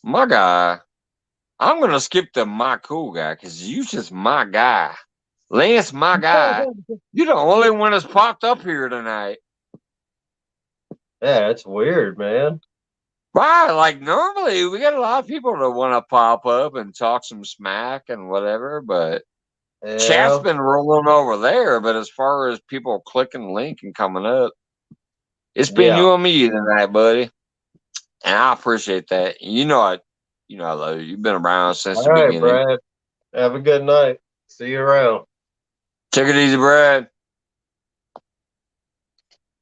my guy. I'm gonna skip the my cool guy because you just my guy. Lance, my guy. You're the only one that's popped up here tonight. Yeah, it's weird, man. Why? Like normally we get a lot of people that want to pop up and talk some smack and whatever, but chat's Yeah. been rolling over there. But as far as people clicking the link and coming up, it's been Yeah. you and me tonight, buddy, and I appreciate that. You know I love you. You've been around since All the right, beginning. Brad. Have a good night. See you around. Take it easy, Brad.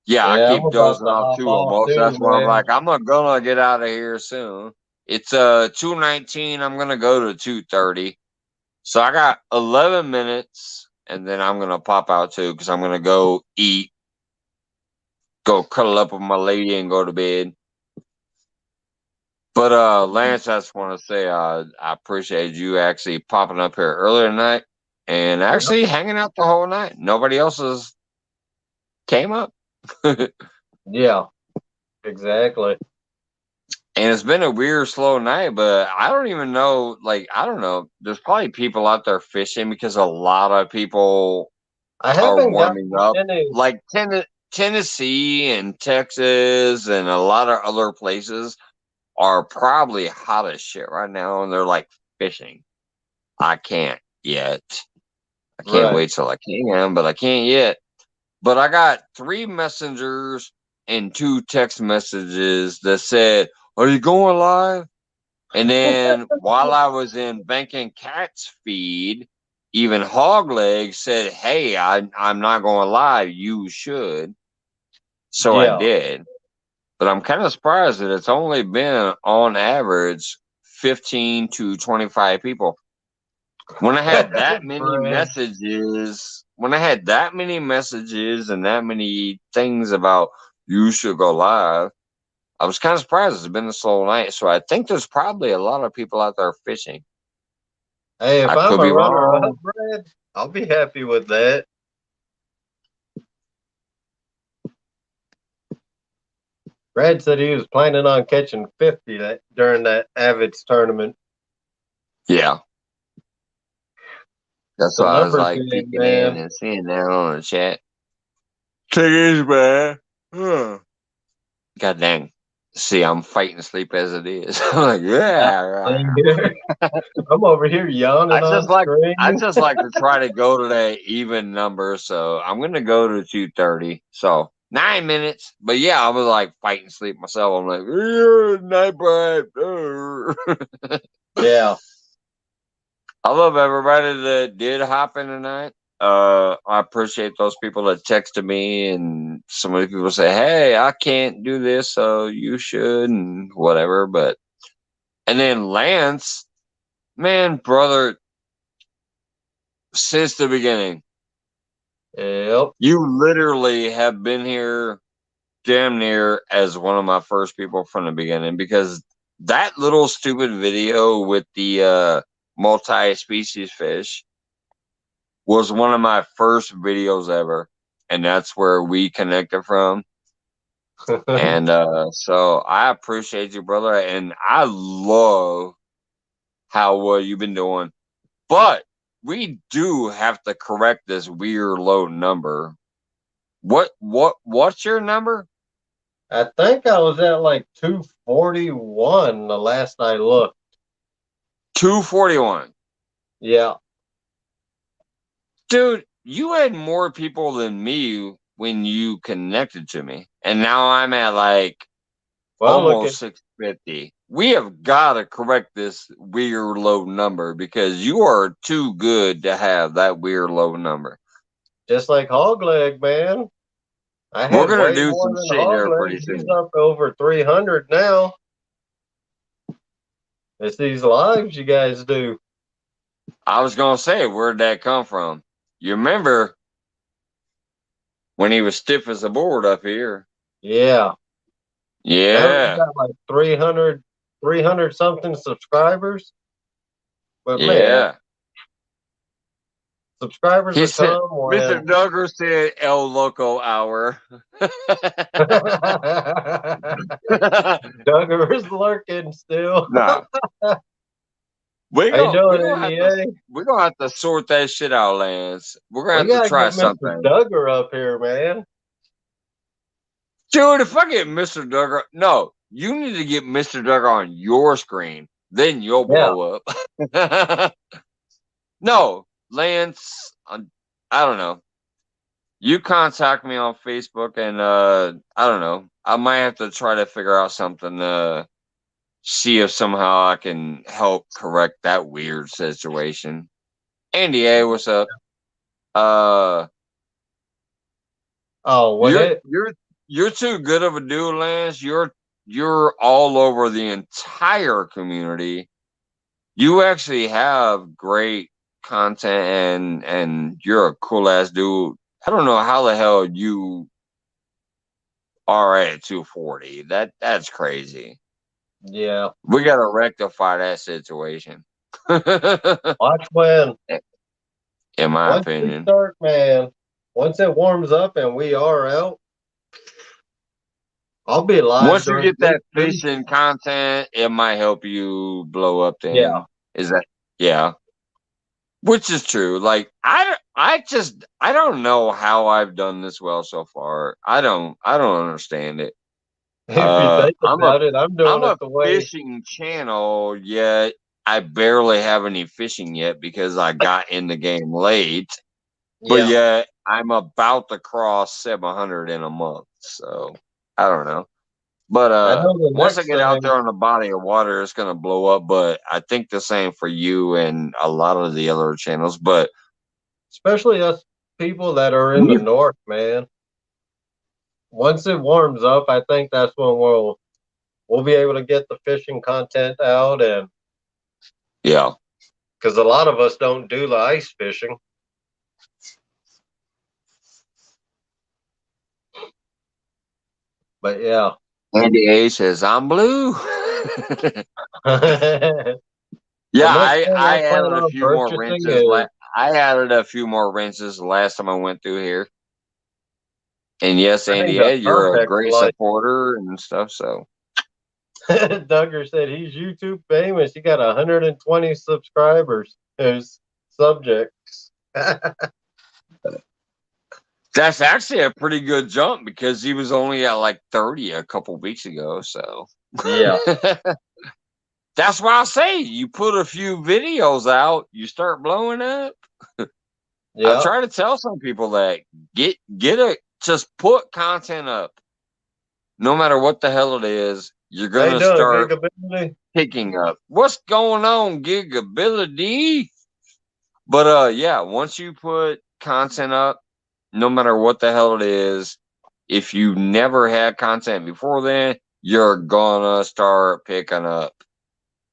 Yeah, I Yeah, I'm keep about dozing to off hop too off almost. too, That's why I'm man. like, I'm gonna get out of here soon. It's 2:19. I'm gonna go to 2:30. So I got 11 minutes and then I'm gonna pop out too because I'm gonna go eat, go cuddle up with my lady and go to bed. But Lance, I just want to say I appreciate you actually popping up here earlier tonight and Yep. actually hanging out the whole night. Nobody else has came up. Yeah, exactly. And it's been a weird, slow night, but I don't even know. Like, I don't know. There's probably people out there fishing because a lot of people I are haven't warming gotten up. any. Like Tennessee and Texas and a lot of other places are probably hot as shit right now, and they're like fishing. I can't yet. I can't Right. wait till I can, but I can't yet. But I got 3 messengers and 2 text messages that said, "Are you going live?" And then while I was in Banking Cat's feed, even Hogleg said, "Hey, I'm not going live. You should." So I Yeah. did. But I'm kind of surprised that it's only been on average 15 to 25 people. When I had that many Brad. messages, and that many things about you should go live, I was kind of surprised it's been a slow night. So I think there's probably a lot of people out there fishing. Hey, if I I'm could a be runner up, wrong. Brad, I'll be happy with that. Brad said he was planning on catching 50 that during that Avids tournament. Yeah. That's The why I was numbers like game, peeking in man. and seeing that on the chat. Take it easy, man. Huh. God dang. See, I'm fighting sleep as it is. I'm like, Yeah, yeah. same here. I'm over here I yawning just on like I screen. just like to try to go to that even number. So I'm gonna go to 2:30. So 9 minutes. But yeah, I was like fighting sleep myself. I'm like, yeah, night bright. Yeah. I love everybody that did hop in tonight. I appreciate those people that texted me, and so many people say, "Hey, I can't do this, so you should," and whatever. But and then Lance, man, brother, since the beginning, Yep. You literally have been here damn near as one of my first people from the beginning because that little stupid video with the multi-species fish was one of my first videos ever, and that's where we connected from. And so I appreciate you, brother, and I love how well you've been doing. But we do have to correct this weird low number. What's your number? I think I was at like 241 the last I looked. 241. Yeah. Dude, you had more people than me when you connected to me. And now I'm at like Well, look at almost 650. We have got to correct this weird low number because you are too good to have that weird low number. just like Hogleg, man. I We're had going to way do more some than shit here Hogleg. pretty He's soon. up over 300 now. It's these lives you guys do. I was going to say, where'd that come from? You remember when he was stiff as a board up here? Yeah. Now we Yeah. got like 300 something subscribers. But man, Yeah. subscribers He will said, come Mr. when Duggar said El Loco Hour. Duggar is lurking still. No. We How you gonna we doing, gonna have to NDA? we're gonna have to sort that shit out, Lance. We're gonna We have to gotta try get Mr. something. Duggar up here, man. Dude, if I get Mr. Duggar, no, you need to get Mr. Duggar on your screen. Then you'll Yeah. blow up. No, Lance, I don't know. You contact me on Facebook and I don't know. I might have to try to figure out something see if somehow I can help correct that weird situation. Andy A, what's up? Uh Oh, when you're it you're you're too good of a dude, Lance. You're all over the entire community. You actually have great content and you're a cool ass dude. I don't know how the hell you are at 240. That's crazy. yeah. We gotta rectify that situation. Watch when. In my Once we opinion. start, man. Once it warms up and we are out, I'll be live Once you during get the week that too. fishing content, it might help you blow up Yeah. then. Is that yeah. Which is true. Like I don't know how I've done this well so far. I don't understand it. If you think I'm a about it, I'm I'm doing it a the way. fishing channel, yet I barely have any fishing yet because I got in the game late. But Yeah. yet I'm about to cross 700 in a month. So I don't know. But I know the once I next get out thing, there on the body of water, it's gonna blow up. But I think the same for you and a lot of the other channels. But especially us people that are in the north, man. Once it warms up, I think that's when we'll be able to get the fishing content out, and yeah, because a lot of us don't do the ice fishing. But yeah. Andy A says I'm blue. The Yeah, next thing I I plan added a on few more purchasing wrenches. is I added a few more wrenches the last time I went through here. And yes, I need Andy a A, you're a contact great light. supporter and stuff. So Duggar said he's YouTube famous. He got 120 subscribers. His subjects. that's actually a pretty good jump because he was only at like 30 a couple weeks ago. So Yeah. that's why I say you put a few videos out, you start blowing up. I Yeah. try to tell some people that get a just put content up. No matter what the hell it is, you're How you gonna doing, start Gigability? picking up. What's going on, gigability? But yeah, once you put content up, no matter what the hell it is, if you never had content before then, you're gonna start picking up.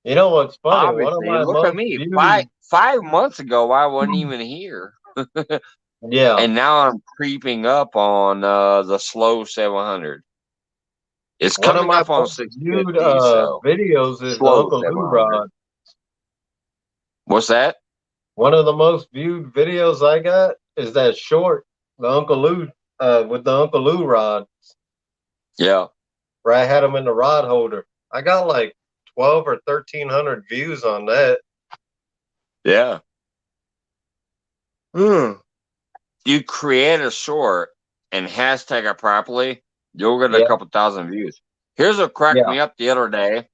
You know what's funny? One of Obviously, my look at most me. viewed. 5 months ago, I wasn't even here. Yeah. and now I'm creeping up on the slow 700. It's One of coming my up on most viewed 650, so videos is the slow Uncle Lou 700. rod. What's that? One of the most viewed videos I got is that short, the Uncle Lou, with the Uncle Lou rod, Yeah, where I had him in the rod holder. I got like 12 or 1300 views on that. yeah. Hmm. You create a short and hashtag it properly, you'll get a Yeah, couple thousand views. Here's what cracked yeah. me up the other day.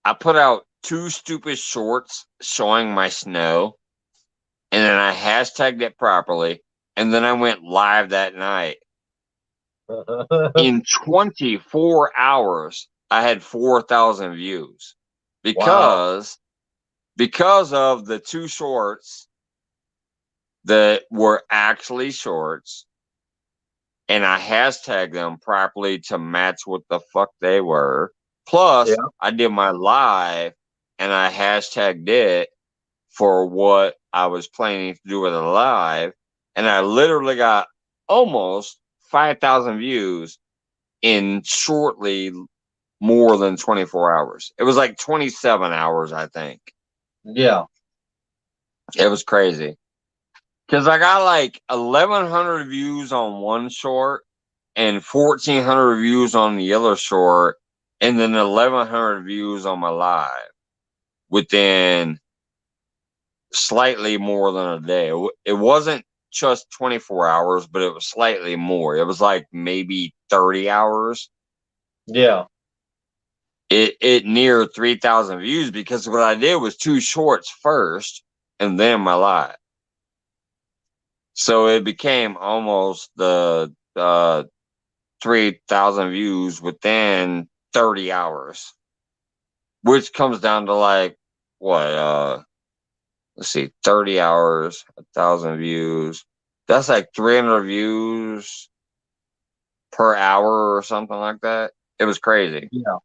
I put out two stupid shorts showing my snow, and then I hashtagged it properly, and then I went live that night. In 24 hours, I had 4,000 views Wow. because of the two shorts that were actually shorts, and I hashtagged them properly to match what the fuck they were. Yeah, Plus, I did my live and I hashtagged it for what I was planning to do with a live, and I literally got almost 5,000 views in shortly more than 24 hours. It was like 27 hours, I think. yeah, It was crazy. Because I got like 1,100 views on one short and 1,400 views on the other short, and then 1,100 views on my live within slightly more than a day. It wasn't just 24 hours, but it was slightly more. It was like maybe 30 hours. yeah, It near 3,000 views because what I did was two shorts first and then my live. So it became almost the 3,000 views within 30 hours, which comes down to like what? Let's see, 30 hours, 1,000 views. That's like 300 views per hour or something like that. It was crazy. yeah.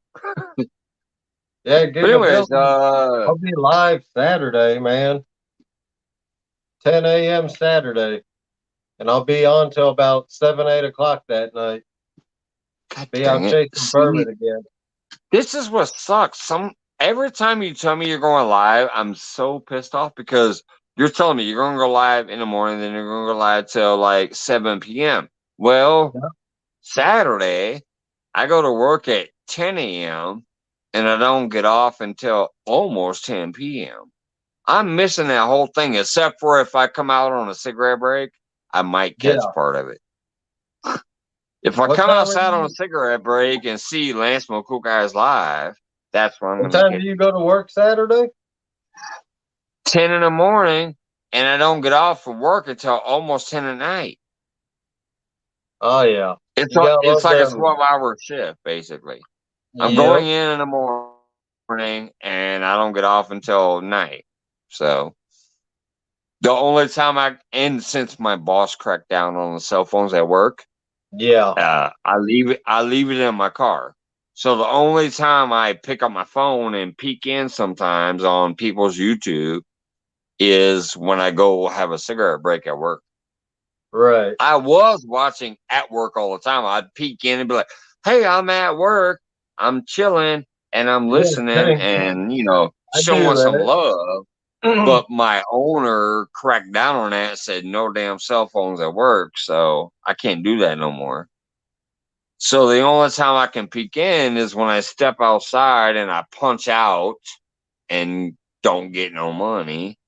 Yeah, But anyways, Gigability. I'll be live Saturday, man. 10 a.m. Saturday. And I'll be on till about 7, 8 o'clock that night. God Be dang out it. chasing See, bourbon again. this is what sucks. Every time you tell me you're going live, I'm so pissed off because you're telling me you're gonna go live in the morning, then you're gonna go live till like 7 p.m. Well, Yeah. Saturday, I go to work at 10 a.m. and I don't get off until almost 10 p.m. I'm missing that whole thing, except for if I come out on a cigarette break, I might catch Yeah. part of it. If I What come time are outside on a you? cigarette break and see Lance Cool Guys live, that's when I'm What going to time do get you go to work Saturday? 10 in the morning, and I don't get off from work until almost 10 at night. Oh yeah. It's You gotta it's love like a them. 12-hour shift, basically. I'm Yep. going in the morning, and I don't get off until night. So the only time and since my boss cracked down on the cell phones at work, Yeah. I leave it in my car. So the only time I pick up my phone and peek in sometimes on people's YouTube is when I go have a cigarette break at work. Right. I was watching at work all the time. I'd peek in and be like, "Hey, I'm at work. I'm chilling and I'm Yeah. listening Same. and I do showing some that. love." But my owner cracked down on that and said, "No damn cell phones at work." So I can't do that no more. So the only time I can peek in is when I step outside and I punch out and don't get no money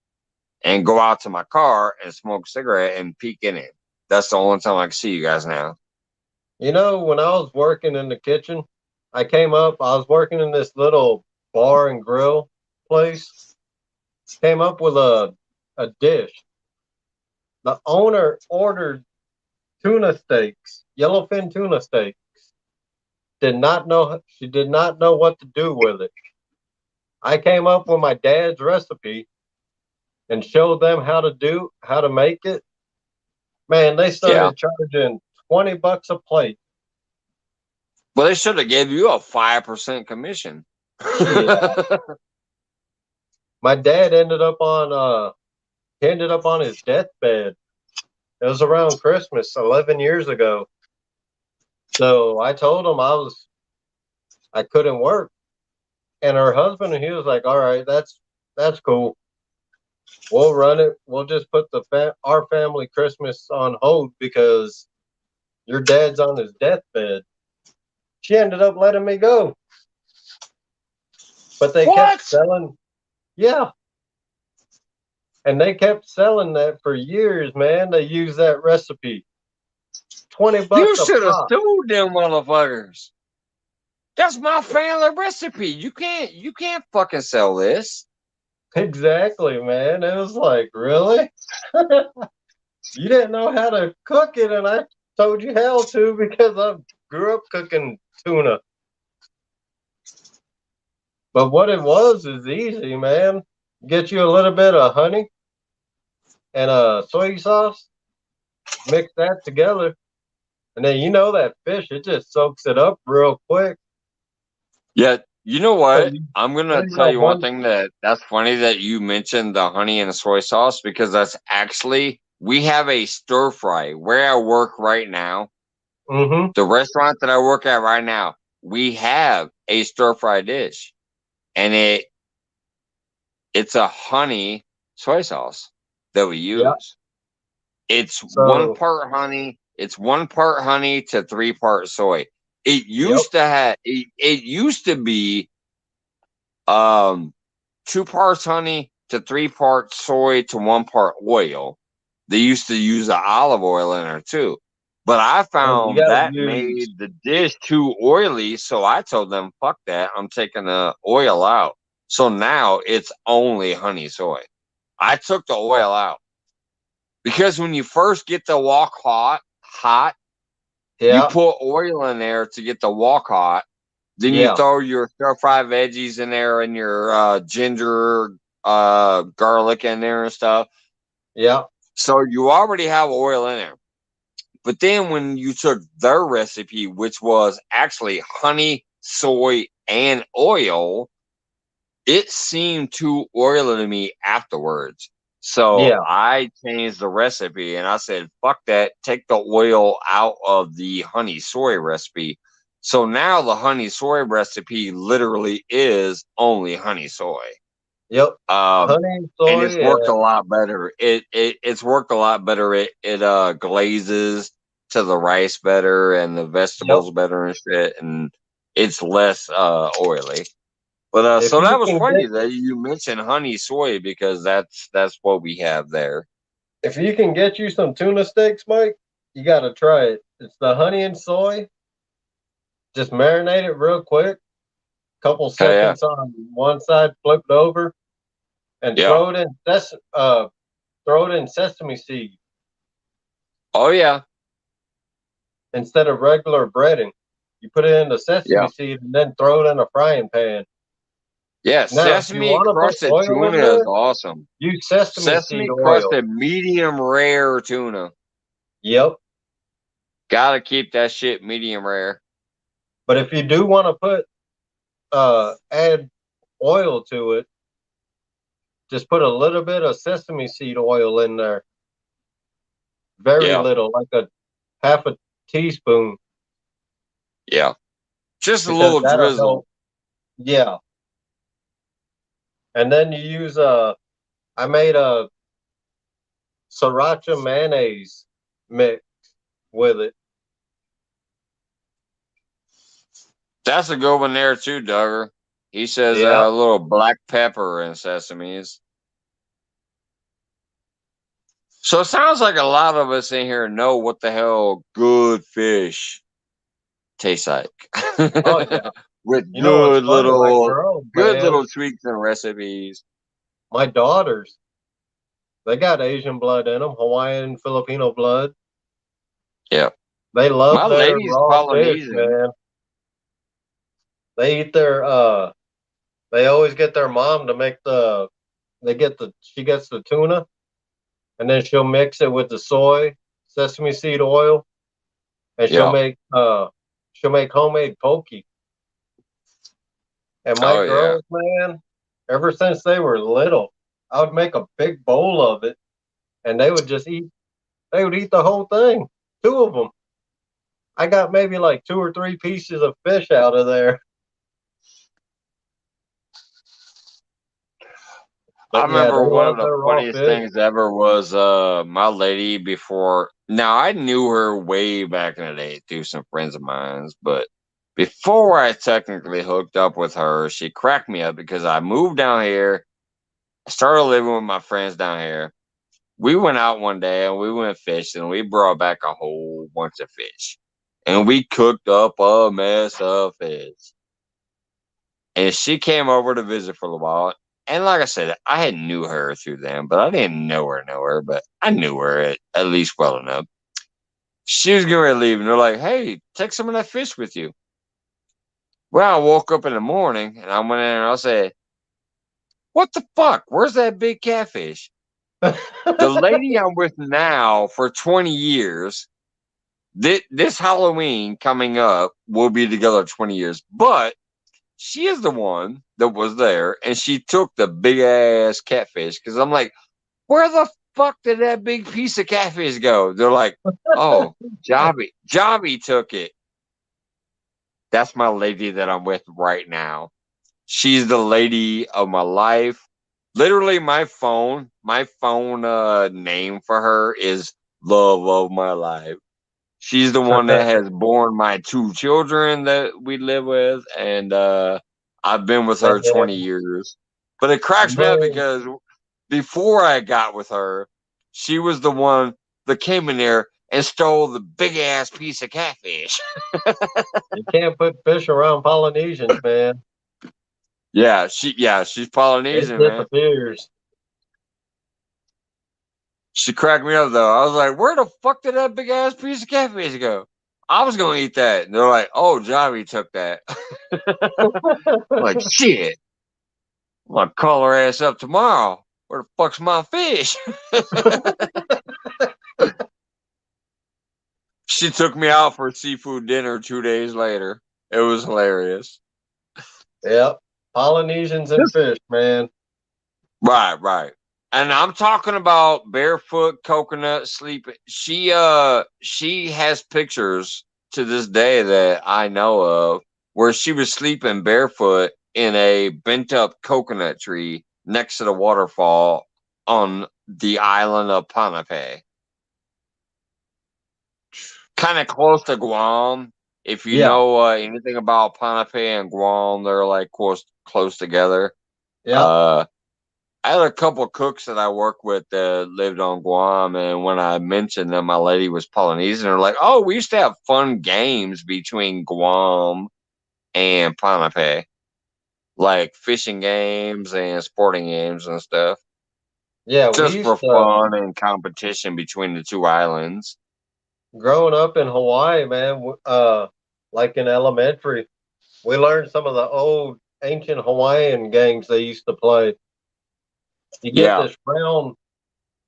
and go out to my car and smoke a cigarette and peek in it. That's the only time I can see you guys now. When I was working in the kitchen, I was working in this little bar and grill place. Came up with a dish. The owner ordered tuna steaks, yellowfin tuna steak. She did not know what to do with it. I came up with my dad's recipe and showed them how to make it. Man, they Yeah. started charging $20 a plate. Well, they should have gave you a 5% commission. Shit. My dad ended up on his deathbed It was around Christmas 11 years ago. So I told him I couldn't work. And her husband, he was like, "All right, that's cool. We'll run it. We'll just put our family Christmas on hold because your dad's on his deathbed." She ended up letting me go, but they kept What? selling. Yeah, and they kept selling that for years, man. They used that recipe. 20 You bucks a should have pop. sued them motherfuckers. That's my family recipe. You can't fucking sell this. Exactly, man. It was like, really? You didn't know how to cook it, and I told you how to because I grew up cooking tuna. But what it was is easy, man. Get you a little bit of honey and a soy sauce, mix that together, and then you know that fish, it just soaks it up real quick. Yeah, you know So what? you I'm gonna put it tell on you one one. thing that's funny that you mentioned the honey and the soy sauce because that's actually we have a stir fry where I work right now. Mm-hmm. The restaurant that I work at right now, we have a stir fry dish, and it's a honey soy sauce that we Yeah. use. It's one So, part honey. It's 1 part honey to 3 part soy. yep. It used to be um 2 parts honey to 3 parts soy to 1 part oil. They used to use the olive oil in there too. But I And you found got to that use, made the dish too oily, so I told them, fuck that. I'm taking the oil out. So now it's only honey soy. I took the oil out. Because when you first get the wok hot, you yeah, put oil in there to get the wok hot. Then you yeah, throw your stir fry veggies in there and your ginger, garlic in there and stuff. yeah, So you already have oil in there. But then when you took their recipe, which was actually honey, soy, and oil, it seemed too oily to me afterwards. So yeah. I changed the recipe and I said, fuck that, take the oil out of the honey soy recipe. So now the honey soy recipe literally is only honey soy. Yep. Um, Honey, and it's soy, worked a lot better. It's worked a lot better. It glazes to the rice better and the yep. vegetables better and shit, and it's less oily. But If so you that was can funny get that you mentioned honey soy because that's what we have there. if you can get you some tuna steaks, Mike, you got to try it. It's the honey and soy. Just marinate it real quick, couple Oh yeah, seconds on one side, flip it over, and yeah, throw it in sesame seed oh yeah, instead of regular breading. You put it in the sesame yeah, seed and then throw it in a frying pan. yeah. Now, if you Sesame want to put crusted oil in tuna is there, awesome. use sesame seed Sesame oil. crusted medium rare tuna. Yep. Gotta keep that shit medium rare. But if you do want to add oil to it, just put a little bit of sesame seed oil in there. Very Yeah, little, like a half a teaspoon, yeah. Just a because little that'll drizzle. help. Yeah. And then you use I made a sriracha mayonnaise mix with it. That's a good one there too, Duggar. He says Yeah. a little black pepper and sesames. So it sounds like a lot of us in here know what the hell good fish tastes like. Oh yeah. With You know what's funny? My girls, good man, little tweaks and recipes. my daughters, they got Asian blood in them, Hawaiian, Filipino blood. Yeah. They My love their lady's raw fish, Polynesian. man. They eat their they always get their mom to make she gets the tuna and then she'll mix it with the soy, sesame seed oil, and Yeah. she'll make homemade poke. And my Oh yeah. girls, man, ever since they were little, I would make a big bowl of it and they would just eat They would eat the whole thing. Two of them. I got maybe like two or three pieces of fish out of there. I But yeah, remember they one of love the their raw funniest fish. things ever was my lady before. Now I knew her way back in the day through some friends of mine's, but before I technically hooked up with her, she cracked me up because I moved down here, started living with my friends down here. We went out one day and we went fishing. We brought back a whole bunch of fish, and we cooked up a mess of fish. And she came over to visit for a while. And like I said, I had knew her through them, but I didn't know her, but I knew her at least well enough. She was getting ready to leave, and they're like, "Hey, take some of that fish with you." Well, I woke up in the morning and I went in and I said, "What the fuck? Where's that big catfish?" The lady I'm with now for 20 years, this Halloween coming up, we'll be together 20 years, but she is the one that was there, and she took the big ass catfish because I'm like, where the fuck did that big piece of catfish go? They're like, oh, Javi took it. That's my lady that I'm with right now. She's the lady of my life. Literally, my phone name for her is love of my life. She's the one that has born my two children that we live with, and I've been with her 20 Man, years. But it cracks me up man, because before I got with her, she was the one that came in there and stole the big ass piece of catfish. you can't put fish around Polynesians, man. She's It Polynesian, man. disappears. She cracked me up though. I was like, where the fuck did that big ass piece of catfish go? I was gonna eat that. And they're like, oh, Javi took that. Like, shit. I'm gonna call her ass up tomorrow. Where the fuck's my fish? She took me out for seafood dinner 2 days later. It was hilarious. Yep. Polynesians and fish, man. Right. And I'm talking about barefoot coconut sleeping. She has pictures to this day that I know of where she was sleeping barefoot in a bent up coconut tree next to the waterfall on the island of Panape. Kind of close to Guam. If you Yeah. know anything about Panape and Guam, they're like close together. Yep. Uh, I had a couple of cooks that I worked with that lived on Guam, and when I mentioned that my lady was Polynesian, they're like, "Oh, we used to have fun games between Guam and Ponape, like fishing games and sporting games and stuff, Yeah, we just for used to fun and competition between the two islands." growing up in Hawaii, man. Like in elementary, we learned some of the old ancient Hawaiian games they used to play. You get Yeah, this round.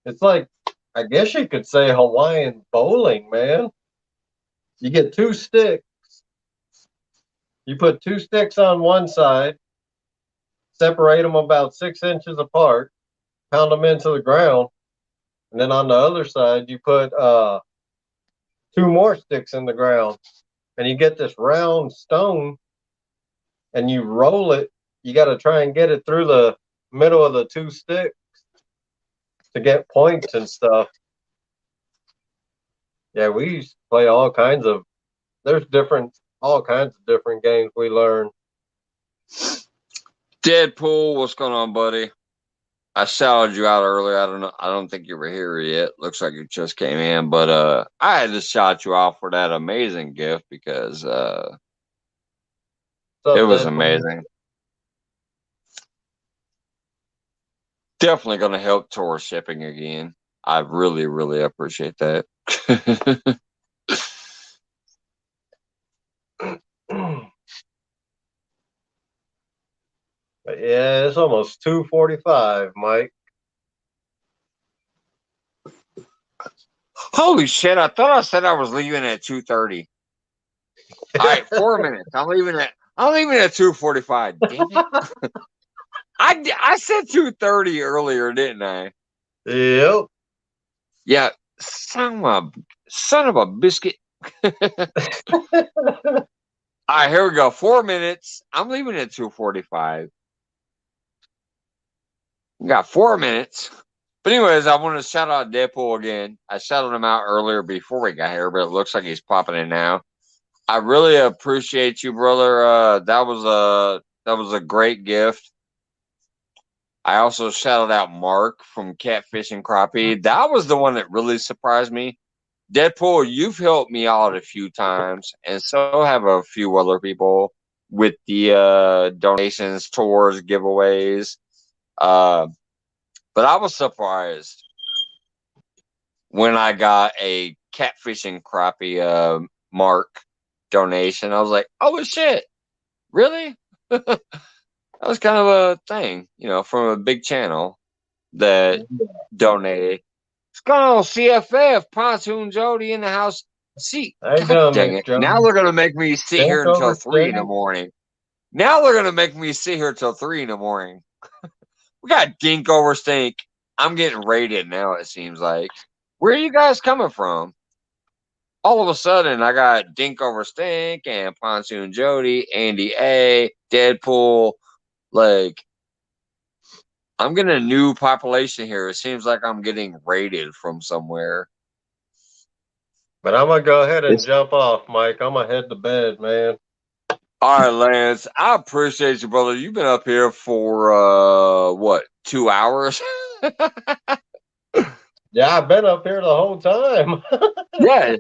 It's like I guess you could say Hawaiian bowling, man. You get two sticks. You put two sticks on one side, separate them about 6 inches apart, pound them into the ground, and then on the other side you put two more sticks in the ground, and you get this round stone, and you roll it. You got to try and get it through the middle of the two sticks to get points and stuff. Yeah, we used to play all kinds of. There's all kinds of different games we learn. Deadpool, what's going on, buddy? I shouted you out earlier. I don't know. I don't think you were here yet. Looks like you just came in, but I had to shout you out for that amazing gift because it What's was up, Deadpool? amazing. Definitely going to help towards shipping again. I really, really appreciate that. But yeah, it's almost 2:45, Mike. Holy shit! I thought I said I was leaving at 2:30. All right, 4 minutes. I'm leaving at 2:45. Damn it! I said 2:30 earlier, didn't I? Yep. Yeah. Son of son of a biscuit. All right, here we go. 4 minutes. I'm leaving at 2:45. We got 4 minutes. But anyways, I want to shout out Deadpool again. I shouted him out earlier before we got here, but it looks like he's popping in now. I really appreciate you, brother. That was a great gift. I also shouted out Mark from Catfish and Crappie. That was the one that really surprised me. Deadpool, you've helped me out a few times, and so have a few other people with the donations, tours, giveaways. Uh, but I was surprised when I got a catfish and crappie mark donation. I was like, oh shit, really? That was kind of a thing, from a big channel that donated. It's going on CFF, Pontoon Jody in the house. See, How you god doing, dang Miss it. Now Jones? they're going to make me sit Think here until over 3 in the steak? morning. Now they're going to make me sit here till 3 in the morning. We got dink over stink. I'm getting raided now, it seems like. Where are you guys coming from? All of a sudden, I got Dink over Stink and Pontoon Jody, Andy A, Deadpool. Like, I'm getting a new population here. It seems like I'm getting raided from somewhere. But I'm gonna go ahead and It's, jump off, Mike. I'm gonna head to bed, man. all right, Lance. I appreciate you, brother. You've been up here for what, 2 hours? Yeah, I've been up here the whole time. Yeah,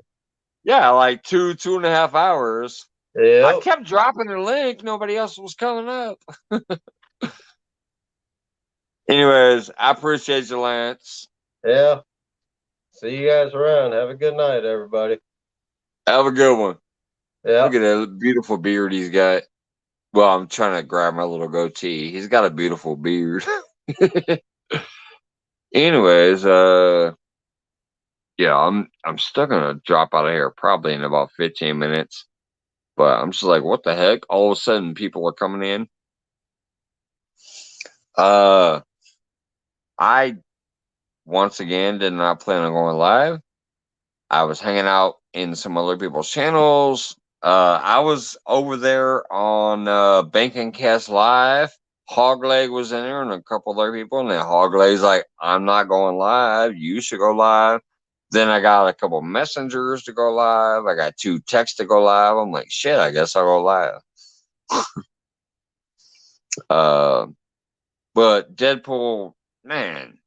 yeah, like 2.5 hours. I Yep. kept dropping the link. Nobody else was coming up. Anyways, I appreciate you, Lance. Yeah. See you guys around. Have a good night, everybody. Have a good one. Look Yep. at that beautiful beard he's got. Well, I'm trying to grab my little goatee. He's got a beautiful beard. Anyways, yeah, I'm still gonna drop out of here probably in about 15 minutes. But I'm just like, what the heck? All of a sudden, people are coming in. Uh, I once again did not plan on going live. I was hanging out in some other people's channels. I was over there on Banking Cast Live. Hogleg was in there and a couple other people, and then Hogleg's like, I'm not going live. You should go live. Then I got a couple messengers to go live. I got 2 texts to go live. I'm like, shit, I guess I'll go live. Uh, but Deadpool, man,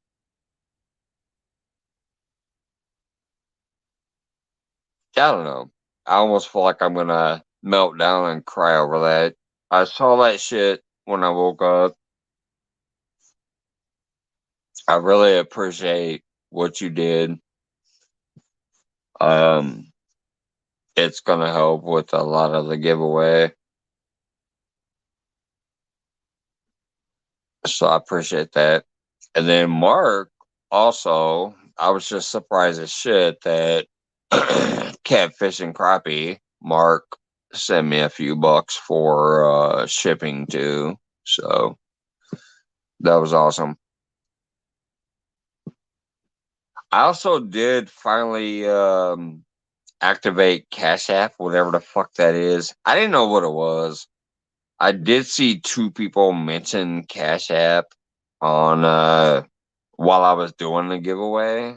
I don't know. I almost feel like I'm gonna melt down and cry over that. I saw that shit when I woke up. I really appreciate what you did. Um, it's gonna help with a lot of the giveaway. So I appreciate that. And then Mark, also, I was just surprised as shit that Catfish and Crappie, Mark sent me a few bucks for shipping too. So that was awesome. I also did finally activate Cash App, whatever the fuck that is. I didn't know what it was. I did see 2 people mention Cash App on while I was doing the giveaway.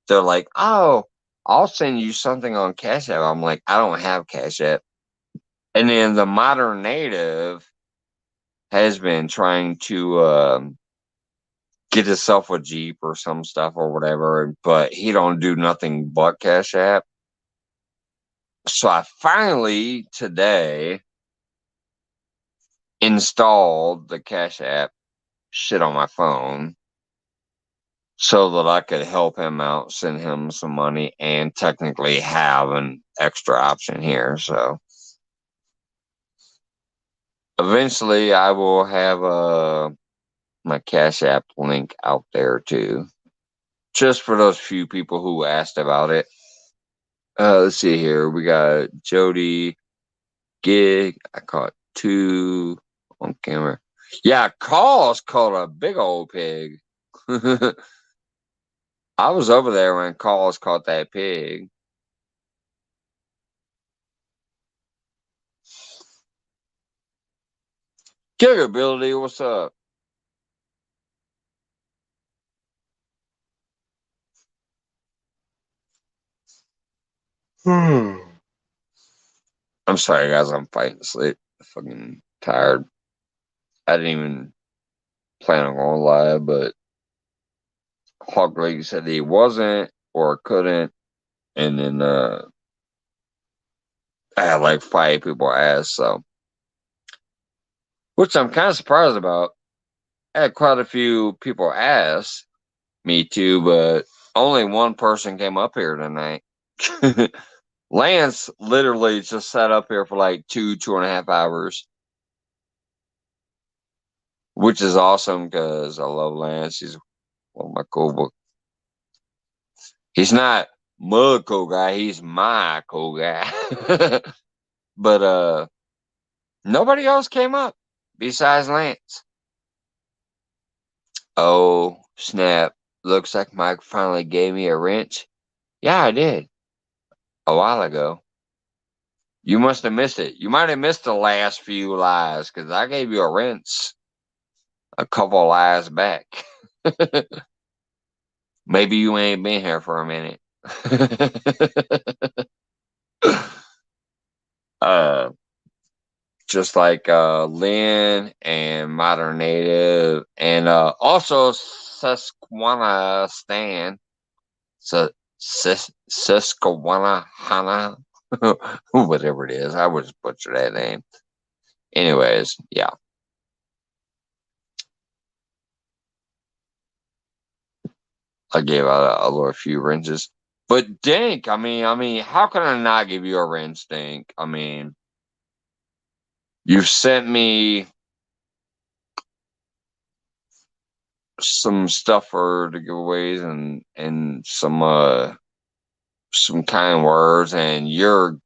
They're like, "Oh, I'll send you something on Cash App." I'm like, "I don't have Cash App." And then the Modern Native has been trying to get himself a Jeep or some stuff or whatever, but he don't do nothing but Cash App. So I finally today installed the Cash App shit on my phone so that I could help him out, send him some money, and technically have an extra option here. So eventually I will have my Cash App link out there too. Just for those few people who asked about it. Let's see here. We got Jody Gig. I caught 2 on camera. Yeah, Calls caught a big old pig. I was over there when Carlos caught that pig. Kick ability, what's up? Hmm. I'm sorry, guys. I'm fighting sleep. I'm fucking tired. I didn't even plan on going live, but Hawk Lady said he wasn't or couldn't, and then I had like 5 people ask, so which I'm kind of surprised about. I had quite a few people ask me too, but only one person came up here tonight. Lance literally just sat up here for like 2.5 hours, which is awesome because I love Lance. He's one of my cool. He's not my cool guy. He's my cool guy. But nobody else came up besides Lance. Oh snap! Looks like Mike finally gave me a wrench. Yeah, I did a while ago. You must have missed it. You might have missed the last few lives because I gave you a wrench a couple lives back. Maybe you ain't been here for a minute. uh, just like Lynn and Modern Native, and also Susquehanna Stan, Susquehanna Hana, whatever it is. I would just butcher that name. Anyways, yeah, I gave out a little few wrenches. But Dink, I mean, how can I not give you a wrench, Dink? I mean, you've sent me some stuff for the giveaways and some kind words, and you're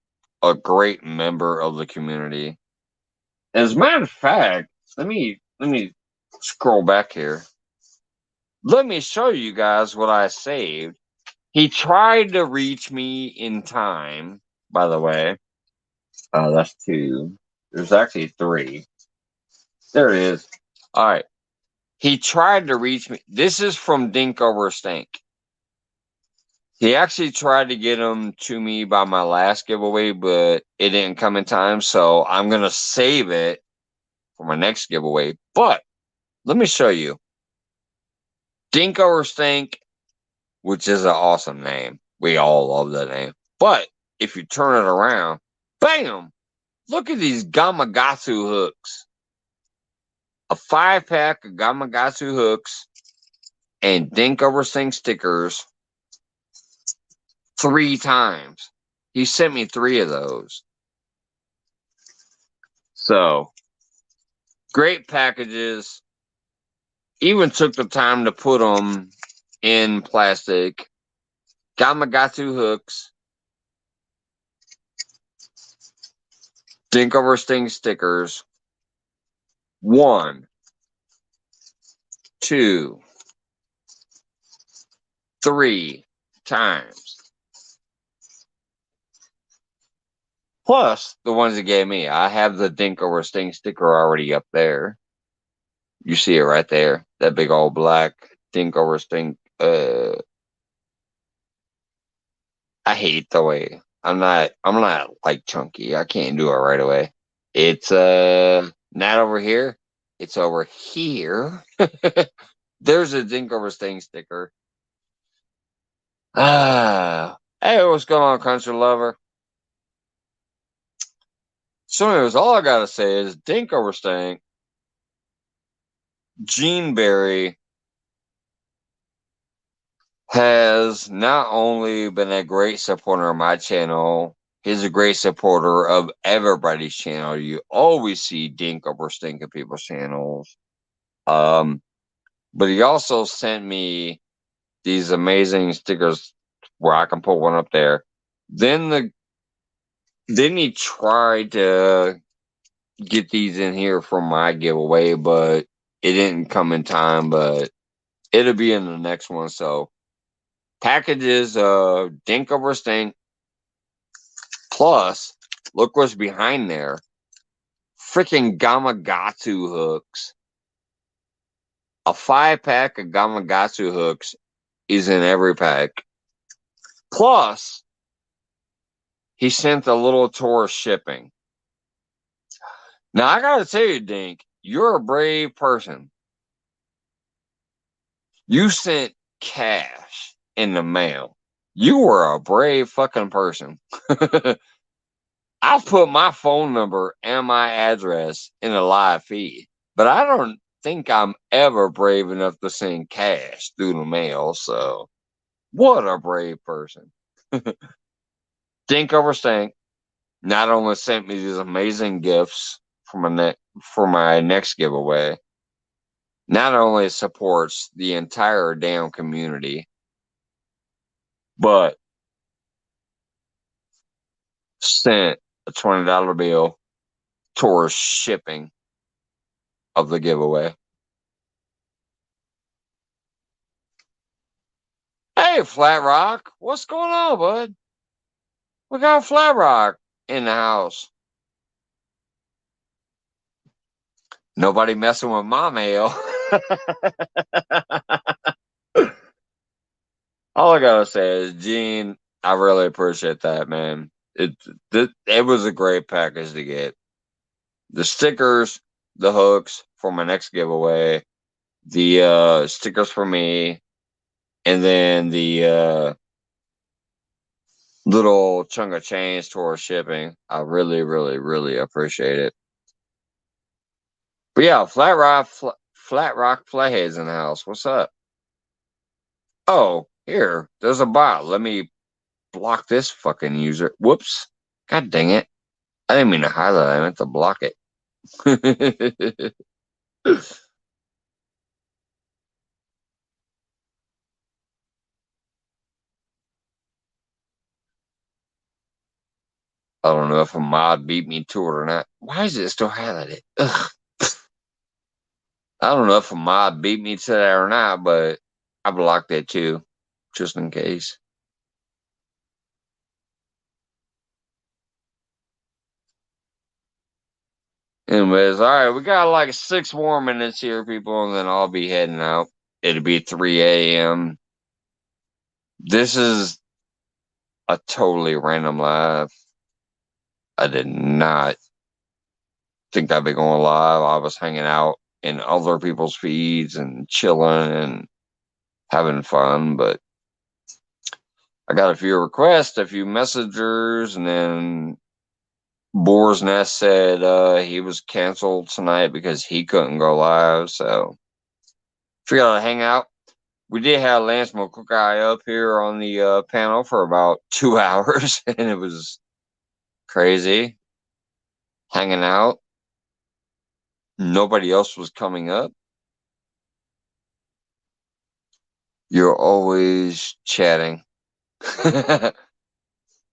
a great member of the community. As a matter of fact, let me scroll back here. Let me show you guys what I saved. He tried to reach me in time, by the way. That's two. There's actually three. There it is. All right. He tried to reach me. This is from Dink over Stink. He actually tried to get them to me by my last giveaway, but it didn't come in time. So I'm going to save it for my next giveaway. But let me show you. Dink over Stink, which is an awesome name. We all love that name. But if you turn it around, bam! Look at these Gamakatsu hooks. A 5-pack of Gamakatsu hooks and Dink over Stink stickers 3 times. He sent me 3 of those. So, great packages. Even took the time to put them in plastic. Gamakatsu hooks. Dink over Sting stickers. 1, 2, 3 times. Plus the ones he gave me. I have the Dink over Sting sticker already up there. You see it right there. That big old black Dink over Sting. I hate the way I'm not like chunky. I can't do it right away. It's not over here. It's over here. There's a Dink over Sting sticker. Hey, what's going on, country lover? So, anyways, all I gotta say is Dink over Sting, Gene Berry has not only been a great supporter of my channel, he's a great supporter of everybody's channel. You always see Dink over Stink in people's channels. But he also sent me these amazing stickers where I can put one up there. Then he tried to get these in here for my giveaway, but it didn't come in time, but it'll be in the next one. So Packages dink over stink. Plus, look what's behind there. Freaking Gamakatsu hooks. A 5-pack of Gamakatsu hooks is in every pack. Plus, he sent a little tour shipping. Now, I gotta tell you, Dink, you're a brave person. You sent cash in the mail. You were a brave fucking person. I'll put my phone number and my address in a live feed, but I don't think I'm ever brave enough to send cash through the mail. So, what a brave person. Dink over Stank not only sent me these amazing gifts for my next giveaway, not only supports the entire damn community, but sent a $20 bill towards shipping of the giveaway. Hey, Flat Rock, what's going on, bud? We got Flat Rock in the house. Nobody messing with my mail. All I gotta say is, Gene, I really appreciate that, man. It was a great package to get. The stickers, the hooks for my next giveaway, the stickers for me, and then the little chunk of change towards shipping. I really, really, really appreciate it. But yeah, Flat Rock Flatheads in the house. What's up? Oh, here, there's a bot. Let me block this fucking user. Whoops. God dang it. I didn't mean to highlight it. I meant to block it. I don't know if a mod beat me to it or not. Why is it still highlighted? Ugh. I don't know if a mod beat me to that or not, but I blocked it too, just in case. Anyways, all right, we got like 6 more minutes here, people, and then I'll be heading out. It'll be 3 a.m. This is a totally random live. I did not think I'd be going live. I was hanging out in other people's feeds and chilling and having fun, but I got a few requests, a few messengers, and then Boars Nest said he was canceled tonight because he couldn't go live. So figured I'd hang out. We did have Lance McCookeye up here on the panel for about 2 hours, and it was crazy hanging out. Nobody else was coming up. You're always chatting.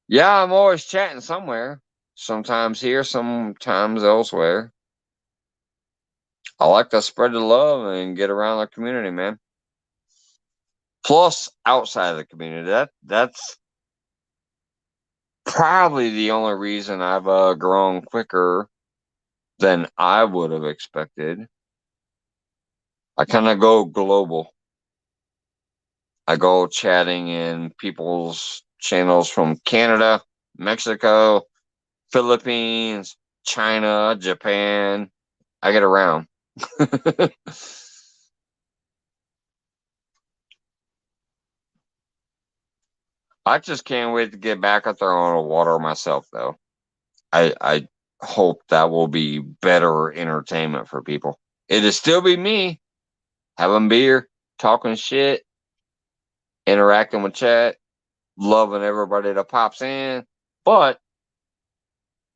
Yeah, I'm always chatting somewhere. Sometimes here, sometimes elsewhere. I like to spread the love and get around the community, man. Plus, outside of the community, that's probably the only reason I've grown quicker than I would have expected. I kind of go global. I go chatting in people's channels from Canada, Mexico, Philippines, China, Japan. I get around. I just can't wait to get back out there on the water myself, though. I hope that will be better entertainment for people. It'll still be me having beer, talking shit, interacting with chat, loving everybody that pops in, but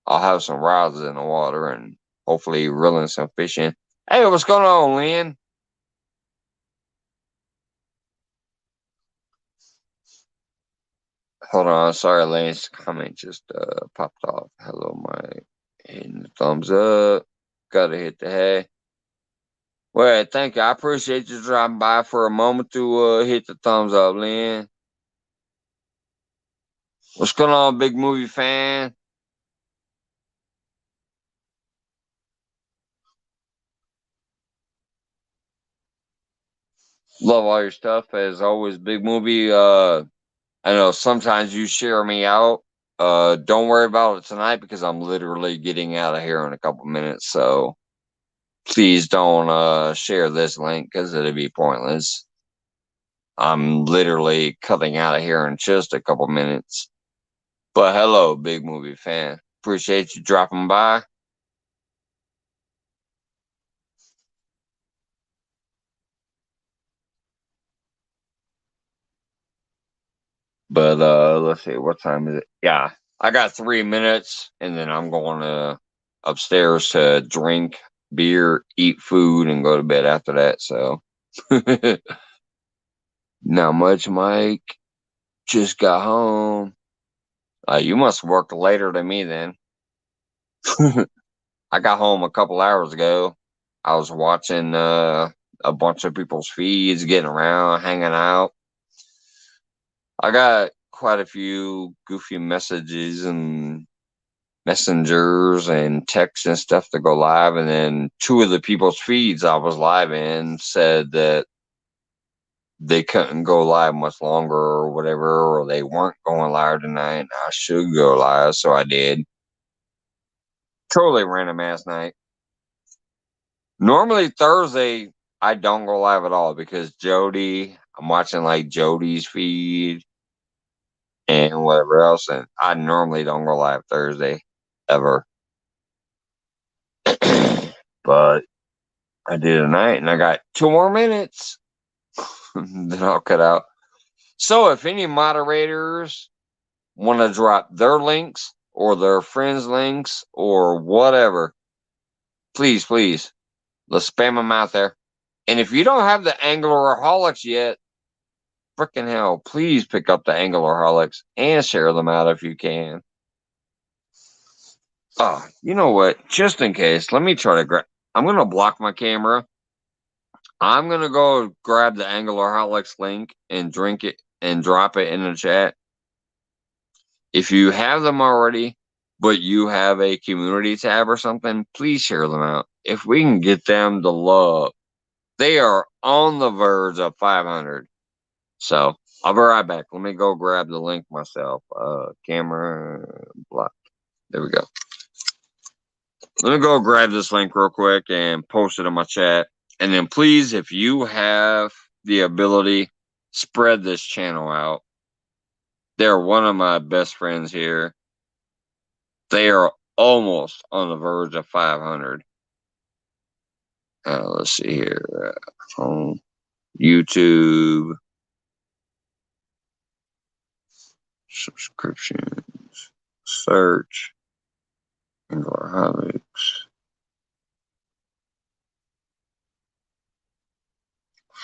I'll have some rods in the water and hopefully reeling some fish in. Hey, what's going on, Lynn? Hold on, sorry, Lane's comment just popped off. Hello, Mike. And the thumbs up. Gotta hit the hey. Well, thank you. I appreciate you dropping by for a moment to hit the thumbs up, Lynn. What's going on, big movie fan? Love all your stuff as always, big movie. I know sometimes you share me out. Don't worry about it tonight because I'm literally getting out of here in a couple minutes. So please don't share this link because it'll be pointless. I'm literally cutting out of here in just a couple minutes. But hello, big movie fan. Appreciate you dropping by. But let's see, what time is it? Yeah, I got 3 minutes, and then I'm going to upstairs to drink beer, eat food, and go to bed after that. So not much, Mike. Just got home. You must have worked later than me then. I got home a couple hours ago. I was watching a bunch of people's feeds, getting around, hanging out. I got quite a few goofy messages and messengers and texts and stuff to go live. And then two of the people's feeds I was live in said that they couldn't go live much longer or whatever, or they weren't going live tonight. I should go live, so I did. Totally random ass night. Normally Thursday I don't go live at all because I'm watching like Jody's feed and whatever else, and I normally don't go live Thursday ever. But I did tonight, and I got 2 more minutes. Then I'll cut out. So if any moderators want to drop their links or their friends' links or whatever, please, please, let's spam them out there. And if you don't have the Angleraholics yet, freaking hell, please pick up the Angleraholics and share them out if you can. Oh, you know what? Just in case, let me try to grab. I'm going to block my camera. I'm going to go grab the Angleraholics link and drink it and drop it in the chat. If you have them already, but you have a community tab or something, please share them out. If we can get them to love, they are on the verge of 500. So I'll be right back. Let me go grab the link myself. Camera block. There we go. Let me go grab this link real quick and post it in my chat. And then please, if you have the ability, spread this channel out. They're one of my best friends here. They are almost on the verge of 500. Let's see here. Home, YouTube, subscriptions, search, Anglerholics.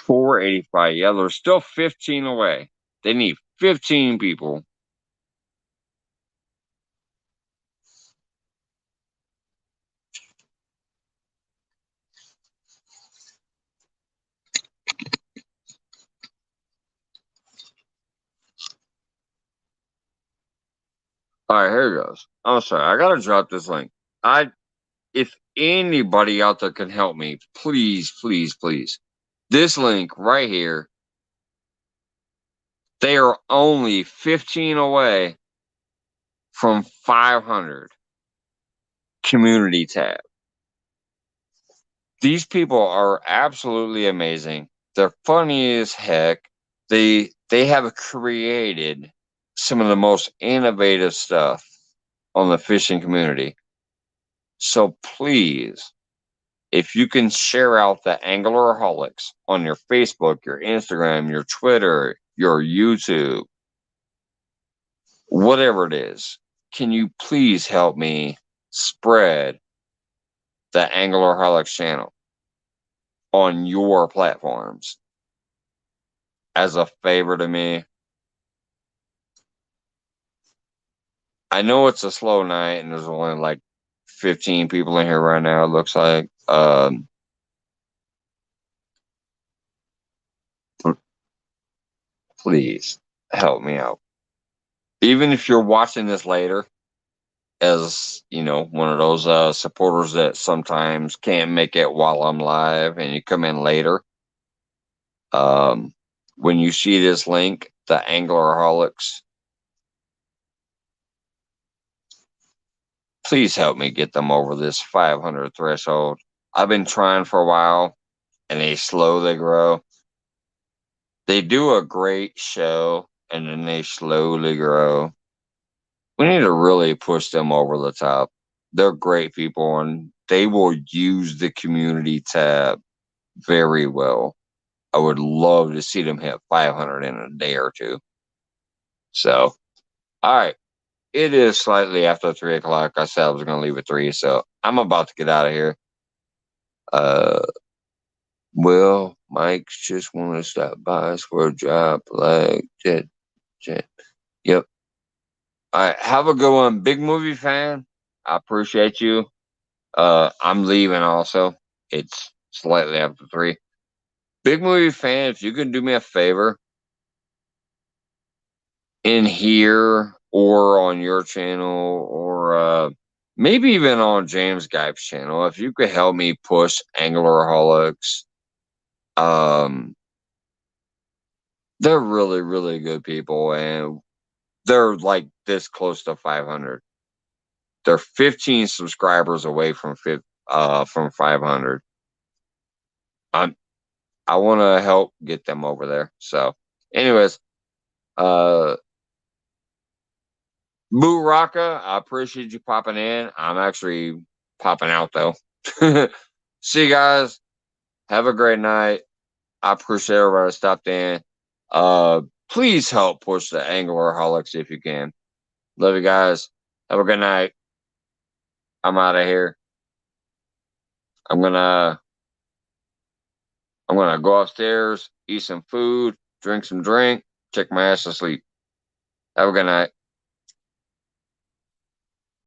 485. Yeah, there's still 15 away. They need 15 people. All right, here it goes. I'm sorry, I gotta drop this link. If anybody out there can help me, please, please, please. This link right here. They are only 15 away from 500. Community tab. These people are absolutely amazing. They're funny as heck. They have created some of the most innovative stuff on the fishing community. So please, if you can share out the Angleraholics on your Facebook, your Instagram, your Twitter, your YouTube, whatever it is, can you please help me spread the Angleraholics channel on your platforms as a favor to me? I know it's a slow night and there's only like 15 people in here right now, it looks like. Please help me out. Even if you're watching this later, as you know, one of those supporters that sometimes can't make it while I'm live and you come in later, um, when you see this link, the Anglerholics, please help me get them over this 500 threshold. I've been trying for a while and they slowly grow. They do a great show and then they slowly grow. We need to really push them over the top. They're great people and they will use the community tab very well. I would love to see them hit 500 in a day or two. So, all right. It is slightly after 3 o'clock. I said I was going to leave at 3, so I'm about to get out of here. Uh, well, Mike's just want to stop by for a job like that. Yep. All right. Have a good one. Big movie fan. I appreciate you. I'm leaving also. It's slightly after 3. Big movie fan, if you can do me a favor in here or on your channel or maybe even on James Gipe's channel, if you could help me push Anglerholics, um, they're really, really good people and they're like this close to 500. They're 15 subscribers away from 500. I'm I want to help get them over there. So, anyways, uh, Boo Raka, I appreciate you popping in. I'm actually popping out though. See you guys. Have a great night. I appreciate everybody that stopped in. Uh, please help push the Anglerholics if you can. Love you guys. Have a good night. I'm out of here. I'm gonna I'm gonna go upstairs, eat some food, drink some drink, check my ass to sleep. Have a good night.